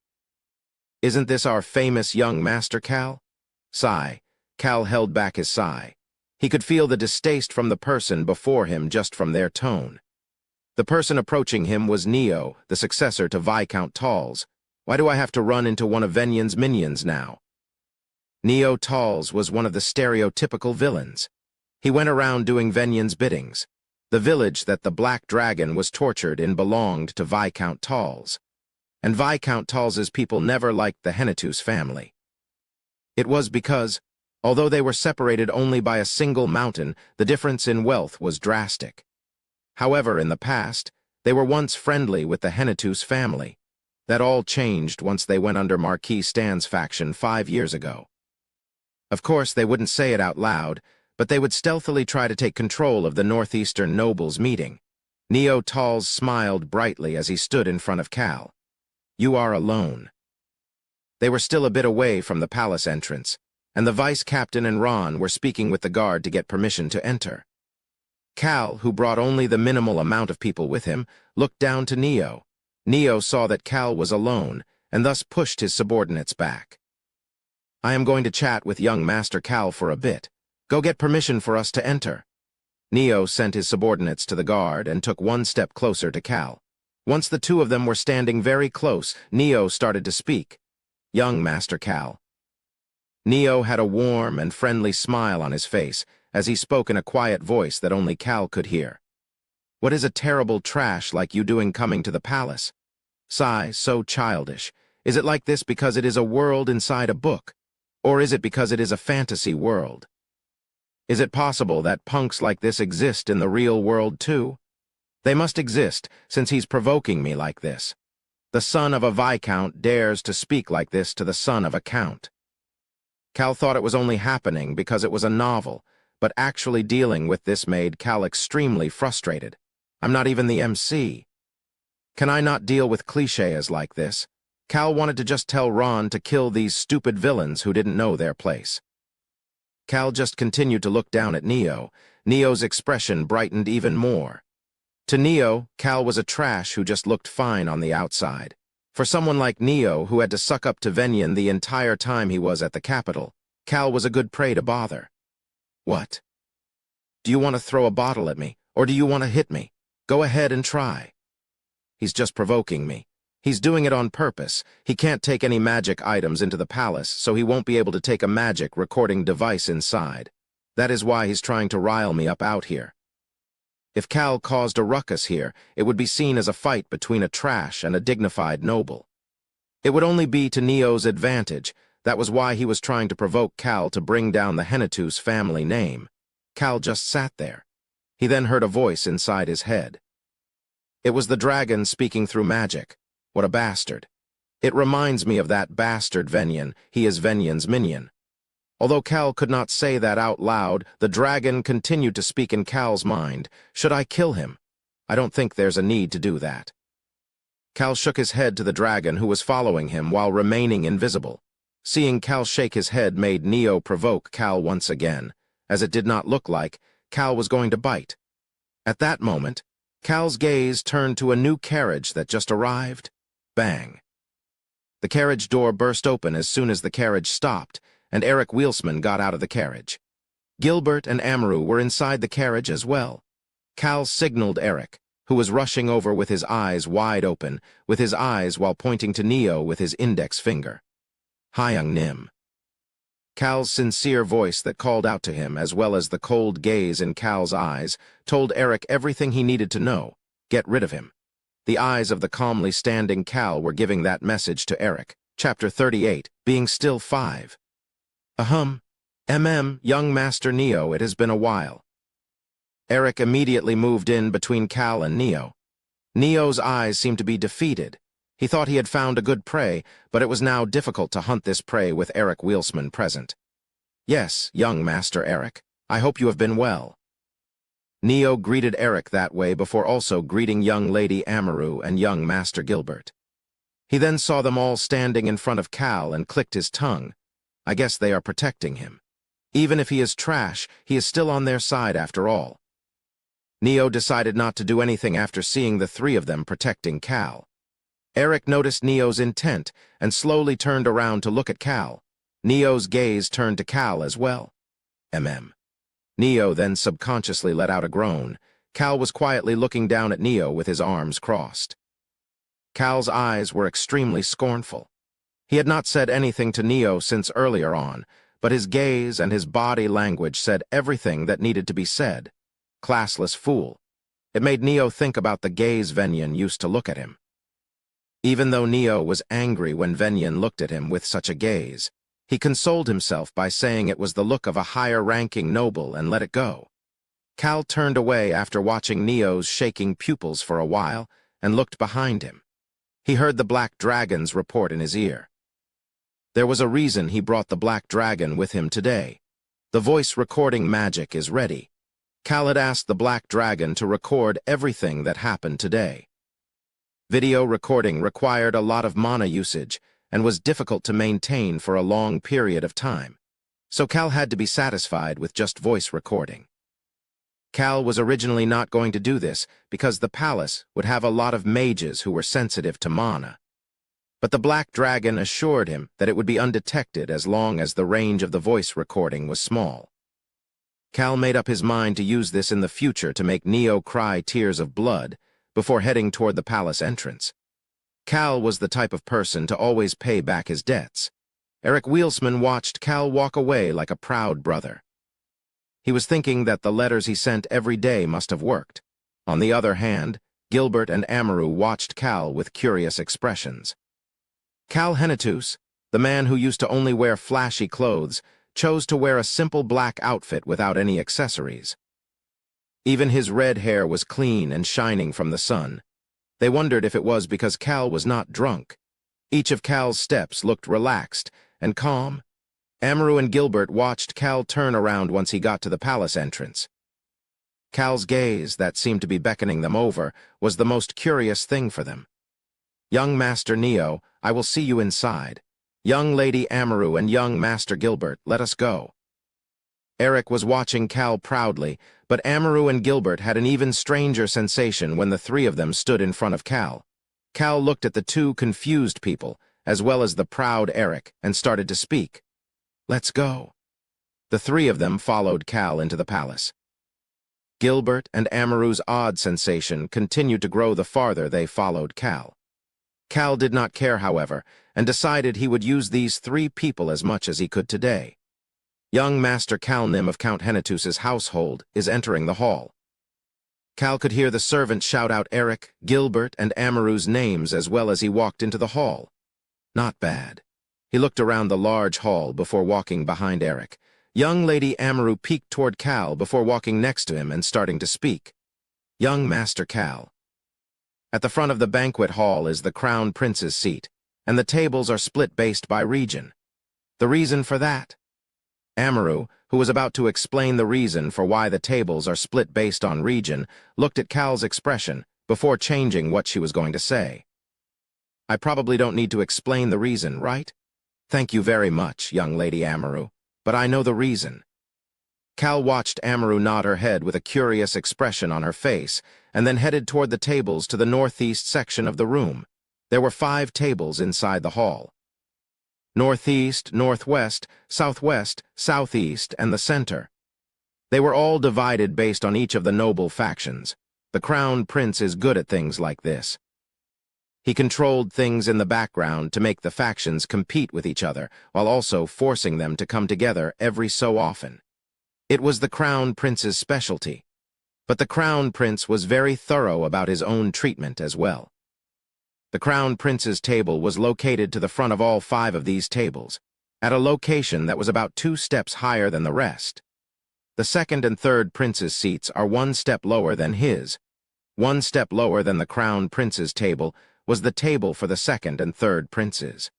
Isn't this our famous young master Cal? Sigh. Cal held back his sigh. He could feel the distaste from the person before him just from their tone. The person approaching him was Neo, the successor to Viscount Talls. Why do I have to run into one of Venyan's minions now? Neo Talls was one of the stereotypical villains. He went around doing Venyan's biddings. The village that the Black Dragon was tortured in belonged to Viscount Talls. And Viscount Talls's people never liked the Henetus family. It was because, although they were separated only by a single mountain, the difference in wealth was drastic. However, in the past, they were once friendly with the Henetus family. That all changed once they went under Marquis Stan's faction 5 years ago. Of course, they wouldn't say it out loud, but they would stealthily try to take control of the Northeastern nobles' meeting. Neo Talls smiled brightly as he stood in front of Cal. You are alone. They were still a bit away from the palace entrance, and the vice-captain and Ron were speaking with the guard to get permission to enter. Cal, who brought only the minimal amount of people with him, looked down to Neo. Neo saw that Cal was alone, and thus pushed his subordinates back. I am going to chat with young Master Cal for a bit. Go get permission for us to enter. Neo sent his subordinates to the guard and took one step closer to Cal. Once the two of them were standing very close, Neo started to speak. Young Master Cal. Neo had a warm and friendly smile on his face as he spoke in a quiet voice that only Cal could hear. What is a terrible trash like you doing coming to the palace? Sigh, so childish. Is it like this because it is a world inside a book? Or is it because it is a fantasy world? Is it possible that punks like this exist in the real world too? They must exist, since he's provoking me like this. The son of a viscount dares to speak like this to the son of a count. Cal thought it was only happening because it was a novel, but actually dealing with this made Cal extremely frustrated. I'm not even the MC. Can I not deal with clichés like this? Cal wanted to just tell Ron to kill these stupid villains who didn't know their place. Cal just continued to look down at Neo. Neo's expression brightened even more. To Neo, Cal was a trash who just looked fine on the outside. For someone like Neo, who had to suck up to Venyan the entire time he was at the capital, Cal was a good prey to bother. What? Do you want to throw a bottle at me, or do you want to hit me? Go ahead and try. He's just provoking me. He's doing it on purpose. He can't take any magic items into the palace, so he won't be able to take a magic recording device inside. That is why he's trying to rile me up out here. If Cal caused a ruckus here, it would be seen as a fight between a trash and a dignified noble. It would only be to Neo's advantage. That was why he was trying to provoke Cal to bring down the Hennetus family name. Cal just sat there. He then heard a voice inside his head. It was the dragon speaking through magic. What a bastard. It reminds me of that bastard Venyan. He is Venyan's minion. Although Cal could not say that out loud, the dragon continued to speak in Cal's mind. Should I kill him? I don't think there's a need to do that. Cal shook his head to the dragon who was following him while remaining invisible. Seeing Cal shake his head made Neo provoke Cal once again, as it did not look like Cal was going to bite. At that moment, Cal's gaze turned to a new carriage that just arrived. Bang. The carriage door burst open as soon as the carriage stopped, and Eric Wheelsman got out of the carriage. Gilbert and Amaru were inside the carriage as well. Cal signaled Eric, who was rushing over with his eyes wide open, with his eyes while pointing to Neo with his index finger. Hyung Nim. Cal's sincere voice that called out to him, as well as the cold gaze in Cal's eyes, told Eric everything he needed to know. Get rid of him. The eyes of the calmly standing Cal were giving that message to Eric. Chapter 38, Being Still 5. Young Master Neo, it has been a while. Eric immediately moved in between Cal and Neo. Neo's eyes seemed to be defeated. He thought he had found a good prey, but it was now difficult to hunt this prey with Eric Wheelsman present. Yes, young Master Eric, I hope you have been well. Neo greeted Eric that way before also greeting young Lady Amaru and young Master Gilbert. He then saw them all standing in front of Cal and clicked his tongue. I guess they are protecting him. Even if he is trash, he is still on their side after all. Neo decided not to do anything after seeing the three of them protecting Cal. Eric noticed Neo's intent and slowly turned around to look at Cal. Neo's gaze turned to Cal as well. Neo then subconsciously let out a groan. Cal was quietly looking down at Neo with his arms crossed. Cal's eyes were extremely scornful. He had not said anything to Neo since earlier on, but his gaze and his body language said everything that needed to be said. Classless fool. It made Neo think about the gaze Venyan used to look at him. Even though Neo was angry when Venyan looked at him with such a gaze, he consoled himself by saying it was the look of a higher-ranking noble and let it go. Cal turned away after watching Neo's shaking pupils for a while and looked behind him. He heard the Black Dragon's report in his ear. There was a reason he brought the Black Dragon with him today. The voice recording magic is ready. Cal had asked the Black Dragon to record everything that happened today. Video recording required a lot of mana usage and was difficult to maintain for a long period of time, so Cal had to be satisfied with just voice recording. Cal was originally not going to do this because the palace would have a lot of mages who were sensitive to mana. But the Black Dragon assured him that it would be undetected as long as the range of the voice recording was small. Cal made up his mind to use this in the future to make Neo cry tears of blood before heading toward the palace entrance. Cal was the type of person to always pay back his debts. Eric Wheelsman watched Cal walk away like a proud brother. He was thinking that the letters he sent every day must have worked. On the other hand, Gilbert and Amaru watched Cal with curious expressions. Cal Henitus, the man who used to only wear flashy clothes, chose to wear a simple black outfit without any accessories. Even his red hair was clean and shining from the sun. They wondered if it was because Cal was not drunk. Each of Cal's steps looked relaxed and calm. Amaru and Gilbert watched Cal turn around once he got to the palace entrance. Cal's gaze, that seemed to be beckoning them over, was the most curious thing for them. "Young Master Neo, I will see you inside. Young Lady Amaru and young Master Gilbert, let us go." Eric was watching Cal proudly, but Amaru and Gilbert had an even stranger sensation when the three of them stood in front of Cal. Cal looked at the two confused people, as well as the proud Eric, and started to speak. "Let's go." The three of them followed Cal into the palace. Gilbert and Amaru's odd sensation continued to grow the farther they followed Cal. Cal did not care, however, and decided he would use these three people as much as he could today. Young Master Calnim of Count Henitus's household is entering the hall. Cal could hear the servant shout out Eric, Gilbert, and Amaru's names as well as he walked into the hall. Not bad. He looked around the large hall before walking behind Eric. Young Lady Amaru peeked toward Cal before walking next to him and starting to speak. "Young Master Cal." At the front of the banquet hall is the Crown Prince's seat, and the tables are split based by region. The reason for that? Amaru, who was about to explain the reason for why the tables are split based on region, looked at Cal's expression before changing what she was going to say. "I probably don't need to explain the reason, right? Thank you very much, young Lady Amaru, but I know the reason." Cal watched Amaru nod her head with a curious expression on her face, and then headed toward the tables to the northeast section of the room. There were 5 tables inside the hall. Northeast, northwest, southwest, southeast, and the center. They were all divided based on each of the noble factions. The Crown Prince is good at things like this. He controlled things in the background to make the factions compete with each other, while also forcing them to come together every so often. It was the Crown Prince's specialty. But the Crown Prince was very thorough about his own treatment as well. The Crown Prince's table was located to the front of all 5 of these tables, at a location that was about 2 steps higher than the rest. The second and third Prince's seats are 1 step lower than his. 1 step lower than the Crown Prince's table was the table for the second and third Princes.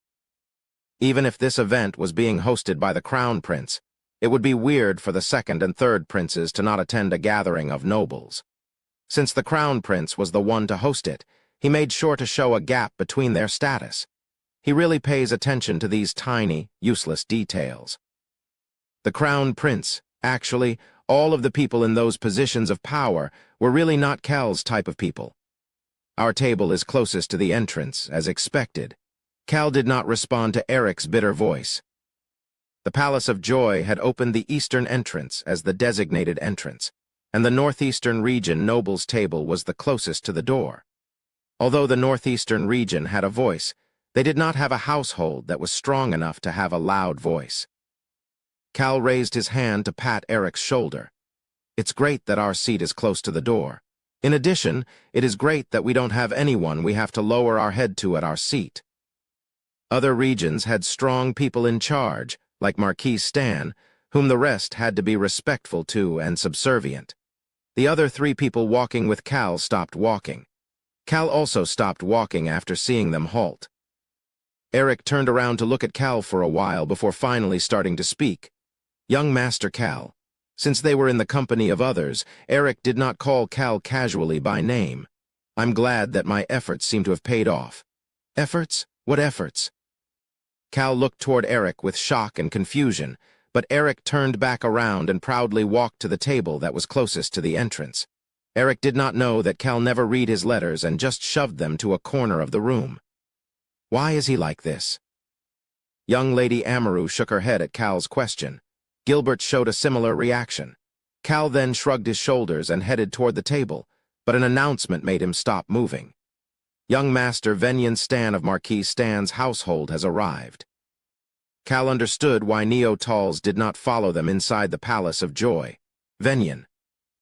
Even if this event was being hosted by the Crown Prince, it would be weird for the second and third Princes to not attend a gathering of nobles. Since the Crown Prince was the one to host it, he made sure to show a gap between their status. He really pays attention to these tiny, useless details. The Crown Prince, actually, all of the people in those positions of power were really not Cal's type of people. Our table is closest to the entrance, as expected. Cal did not respond to Eric's bitter voice. The Palace of Joy had opened the eastern entrance as the designated entrance, and the northeastern region noble's table was the closest to the door. Although the northeastern region had a voice, they did not have a household that was strong enough to have a loud voice. Cal raised his hand to pat Eric's shoulder. "It's great that our seat is close to the door. In addition, it is great that we don't have anyone we have to lower our head to at our seat." Other regions had strong people in charge, like Marquis Stan, whom the rest had to be respectful to and subservient. The other 3 people walking with Cal stopped walking. Cal also stopped walking after seeing them halt. Eric turned around to look at Cal for a while before finally starting to speak. "Young Master Cal." Since they were in the company of others, Eric did not call Cal casually by name. "I'm glad that my efforts seem to have paid off." "Efforts? What efforts?" Cal looked toward Eric with shock and confusion, but Eric turned back around and proudly walked to the table that was closest to the entrance. Eric did not know that Cal never read his letters and just shoved them to a corner of the room. Why is he like this? Young Lady Amaru shook her head at Cal's question. Gilbert showed a similar reaction. Cal then shrugged his shoulders and headed toward the table, but an announcement made him stop moving. Young Master Venyan Stan of Marquis Stan's household has arrived. Cal understood why Neo-Tals did not follow them inside the Palace of Joy. Venyan.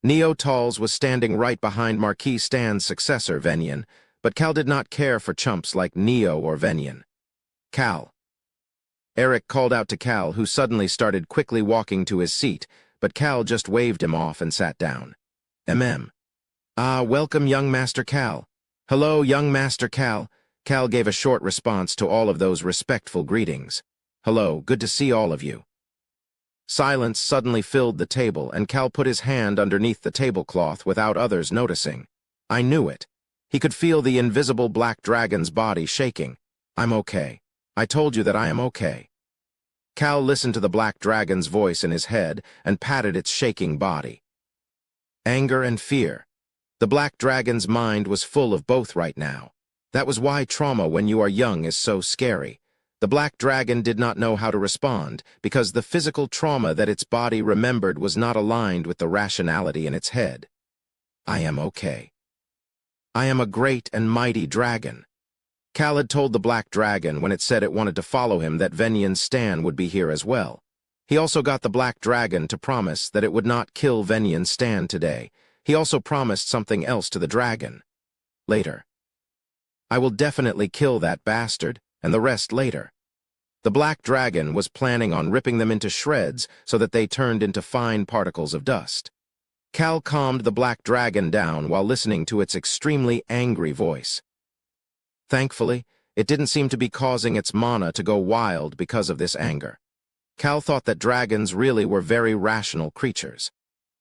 Neo-Tals was standing right behind Marquis Stan's successor, Venyan, but Cal did not care for chumps like Neo or Venyan. Cal. Eric called out to Cal, who suddenly started quickly walking to his seat, but Cal just waved him off and sat down. Ah, welcome, young Master Cal. Hello, young Master Cal. Cal gave a short response to all of those respectful greetings. Hello, good to see all of you. Silence suddenly filled the table, and Cal put his hand underneath the tablecloth without others noticing. I knew it. He could feel the invisible black dragon's body shaking. I'm okay. I told you that I am okay. Cal listened to the black dragon's voice in his head and patted its shaking body. Anger and fear. The black dragon's mind was full of both right now. That was why trauma when you are young is so scary. The black dragon did not know how to respond because the physical trauma that its body remembered was not aligned with the rationality in its head. I am okay. I am a great and mighty dragon. Cal had told the black dragon when it said it wanted to follow him that Venyan Stan would be here as well. He also got the black dragon to promise that it would not kill Venyan Stan today. He also promised something else to the dragon. Later. I will definitely kill that bastard, and the rest later. The black dragon was planning on ripping them into shreds so that they turned into fine particles of dust. Cal calmed the black dragon down while listening to its extremely angry voice. Thankfully, it didn't seem to be causing its mana to go wild because of this anger. Cal thought that dragons really were very rational creatures.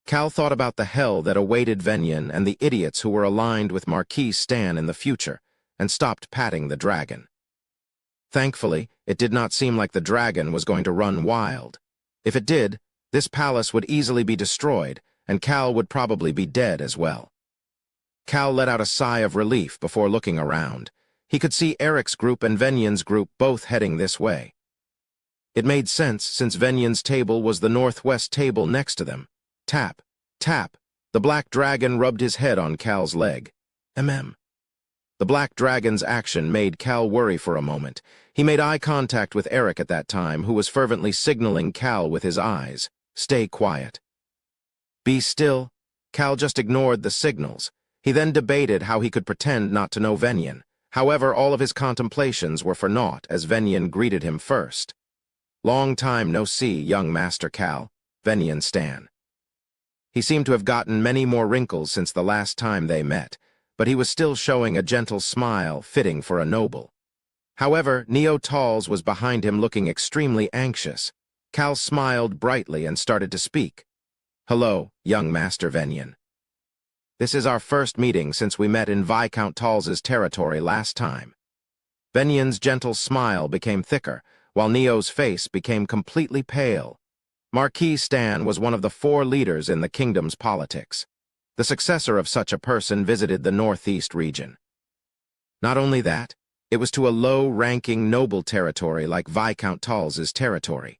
Cal thought about the hell that awaited Venyan and the idiots who were aligned with Marquis Stan in the future, and stopped patting the dragon. Thankfully, it did not seem like the dragon was going to run wild. If it did, this palace would easily be destroyed, and Cal would probably be dead as well. Cal let out a sigh of relief before looking around. He could see Eric's group and Venyan's group both heading this way. It made sense since Venyan's table was the northwest table next to them. Tap, tap. The black dragon rubbed his head on Cal's leg. The black dragon's action made Cal worry for a moment. He made eye contact with Eric at that time, who was fervently signaling Cal with his eyes. Stay quiet. Be still. Cal just ignored the signals. He then debated how he could pretend not to know Venyan. However, all of his contemplations were for naught as Venyan greeted him first. Long time no see, young Master Cal. Venyan Stan. He seemed to have gotten many more wrinkles since the last time they met, but he was still showing a gentle smile fitting for a noble. However, Neo Talls was behind him looking extremely anxious. Cal smiled brightly and started to speak. Hello, young Master Venyan. This is our first meeting since we met in Viscount Talls's territory last time. Venyan's gentle smile became thicker, while Neo's face became completely pale. Marquis Stan was one of the 4 leaders in the kingdom's politics. The successor of such a person visited the northeast region. Not only that, it was to a low-ranking noble territory like Viscount Talls's territory.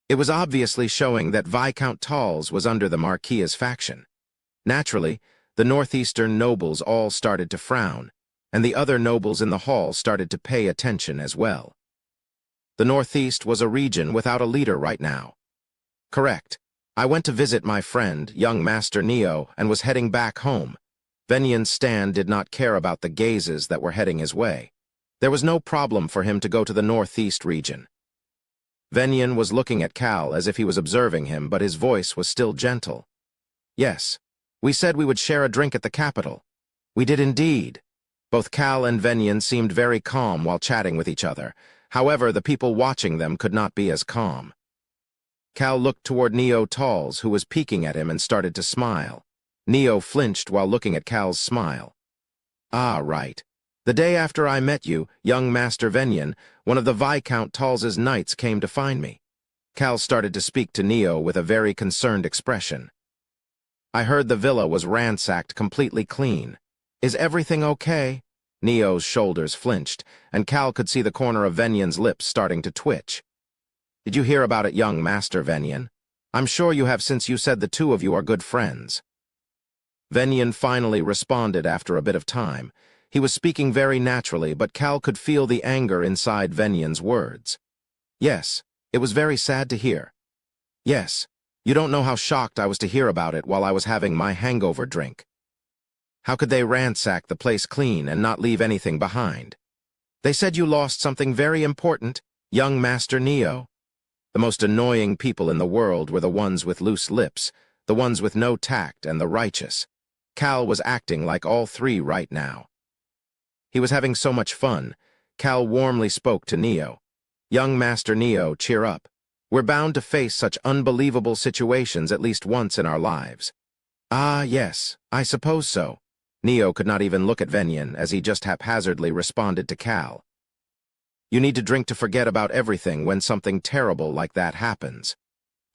It was obviously showing that Viscount Talls was under the Marquis' faction. Naturally, the northeastern nobles all started to frown, and the other nobles in the hall started to pay attention as well. The northeast was a region without a leader right now. Correct. I went to visit my friend, young Master Neo, and was heading back home. Venyan Stan did not care about the gazes that were heading his way. There was no problem for him to go to the northeast region. Venyan was looking at Cal as if he was observing him, but his voice was still gentle. Yes, we said we would share a drink at the capital. We did indeed. Both Cal and Venyan seemed very calm while chatting with each other. However, the people watching them could not be as calm. Cal looked toward Neo Talls, who was peeking at him, and started to smile. Neo flinched while looking at Cal's smile. Ah, right. The day after I met you, young Master Venyan, one of the Viscount Talls's knights came to find me. Cal started to speak to Neo with a very concerned expression. I heard the villa was ransacked completely clean. Is everything okay? Neo's shoulders flinched, and Cal could see the corner of Venyan's lips starting to twitch. Did you hear about it, young Master Venyan? I'm sure you have, since you said the 2 of you are good friends. Venyan finally responded after a bit of time. He was speaking very naturally, but Cal could feel the anger inside Venyan's words. Yes, it was very sad to hear. Yes, you don't know how shocked I was to hear about it while I was having my hangover drink. How could they ransack the place clean and not leave anything behind? They said you lost something very important, young Master Neo. The most annoying people in the world were the ones with loose lips, the ones with no tact, and the righteous. Cal was acting like all three right now. He was having so much fun. Cal warmly spoke to Neo. Young Master Neo, cheer up. We're bound to face such unbelievable situations at least once in our lives. Ah, yes, I suppose so. Neo could not even look at Venyan as he just haphazardly responded to Cal. You need to drink to forget about everything when something terrible like that happens.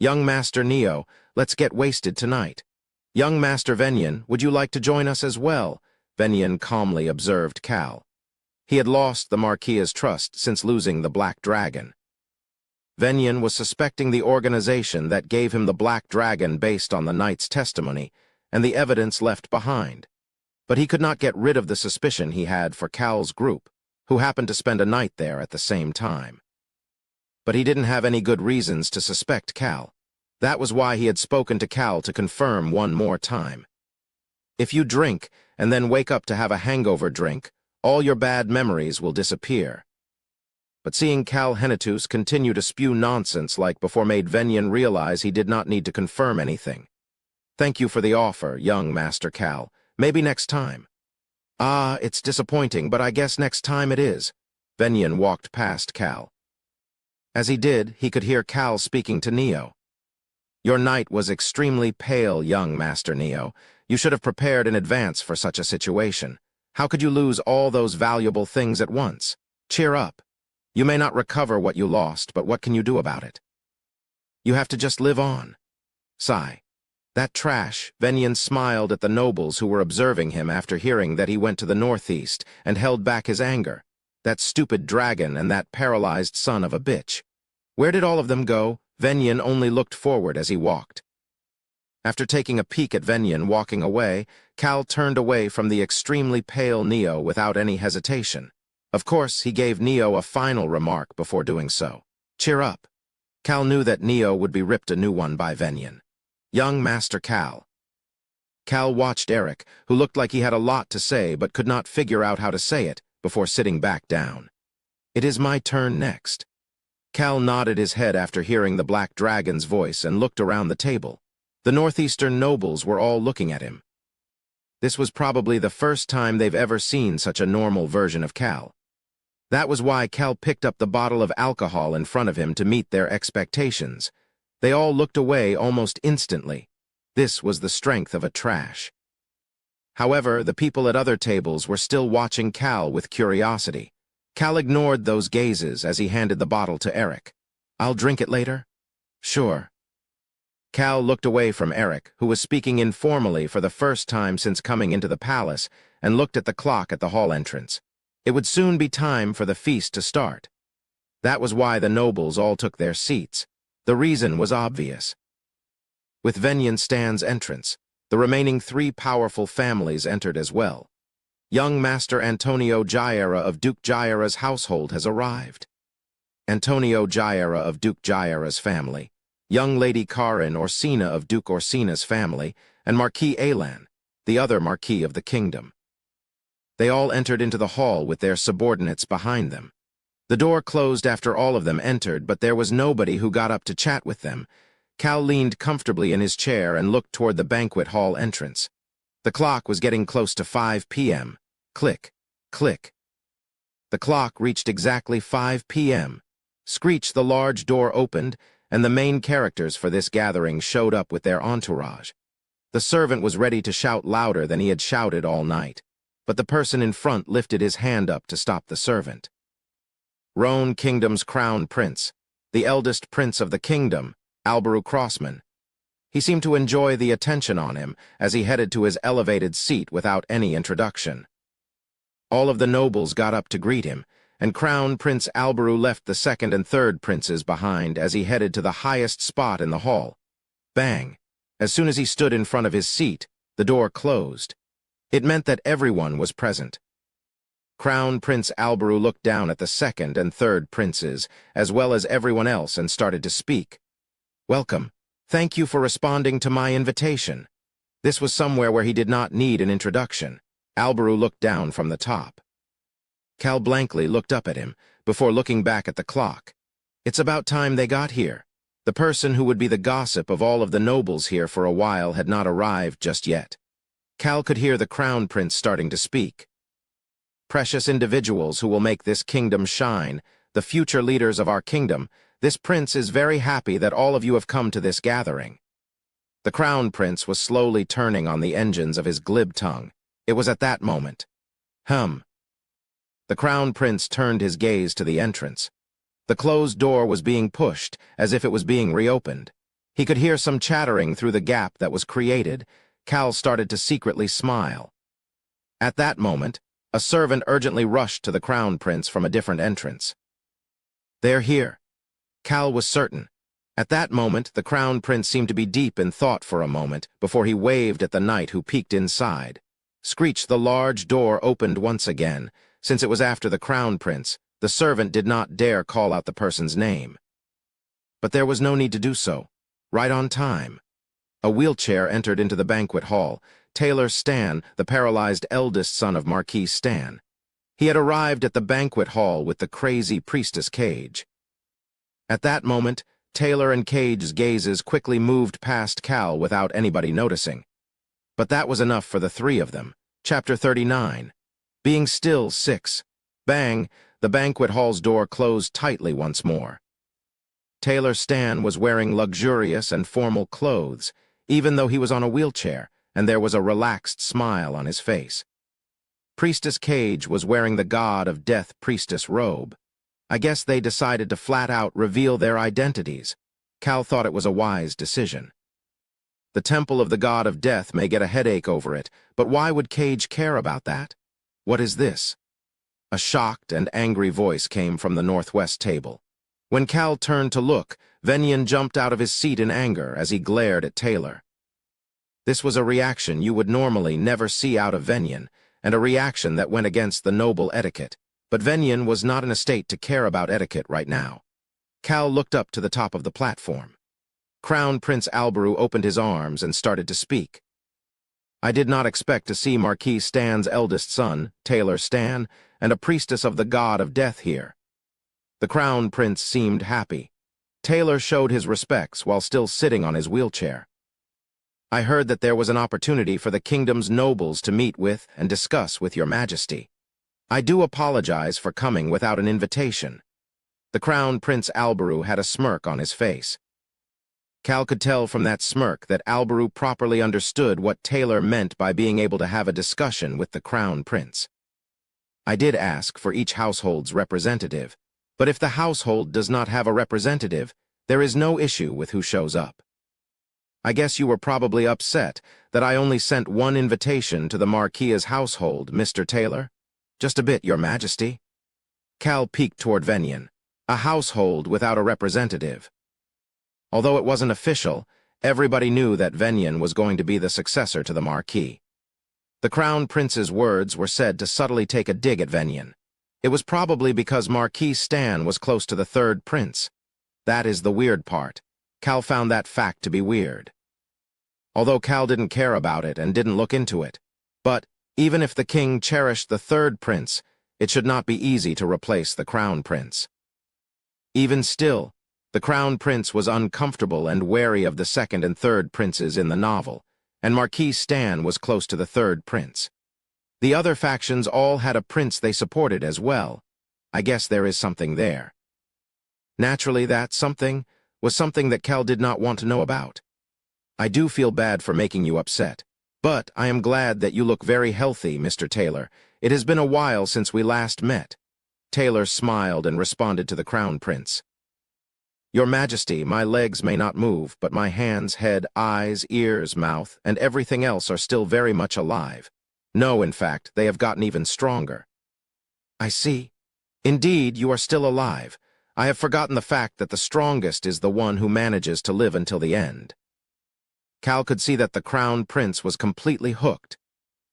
Young Master Neo, let's get wasted tonight. Young Master Venyan, would you like to join us as well? Venyan calmly observed Cal. He had lost the Marquis's trust since losing the Black Dragon. Venyan was suspecting the organization that gave him the Black Dragon based on the knight's testimony and the evidence left behind. But he could not get rid of the suspicion he had for Cal's group, who happened to spend a night there at the same time. But he didn't have any good reasons to suspect Cal. That was why he had spoken to Cal to confirm one more time. If you drink and then wake up to have a hangover drink, all your bad memories will disappear. But seeing Cal Henitus continue to spew nonsense like before made Venyan realize he did not need to confirm anything. Thank you for the offer, young Master Cal. Maybe next time. Ah, it's disappointing, but I guess next time it is. Venyan walked past Cal. As he did, he could hear Cal speaking to Neo. Your night was extremely pale, young Master Neo. You should have prepared in advance for such a situation. How could you lose all those valuable things at once? Cheer up. You may not recover what you lost, but what can you do about it? You have to just live on. Sigh. That trash, Venyan smiled at the nobles who were observing him after hearing that he went to the northeast and held back his anger. That stupid dragon and that paralyzed son of a bitch. Where did all of them go? Venyan only looked forward as he walked. After taking a peek at Venyan walking away, Cal turned away from the extremely pale Neo without any hesitation. Of course, he gave Neo a final remark before doing so. Cheer up. Cal knew that Neo would be ripped a new one by Venyan. Young Master Cal. Cal watched Eric, who looked like he had a lot to say but could not figure out how to say it, before sitting back down. It is my turn next. Cal nodded his head after hearing the Black Dragon's voice and looked around the table. The northeastern nobles were all looking at him. This was probably the first time they've ever seen such a normal version of Cal. That was why Cal picked up the bottle of alcohol in front of him to meet their expectations. They all looked away almost instantly. This was the strength of a trash. However, the people at other tables were still watching Cal with curiosity. Cal ignored those gazes as he handed the bottle to Eric. I'll drink it later? Sure. Cal looked away from Eric, who was speaking informally for the first time since coming into the palace, and looked at the clock at the hall entrance. It would soon be time for the feast to start. That was why the nobles all took their seats. The reason was obvious. With Venyan Stan's entrance, the remaining three powerful families entered as well. Young Master Antonio Jaira of Duke Jaira's household has arrived. Antonio Jaira of Duke Jaira's family, young Lady Karin Orsina of Duke Orsina's family, and Marquis Alan, the other Marquis of the kingdom. They all entered into the hall with their subordinates behind them. The door closed after all of them entered, but there was nobody who got up to chat with them. Cal leaned comfortably in his chair and looked toward the banquet hall entrance. The clock was getting close to 5 p.m. Click, click. The clock reached exactly 5 p.m. Screech, the large door opened, and the main characters for this gathering showed up with their entourage. The servant was ready to shout louder than he had shouted all night, but the person in front lifted his hand up to stop the servant. Roan Kingdom's crown prince, the eldest prince of the kingdom, Alberu Crossman. He seemed to enjoy the attention on him as he headed to his elevated seat without any introduction. All of the nobles got up to greet him, and Crown Prince Alberu left the second and third princes behind as he headed to the highest spot in the hall. Bang! As soon as he stood in front of his seat, the door closed. It meant that everyone was present. Crown Prince Alberu looked down at the second and third princes, as well as everyone else, and started to speak. Welcome. Thank you for responding to my invitation. This was somewhere where he did not need an introduction. Alberu looked down from the top. Cal blankly looked up at him, before looking back at the clock. It's about time they got here. The person who would be the gossip of all of the nobles here for a while had not arrived just yet. Cal could hear the Crown Prince starting to speak. Precious individuals who will make this kingdom shine, the future leaders of our kingdom, this prince is very happy that all of you have come to this gathering. The Crown Prince was slowly turning on the engines of his glib tongue. It was at that moment. The Crown Prince turned his gaze to the entrance. The closed door was being pushed, as if it was being reopened. He could hear some chattering through the gap that was created. Cal started to secretly smile. At that moment, a servant urgently rushed to the Crown Prince from a different entrance. They're here. Cal was certain. At that moment, the Crown Prince seemed to be deep in thought for a moment before he waved at the knight who peeked inside. Screech, the large door opened once again. Since it was after the Crown Prince, the servant did not dare call out the person's name. But there was no need to do so. Right on time. A wheelchair entered into the banquet hall. Taylor Stan, the paralyzed eldest son of Marquis Stan. He had arrived at the banquet hall with the crazy priestess Cage. At that moment, Taylor and Cage's gazes quickly moved past Cal without anybody noticing. But that was enough for the three of them. Chapter 39. Being still 6. Bang, the banquet hall's door closed tightly once more. Taylor Stan was wearing luxurious and formal clothes, even though he was on a wheelchair, and there was a relaxed smile on his face. Priestess Cage was wearing the God of Death priestess robe. I guess they decided to flat out reveal their identities. Cal thought it was a wise decision. The temple of the God of Death may get a headache over it, but why would Cage care about that? What is this? A shocked and angry voice came from the northwest table. When Cal turned to look, Venyan jumped out of his seat in anger as he glared at Taylor. This was a reaction you would normally never see out of Venyan, and a reaction that went against the noble etiquette. But Venyan was not in a state to care about etiquette right now. Cal looked up to the top of the platform. Crown Prince Alberu opened his arms and started to speak. I did not expect to see Marquis Stan's eldest son, Taylor Stan, and a priestess of the God of Death here. The Crown Prince seemed happy. Taylor showed his respects while still sitting on his wheelchair. I heard that there was an opportunity for the kingdom's nobles to meet with and discuss with your majesty. I do apologize for coming without an invitation. The Crown Prince Alberu had a smirk on his face. Cal could tell from that smirk that Alberu properly understood what Taylor meant by being able to have a discussion with the Crown Prince. I did ask for each household's representative, but if the household does not have a representative, there is no issue with who shows up. I guess you were probably upset that I only sent one invitation to the Marquis's household, Mr. Taylor. Just a bit, your majesty. Cal peeked toward Venyan. A household without a representative. Although it wasn't official, everybody knew that Venyan was going to be the successor to the Marquis. The Crown Prince's words were said to subtly take a dig at Venyan. It was probably because Marquis Stan was close to the third prince. That is the weird part. Cal found that fact to be weird. Although Cal didn't care about it and didn't look into it. But even if the king cherished the third prince, it should not be easy to replace the Crown Prince. Even still, the Crown Prince was uncomfortable and wary of the second and third princes in the novel, and Marquis Stan was close to the third prince. The other factions all had a prince they supported as well. I guess there is something there. Naturally, that something was something that Cal did not want to know about. I do feel bad for making you upset, but I am glad that you look very healthy, Mr. Taylor. It has been a while since we last met. Taylor smiled and responded to the Crown Prince. Your Majesty, my legs may not move, but my hands, head, eyes, ears, mouth, and everything else are still very much alive. No, in fact, they have gotten even stronger. I see. Indeed, you are still alive. I have forgotten the fact that the strongest is the one who manages to live until the end. Cal could see that the Crown Prince was completely hooked.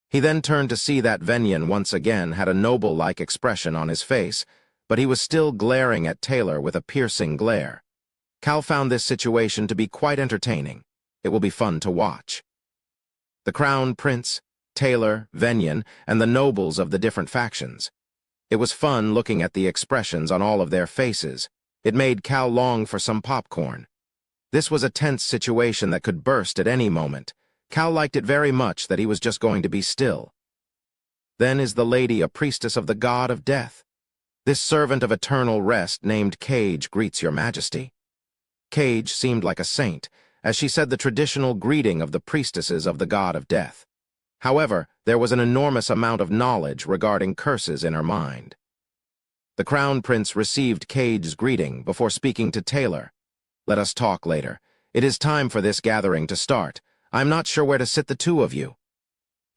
He then turned to see that Venyan once again had a noble-like expression on his face, but he was still glaring at Taylor with a piercing glare. Cal found this situation to be quite entertaining. It will be fun to watch. The Crown Prince, Taylor, Venyan, and the nobles of the different factions. It was fun looking at the expressions on all of their faces. It made Cal long for some popcorn. This was a tense situation that could burst at any moment. Cal liked it very much that he was just going to be still. Then is the lady a priestess of the god of death? This servant of eternal rest named Cage greets your majesty. Cage seemed like a saint, as she said the traditional greeting of the priestesses of the god of death. However, there was an enormous amount of knowledge regarding curses in her mind. The Crown Prince received Cage's greeting before speaking to Taylor. Let us talk later. It is time for this gathering to start. I'm not sure where to sit the two of you.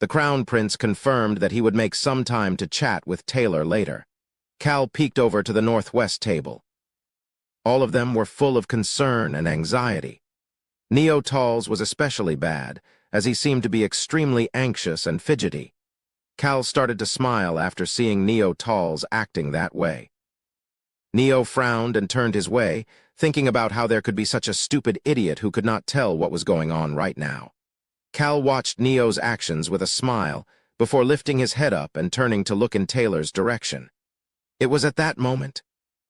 The Crown Prince confirmed that he would make some time to chat with Taylor later. Cal peeked over to the northwest table. All of them were full of concern and anxiety. Neo Tall's was especially bad, as he seemed to be extremely anxious and fidgety. Cal started to smile after seeing Neo Tall's acting that way. Neo frowned and turned his way, thinking about how there could be such a stupid idiot who could not tell what was going on right now. Cal watched Neo's actions with a smile before lifting his head up and turning to look in Taylor's direction. It was at that moment.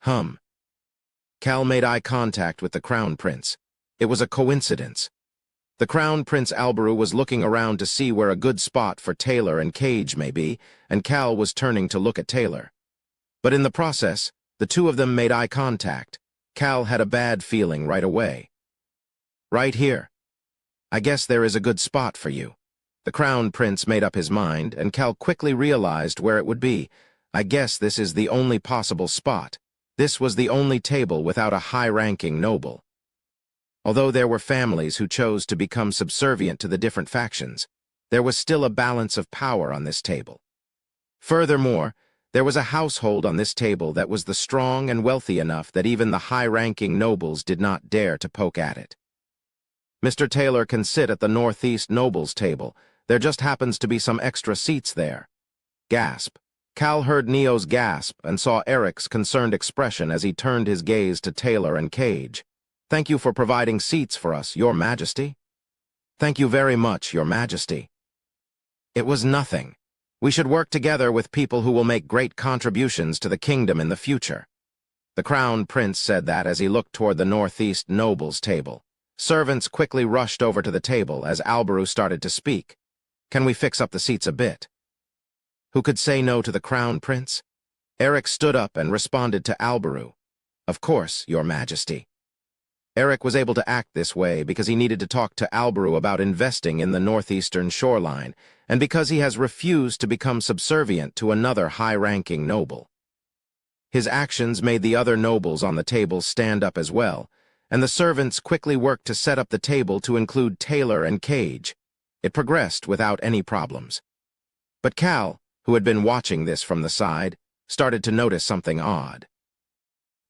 Cal made eye contact with the Crown Prince. It was a coincidence. The Crown Prince Alberu was looking around to see where a good spot for Taylor and Cage may be, and Cal was turning to look at Taylor. But in the process, the two of them made eye contact. Cal had a bad feeling right away. Right here. I guess there is a good spot for you. The Crown Prince made up his mind, and Cal quickly realized where it would be. I guess this is the only possible spot. This was the only table without a high-ranking noble. Although there were families who chose to become subservient to the different factions, there was still a balance of power on this table. Furthermore, there was a household on this table that was the strong and wealthy enough that even the high-ranking nobles did not dare to poke at it. Mr. Taylor can sit at the Northeast Nobles table. There just happens to be some extra seats there. Gasp. Cal heard Neo's gasp and saw Eric's concerned expression as he turned his gaze to Taylor and Cage. Thank you for providing seats for us, Your Majesty. Thank you very much, Your Majesty. It was nothing. We should work together with people who will make great contributions to the kingdom in the future. The Crown Prince said that as he looked toward the Northeast Nobles table. Servants quickly rushed over to the table as Alberu started to speak. Can we fix up the seats a bit? Who could say no to the Crown Prince? Eric stood up and responded to Alberu. Of course, Your Majesty. Eric was able to act this way because he needed to talk to Alberu about investing in the northeastern shoreline, and because he has refused to become subservient to another high-ranking noble. His actions made the other nobles on the table stand up as well, and the servants quickly worked to set up the table to include Taylor and Cage. It progressed without any problems. But Cal, who had been watching this from the side, started to notice something odd.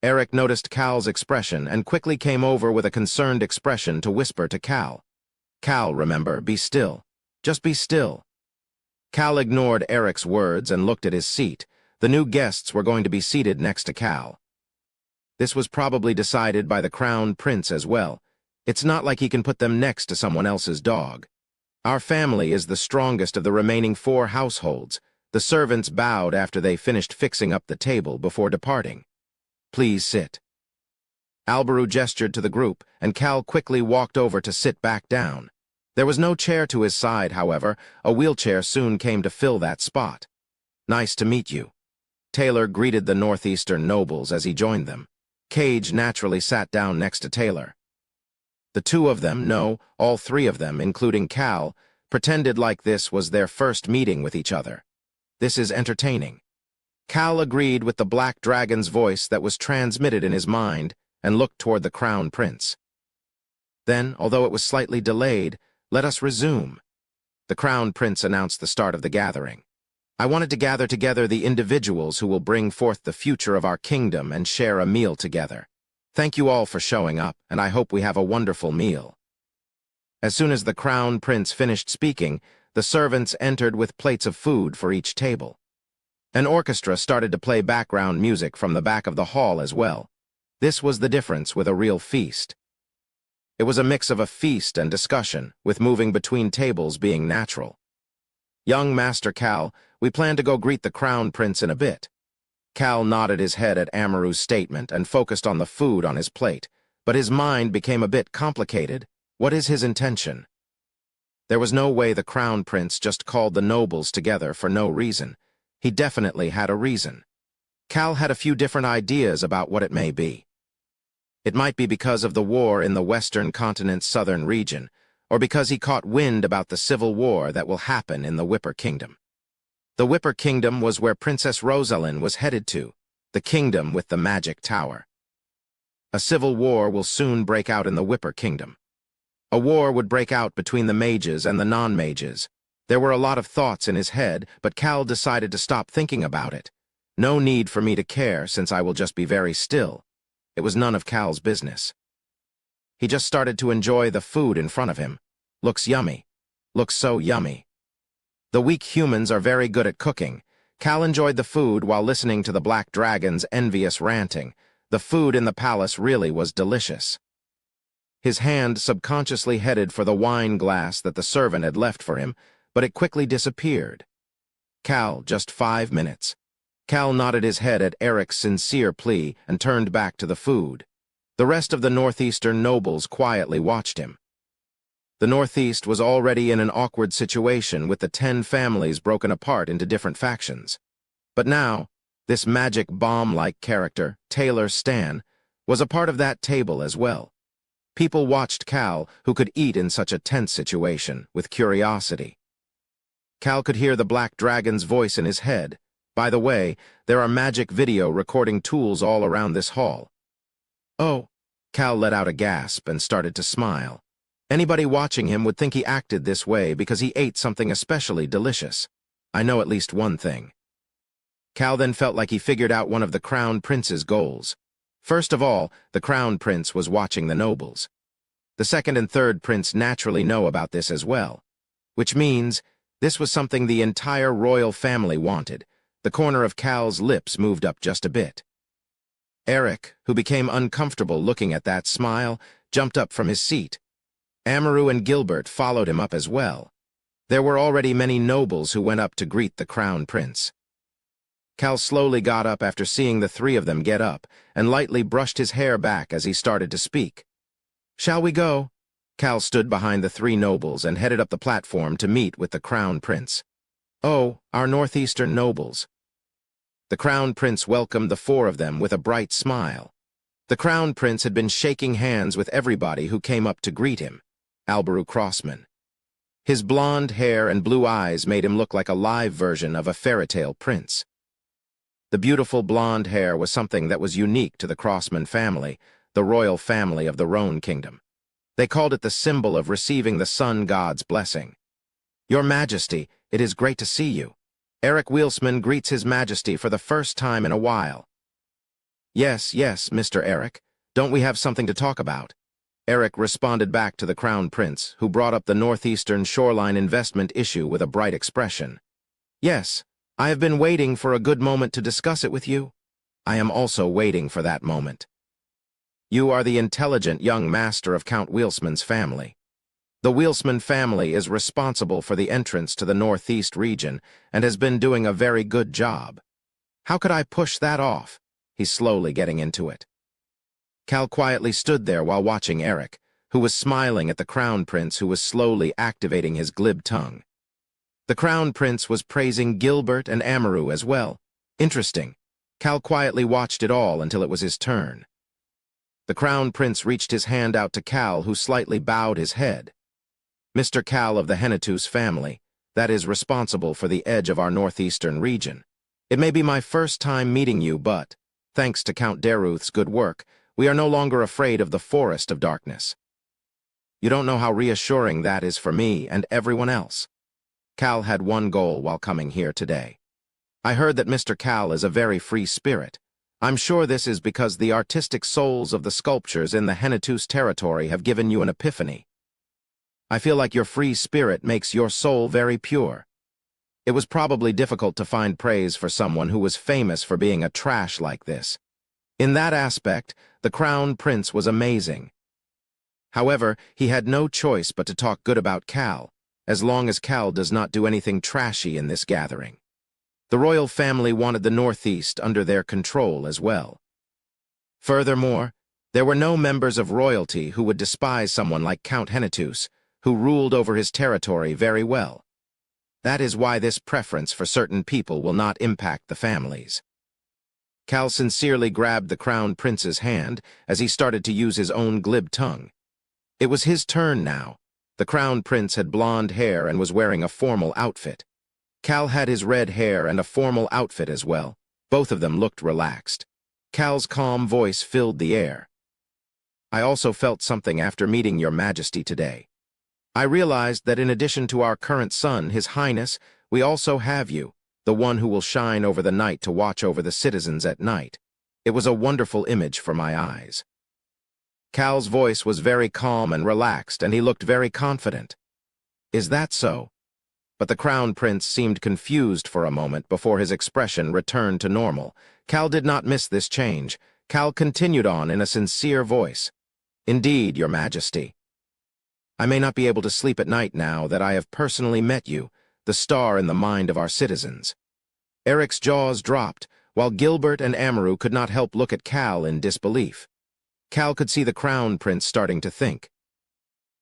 Eric noticed Cal's expression and quickly came over with a concerned expression to whisper to Cal. Cal, remember, be still. Just be still. Cal ignored Eric's words and looked at his seat. The new guests were going to be seated next to Cal. This was probably decided by the Crown Prince as well. It's not like he can put them next to someone else's dog. Our family is the strongest of the remaining 4 households. The servants bowed after they finished fixing up the table before departing. Please sit. Alberu gestured to the group, and Cal quickly walked over to sit back down. There was no chair to his side, however. A wheelchair soon came to fill that spot. Nice to meet you. Taylor greeted the northeastern nobles as he joined them. Cage naturally sat down next to Taylor. The two of them, no, all 3 of them, including Cal, pretended like this was their first meeting with each other. This is entertaining. Cal agreed with the Black Dragon's voice that was transmitted in his mind and looked toward the Crown Prince. Then, although it was slightly delayed, let us resume. The Crown Prince announced the start of the gathering. I wanted to gather together the individuals who will bring forth the future of our kingdom and share a meal together. Thank you all for showing up, and I hope we have a wonderful meal. As soon as the Crown Prince finished speaking, the servants entered with plates of food for each table. An orchestra started to play background music from the back of the hall as well. This was the difference with a real feast. It was a mix of a feast and discussion, with moving between tables being natural. Young Master Cal, we plan to go greet the Crown Prince in a bit. Cal nodded his head at Amaru's statement and focused on the food on his plate, but his mind became a bit complicated. What is his intention? There was no way the Crown Prince just called the nobles together for no reason. He definitely had a reason. Cal had a few different ideas about what it may be. It might be because of the war in the Western Continent's southern region, or because he caught wind about the civil war that will happen in the Whipper Kingdom. The Whipper Kingdom was where Princess Rosalind was headed to, the kingdom with the magic tower. A civil war will soon break out in the Whipper Kingdom. A war would break out between the mages and the non-mages. There were a lot of thoughts in his head, but Cal decided to stop thinking about it. No need for me to care, since I will just be very still. It was none of Cal's business. He just started to enjoy the food in front of him. Looks yummy. Looks so yummy. The weak humans are very good at cooking. Cal enjoyed the food while listening to the Black Dragon's envious ranting. The food in the palace really was delicious. His hand subconsciously headed for the wine glass that the servant had left for him, but it quickly disappeared. Cal, just 5 minutes. Cal nodded his head at Eric's sincere plea and turned back to the food. The rest of the northeastern nobles quietly watched him. The Northeast was already in an awkward situation with the 10 families broken apart into different factions. But now, this magic bomb-like character, Taylor Stan, was a part of that table as well. People watched Cal, who could eat in such a tense situation, with curiosity. Cal could hear the Black Dragon's voice in his head. By the way, there are magic video recording tools all around this hall. Oh, Cal let out a gasp and started to smile. Anybody watching him would think he acted this way because he ate something especially delicious. I know at least one thing. Cal then felt like he figured out one of the Crown Prince's goals. First of all, the Crown Prince was watching the nobles. The second and third prince naturally know about this as well, which means this was something the entire royal family wanted. The corner of Cal's lips moved up just a bit. Eric, who became uncomfortable looking at that smile, jumped up from his seat. Amaru and Gilbert followed him up as well. There were already many nobles who went up to greet the Crown Prince. Cal slowly got up after seeing the 3 of them get up, and lightly brushed his hair back as he started to speak. "Shall we go?" Cal stood behind the 3 nobles and headed up the platform to meet with the Crown Prince. "Oh, our northeastern nobles." The Crown Prince welcomed the 4 of them with a bright smile. The Crown Prince had been shaking hands with everybody who came up to greet him. Alberu Crossman. His blonde hair and blue eyes made him look like a live version of a fairy tale prince. The beautiful blonde hair was something that was unique to the Crossman family, the royal family of the Roan Kingdom. They called it the symbol of receiving the sun god's blessing. "Your Majesty, it is great to see you." Eric Wheelsman greets His Majesty for the first time in a while. Yes, Mr. Eric. Don't we have something to talk about?" Eric responded back to the Crown Prince, who brought up the Northeastern Shoreline investment issue with a bright expression. "Yes. I have been waiting for a good moment to discuss it with you. I am also waiting for that moment. You are the intelligent young master of Count Wheelsman's family. The Wheelsman family is responsible for the entrance to the Northeast region and has been doing a very good job. How could I push that off?" He's slowly getting into it. Cal quietly stood there while watching Eric, who was smiling at the Crown Prince, who was slowly activating his glib tongue. The Crown Prince was praising Gilbert and Amaru as well. Interesting. Cal quietly watched it all until it was his turn. The Crown Prince reached his hand out to Cal, who slightly bowed his head. "Mr. Cal of the Hennetus family, that is responsible for the edge of our northeastern region. It may be my first time meeting you, but, thanks to Count Daruth's good work, we are no longer afraid of the Forest of Darkness. You don't know how reassuring that is for me and everyone else." Cal had one goal while coming here today. "I heard that Mr. Cal is a very free spirit. I'm sure this is because the artistic souls of the sculptures in the Hennetus territory have given you an epiphany. I feel like your free spirit makes your soul very pure. It was probably difficult to find praise for someone who was famous for being a trash like this. In that aspect, the Crown Prince was amazing. However, he had no choice but to talk good about Cal, as long as Cal does not do anything trashy in this gathering. The royal family wanted the Northeast under their control as well. Furthermore, there were no members of royalty who would despise someone like Count Hennetus, who ruled over his territory very well. That is why this preference for certain people will not impact the families. Cal sincerely grabbed the crown prince's hand as he started to use his own glib tongue. It was his turn now. The crown prince had blonde hair and was wearing a formal outfit. Cal had his red hair and a formal outfit as well. Both of them looked relaxed. Cal's calm voice filled the air. I also felt something after meeting your majesty today. I realized that in addition to our current son, His Highness, we also have you, the one who will shine over the night to watch over the citizens at night. It was a wonderful image for my eyes. Cal's voice was very calm and relaxed, and he looked very confident. Is that so? But the crown prince seemed confused for a moment before his expression returned to normal. Cal did not miss this change. Cal continued on in a sincere voice. Indeed, your majesty. I may not be able to sleep at night now that I have personally met you, the star in the mind of our citizens. Eric's jaws dropped, while Gilbert and Amaru could not help look at Cal in disbelief. Cal could see the crown prince starting to think.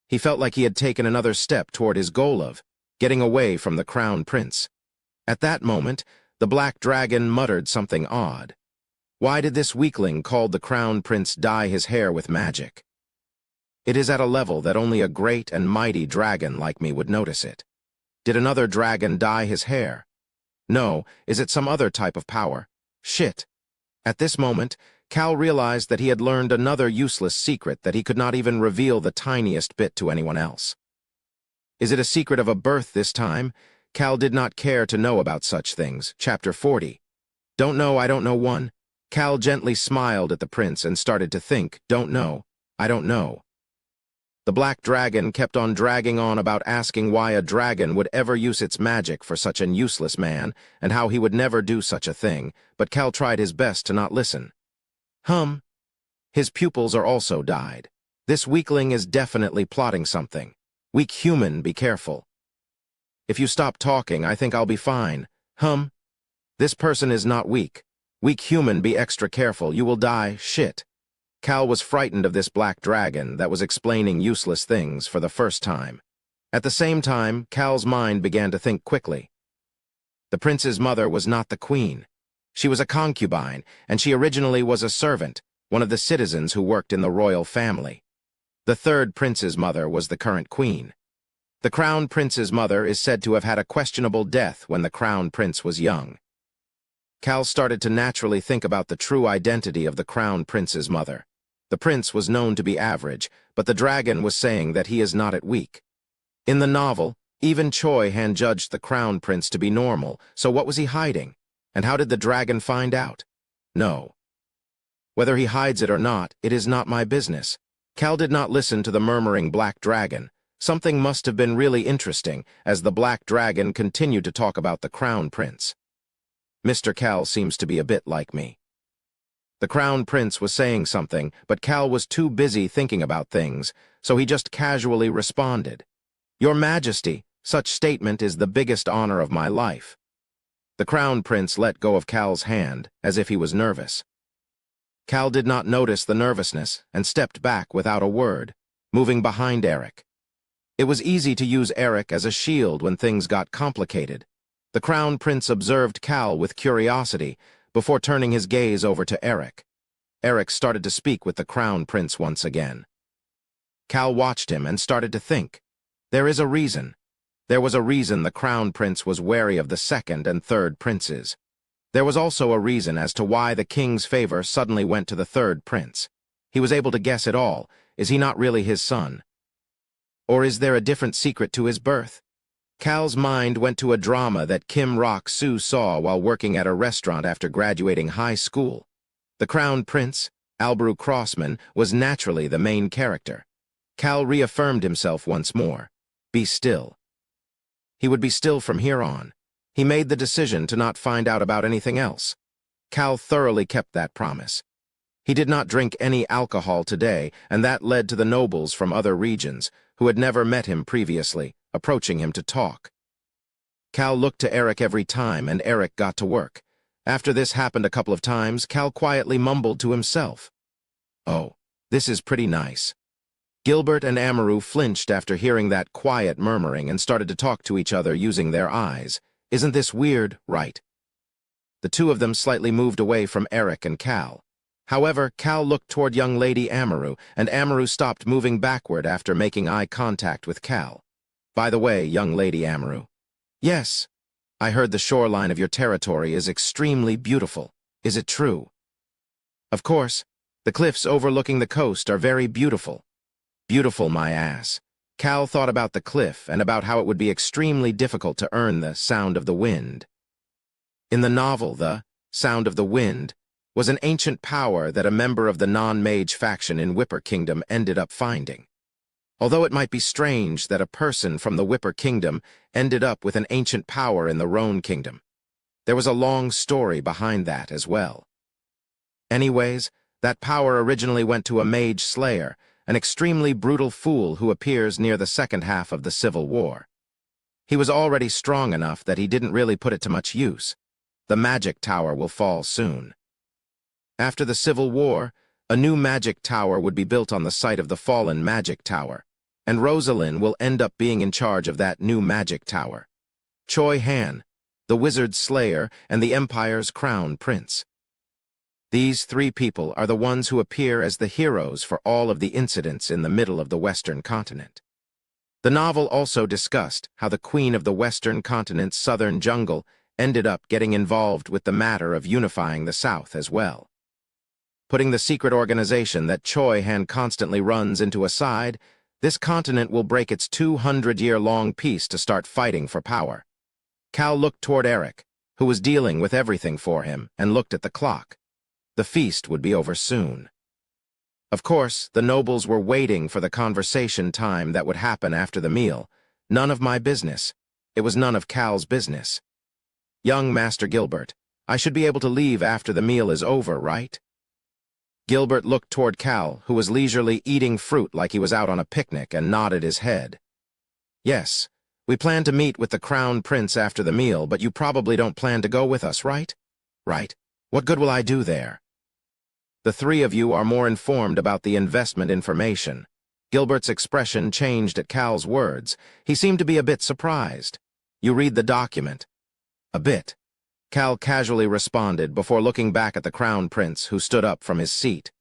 He felt like he had taken another step toward his goal of getting away from the crown prince. At that moment, the black dragon muttered something odd. Why did this weakling called the crown prince dye his hair with magic? It is at a level that only a great and mighty dragon like me would notice it. Did another dragon dye his hair? No, is it some other type of power? Shit. At this moment, Cal realized that he had learned another useless secret that he could not even reveal the tiniest bit to anyone else. Is it a secret of a birth this time? Cal did not care to know about such things. Chapter 40. Don't know, I don't know 1. Cal gently smiled at the prince and started to think, don't know, I don't know. The black dragon kept on dragging on about asking why a dragon would ever use its magic for such an useless man, and how he would never do such a thing, but Cal tried his best to not listen. His pupils are also dyed. This weakling is definitely plotting something. Weak human, be careful. If you stop talking, I think I'll be fine. This person is not weak. Weak human, be extra careful, you will die, shit. Cal was frightened of this black dragon that was explaining useless things for the first time. At the same time, Cal's mind began to think quickly. The prince's mother was not the queen. She was a concubine, and she originally was a servant, one of the citizens who worked in the royal family. The third prince's mother was the current queen. The crown prince's mother is said to have had a questionable death when the crown prince was young. Cal started to naturally think about the true identity of the crown prince's mother. The prince was known to be average, but the dragon was saying that he is not at weak. In the novel, even Choi Han judged the crown prince to be normal, so what was he hiding? And how did the dragon find out? No. Whether he hides it or not, it is not my business. Cal did not listen to the murmuring black dragon. Something must have been really interesting, as the black dragon continued to talk about the crown prince. Mr. Cal seems to be a bit like me. The crown prince was saying something, but Cal was too busy thinking about things, so he just casually responded. Your Majesty, such statement is the biggest honor of my life. The crown prince let go of Cal's hand, as if he was nervous. Cal did not notice the nervousness and stepped back without a word, moving behind Eric. It was easy to use Eric as a shield when things got complicated. The crown prince observed Cal with curiosity, before turning his gaze over to Eric. Eric started to speak with the crown prince once again. Cal watched him and started to think. There is a reason. There was a reason the crown prince was wary of the second and third princes. There was also a reason as to why the king's favor suddenly went to the third prince. He was able to guess it all. Is he not really his son? Or is there a different secret to his birth? Cal's mind went to a drama that Kim Rock-soo saw while working at a restaurant after graduating high school. The crown prince, Albrecht Crossman, was naturally the main character. Cal reaffirmed himself once more. Be still. He would be still from here on. He made the decision to not find out about anything else. Cal thoroughly kept that promise. He did not drink any alcohol today, and that led to the nobles from other regions, who had never met him previously, approaching him to talk. Cal looked to Eric every time, and Eric got to work. After this happened a couple of times, Cal quietly mumbled to himself, "Oh, this is pretty nice." Gilbert and Amaru flinched after hearing that quiet murmuring and started to talk to each other using their eyes. Isn't this weird, right? The two of them slightly moved away from Eric and Cal. However, Cal looked toward young lady Amaru, and Amaru stopped moving backward after making eye contact with Cal. "By the way, young lady Amaru." "Yes, I heard the shoreline of your territory is extremely beautiful. Is it true?" "Of course, the cliffs overlooking the coast are very beautiful." "Beautiful, my ass." Cal thought about the cliff and about how it would be extremely difficult to earn the sound of the wind. In the novel, the sound of the wind was an ancient power that a member of the non-mage faction in Whipper Kingdom ended up finding. Although it might be strange that a person from the Whipper Kingdom ended up with an ancient power in the Roan Kingdom, there was a long story behind that as well. Anyways, that power originally went to a mage slayer, an extremely brutal fool who appears near the second half of the Civil War. He was already strong enough that he didn't really put it to much use. The magic tower will fall soon. After the Civil War, a new magic tower would be built on the site of the fallen magic tower, and Rosalind will end up being in charge of that new magic tower. Choi Han, the wizard slayer and the Empire's crown prince. These three people are the ones who appear as the heroes for all of the incidents in the middle of the Western continent. The novel also discussed how the Queen of the Western continent's southern jungle ended up getting involved with the matter of unifying the South as well. Putting the secret organization that Choi Han constantly runs into a side, this continent will break its 200-year-long peace to start fighting for power. Cal looked toward Eric, who was dealing with everything for him, and looked at the clock. The feast would be over soon. Of course, the nobles were waiting for the conversation time that would happen after the meal. None of my business. It was none of Cal's business. "Young Master Gilbert, I should be able to leave after the meal is over, right?" Gilbert looked toward Cal, who was leisurely eating fruit like he was out on a picnic, and nodded his head. "Yes, we plan to meet with the Crown Prince after the meal, but you probably don't plan to go with us, right?" "Right. What good will I do there?" "The three of you are more informed about the investment information." Gilbert's expression changed at Cal's words. He seemed to be a bit surprised. "You read the document?" "A bit," Cal casually responded before looking back at the Crown Prince, who stood up from his seat.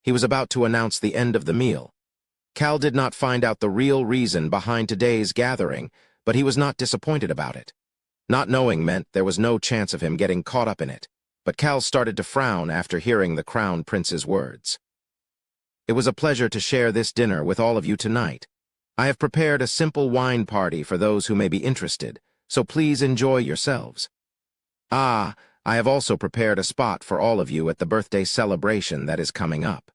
He was about to announce the end of the meal. Cal did not find out the real reason behind today's gathering, but he was not disappointed about it. Not knowing meant there was no chance of him getting caught up in it, but Cal started to frown after hearing the Crown Prince's words. "It was a pleasure to share this dinner with all of you tonight. I have prepared a simple wine party for those who may be interested, so please enjoy yourselves. I have also prepared a spot for all of you at the birthday celebration that is coming up."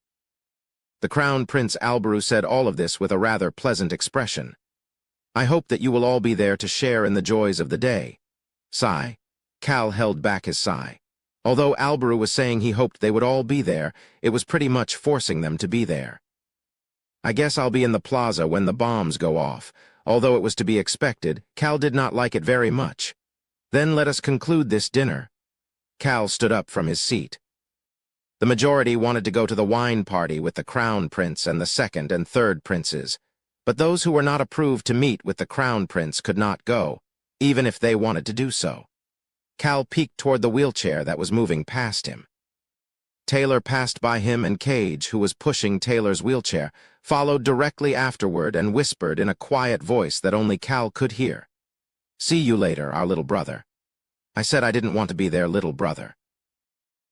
The Crown Prince Alberu said all of this with a rather pleasant expression. "I hope that you will all be there to share in the joys of the day." Sigh. Cal held back his sigh. Although Alberu was saying he hoped they would all be there, it was pretty much forcing them to be there. "I guess I'll be in the plaza when the bombs go off." Although it was to be expected, Cal did not like it very much. "Then let us conclude this dinner." Cal stood up from his seat. The majority wanted to go to the wine party with the Crown Prince and the second and third princes, but those who were not approved to meet with the Crown Prince could not go, even if they wanted to do so. Cal peeked toward the wheelchair that was moving past him. Taylor passed by him, and Cage, who was pushing Taylor's wheelchair, followed directly afterward and whispered in a quiet voice that only Cal could hear. "See you later, our little brother." "I said I didn't want to be their little brother."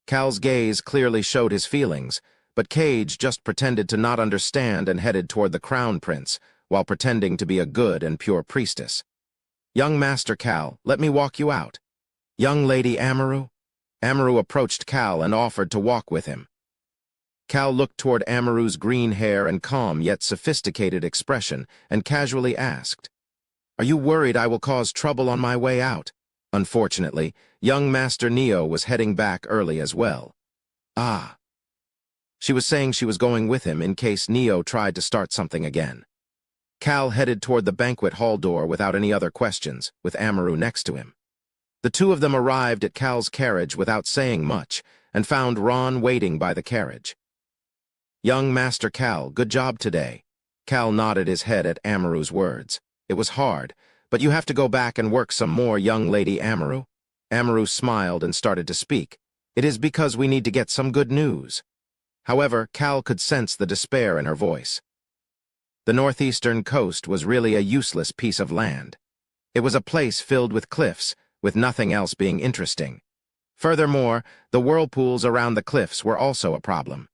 Cal's gaze clearly showed his feelings, but Cage just pretended to not understand and headed toward the Crown Prince, while pretending to be a good and pure priestess. "Young Master Cal, let me walk you out." "Young Lady Amaru?" Amaru approached Cal and offered to walk with him. Cal looked toward Amaru's green hair and calm yet sophisticated expression and casually asked, "Are you worried I will cause trouble on my way out?" Unfortunately, young Master Neo was heading back early as well. "Ah." She was saying she was going with him in case Neo tried to start something again. Cal headed toward the banquet hall door without any other questions, with Amaru next to him. The two of them arrived at Cal's carriage without saying much, and found Ron waiting by the carriage. "Young Master Cal, good job today." Cal nodded his head at Amaru's words. "It was hard, but you have to go back and work some more, young lady Amaru." Amaru smiled and started to speak. "It is because we need to get some good news." However, Cal could sense the despair in her voice. The northeastern coast was really a useless piece of land. It was a place filled with cliffs, with nothing else being interesting. Furthermore, the whirlpools around the cliffs were also a problem.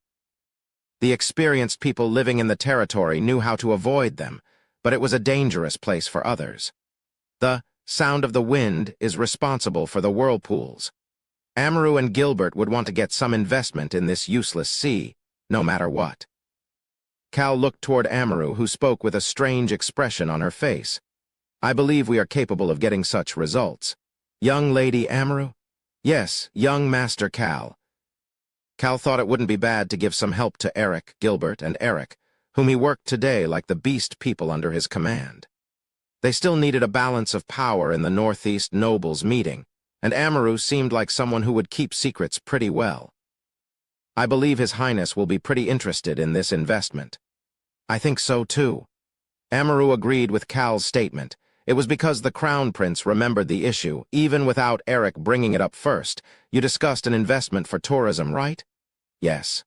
The experienced people living in the territory knew how to avoid them, but it was a dangerous place for others. The sound of the wind is responsible for the whirlpools. Amaru and Gilbert would want to get some investment in this useless sea, no matter what. Cal looked toward Amaru, who spoke with a strange expression on her face. "I believe we are capable of getting such results." "Young lady Amaru?" "Yes, young Master Cal." Cal thought it wouldn't be bad to give some help to Eric, Gilbert, and Eric, whom he worked today like the beast people under his command. They still needed a balance of power in the Northeast Nobles meeting, and Amaru seemed like someone who would keep secrets pretty well. "I believe His Highness will be pretty interested in this investment." "I think so too." Amaru agreed with Cal's statement. It was because the Crown Prince remembered the issue, even without Eric bringing it up first. "You discussed an investment for tourism, right?" "Yes."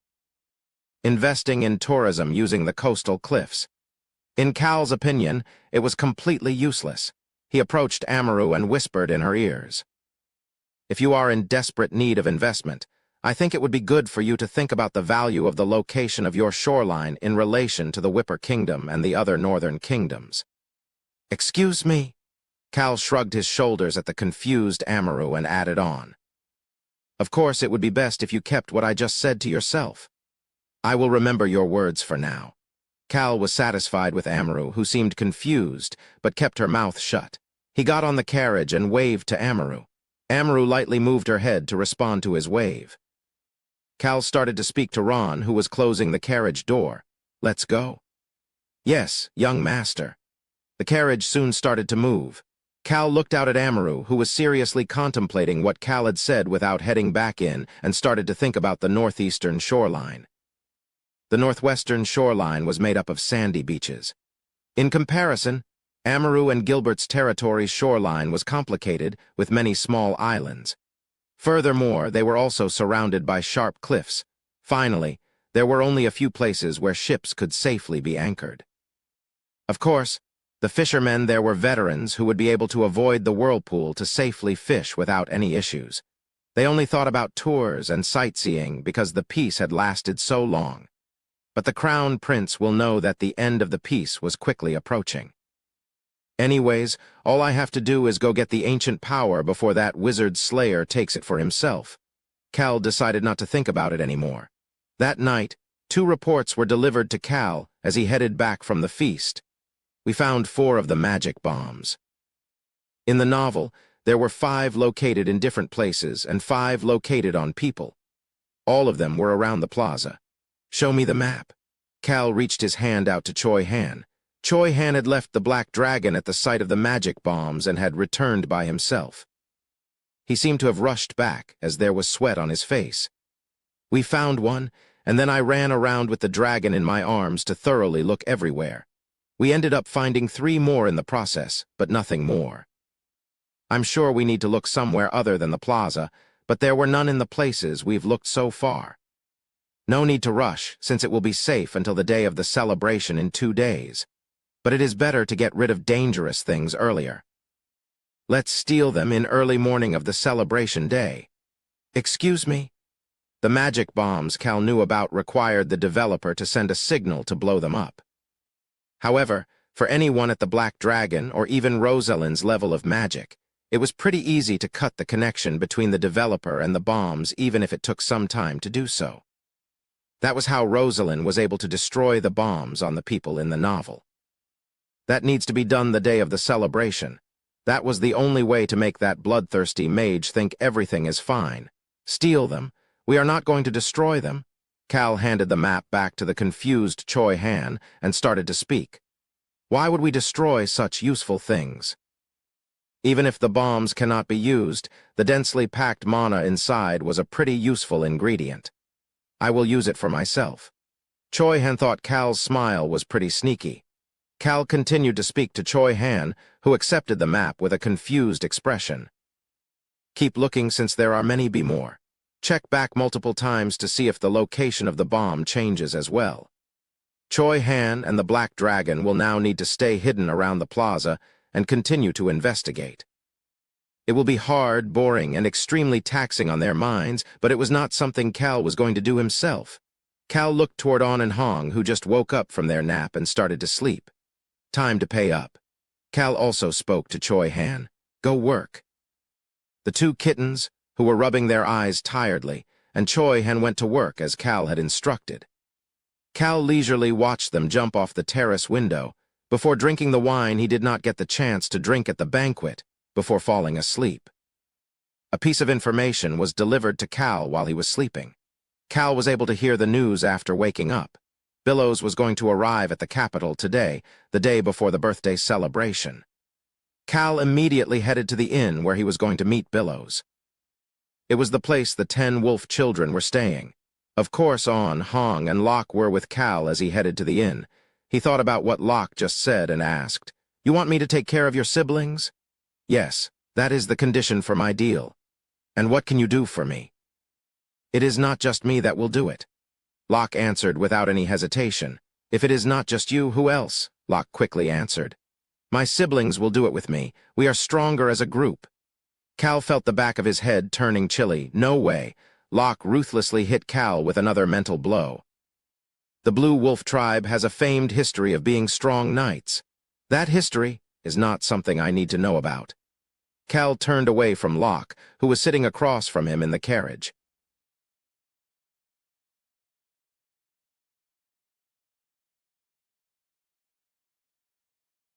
Investing in tourism using the coastal cliffs. In Cal's opinion, it was completely useless. He approached Amaru and whispered in her ears. "If you are in desperate need of investment, I think it would be good for you to think about the value of the location of your shoreline in relation to the Whipper Kingdom and the other northern kingdoms." "Excuse me?" Cal shrugged his shoulders at the confused Amaru and added on. "Of course, it would be best if you kept what I just said to yourself." "I will remember your words for now." Cal was satisfied with Amaru, who seemed confused, but kept her mouth shut. He got on the carriage and waved to Amaru. Amaru lightly moved her head to respond to his wave. Cal started to speak to Ron, who was closing the carriage door. "Let's go." "Yes, young master." The carriage soon started to move. Cal looked out at Amaru, who was seriously contemplating what Cal had said without heading back in, and started to think about the northeastern shoreline. The northwestern shoreline was made up of sandy beaches. In comparison, Amaru and Gilbert's territory's shoreline was complicated, with many small islands. Furthermore, they were also surrounded by sharp cliffs. Finally, there were only a few places where ships could safely be anchored. Of course, the fishermen there were veterans who would be able to avoid the whirlpool to safely fish without any issues. They only thought about tours and sightseeing because the peace had lasted so long. But the Crown Prince will know that the end of the peace was quickly approaching. "Anyways, all I have to do is go get the ancient power before that wizard slayer takes it for himself." Cal decided not to think about it anymore. That night, 2 reports were delivered to Cal as he headed back from the feast. We found 4 of the magic bombs. In the novel, there were 5 located in different places and 5 located on people. All of them were around the plaza. "Show me the map." Cal reached his hand out to Choi Han. Choi Han had left the Black Dragon at the site of the magic bombs and had returned by himself. He seemed to have rushed back, as there was sweat on his face. "We found one, and then I ran around with the dragon in my arms to thoroughly look everywhere. We ended up finding 3 more in the process, but nothing more. I'm sure we need to look somewhere other than the plaza, but there were none in the places we've looked so far. No need to rush, since it will be safe until the day of the celebration in 2 days. But it is better to get rid of dangerous things earlier. Let's steal them in early morning of the celebration day." "Excuse me?" The magic bombs Cal knew about required the developer to send a signal to blow them up. However, for anyone at the Black Dragon or even Rosalind's level of magic, it was pretty easy to cut the connection between the developer and the bombs even if it took some time to do so. That was how Rosalind was able to destroy the bombs on the people in the novel. That needs to be done the day of the celebration. That was the only way to make that bloodthirsty mage think everything is fine. "Steal them. We are not going to destroy them." Cal handed the map back to the confused Choi Han and started to speak. Why would we destroy such useful things? Even if the bombs cannot be used, the densely packed mana inside was a pretty useful ingredient. I will use it for myself. Choi Han thought Cal's smile was pretty sneaky. Cal continued to speak to Choi Han, who accepted the map with a confused expression. Keep looking since there are many more. Check back multiple times to see if the location of the bomb changes as well. Choi Han and the Black Dragon will now need to stay hidden around the plaza and continue to investigate. It will be hard, boring, and extremely taxing on their minds, but it was not something Cal was going to do himself. Cal looked toward An and Hong, who just woke up from their nap and started to sleep. Time to pay up. Cal also spoke to Choi Han. Go work. The two kittens, who were rubbing their eyes tiredly, and Choi Han went to work as Cal had instructed. Cal leisurely watched them jump off the terrace window. Before drinking the wine, he did not get the chance to drink at the banquet before falling asleep. A piece of information was delivered to Cal while he was sleeping. Cal was able to hear the news after waking up. Billows was going to arrive at the capital today, the day before the birthday celebration. Cal immediately headed to the inn where he was going to meet Billows. It was the place the 10 wolf children were staying. Of course, An, Hong, and Locke were with Cal as he headed to the inn. He thought about what Locke just said and asked, "You want me to take care of your siblings?" "Yes, that is the condition for my deal." "And what can you do for me?" "It is not just me that will do it." Locke answered without any hesitation. "If it is not just you, who else?" Locke quickly answered. "My siblings will do it with me. We are stronger as a group." Cal felt the back of his head turning chilly. No way. Locke ruthlessly hit Cal with another mental blow. The Blue Wolf tribe has a famed history of being strong knights. That history is not something I need to know about. Cal turned away from Locke, who was sitting across from him in the carriage.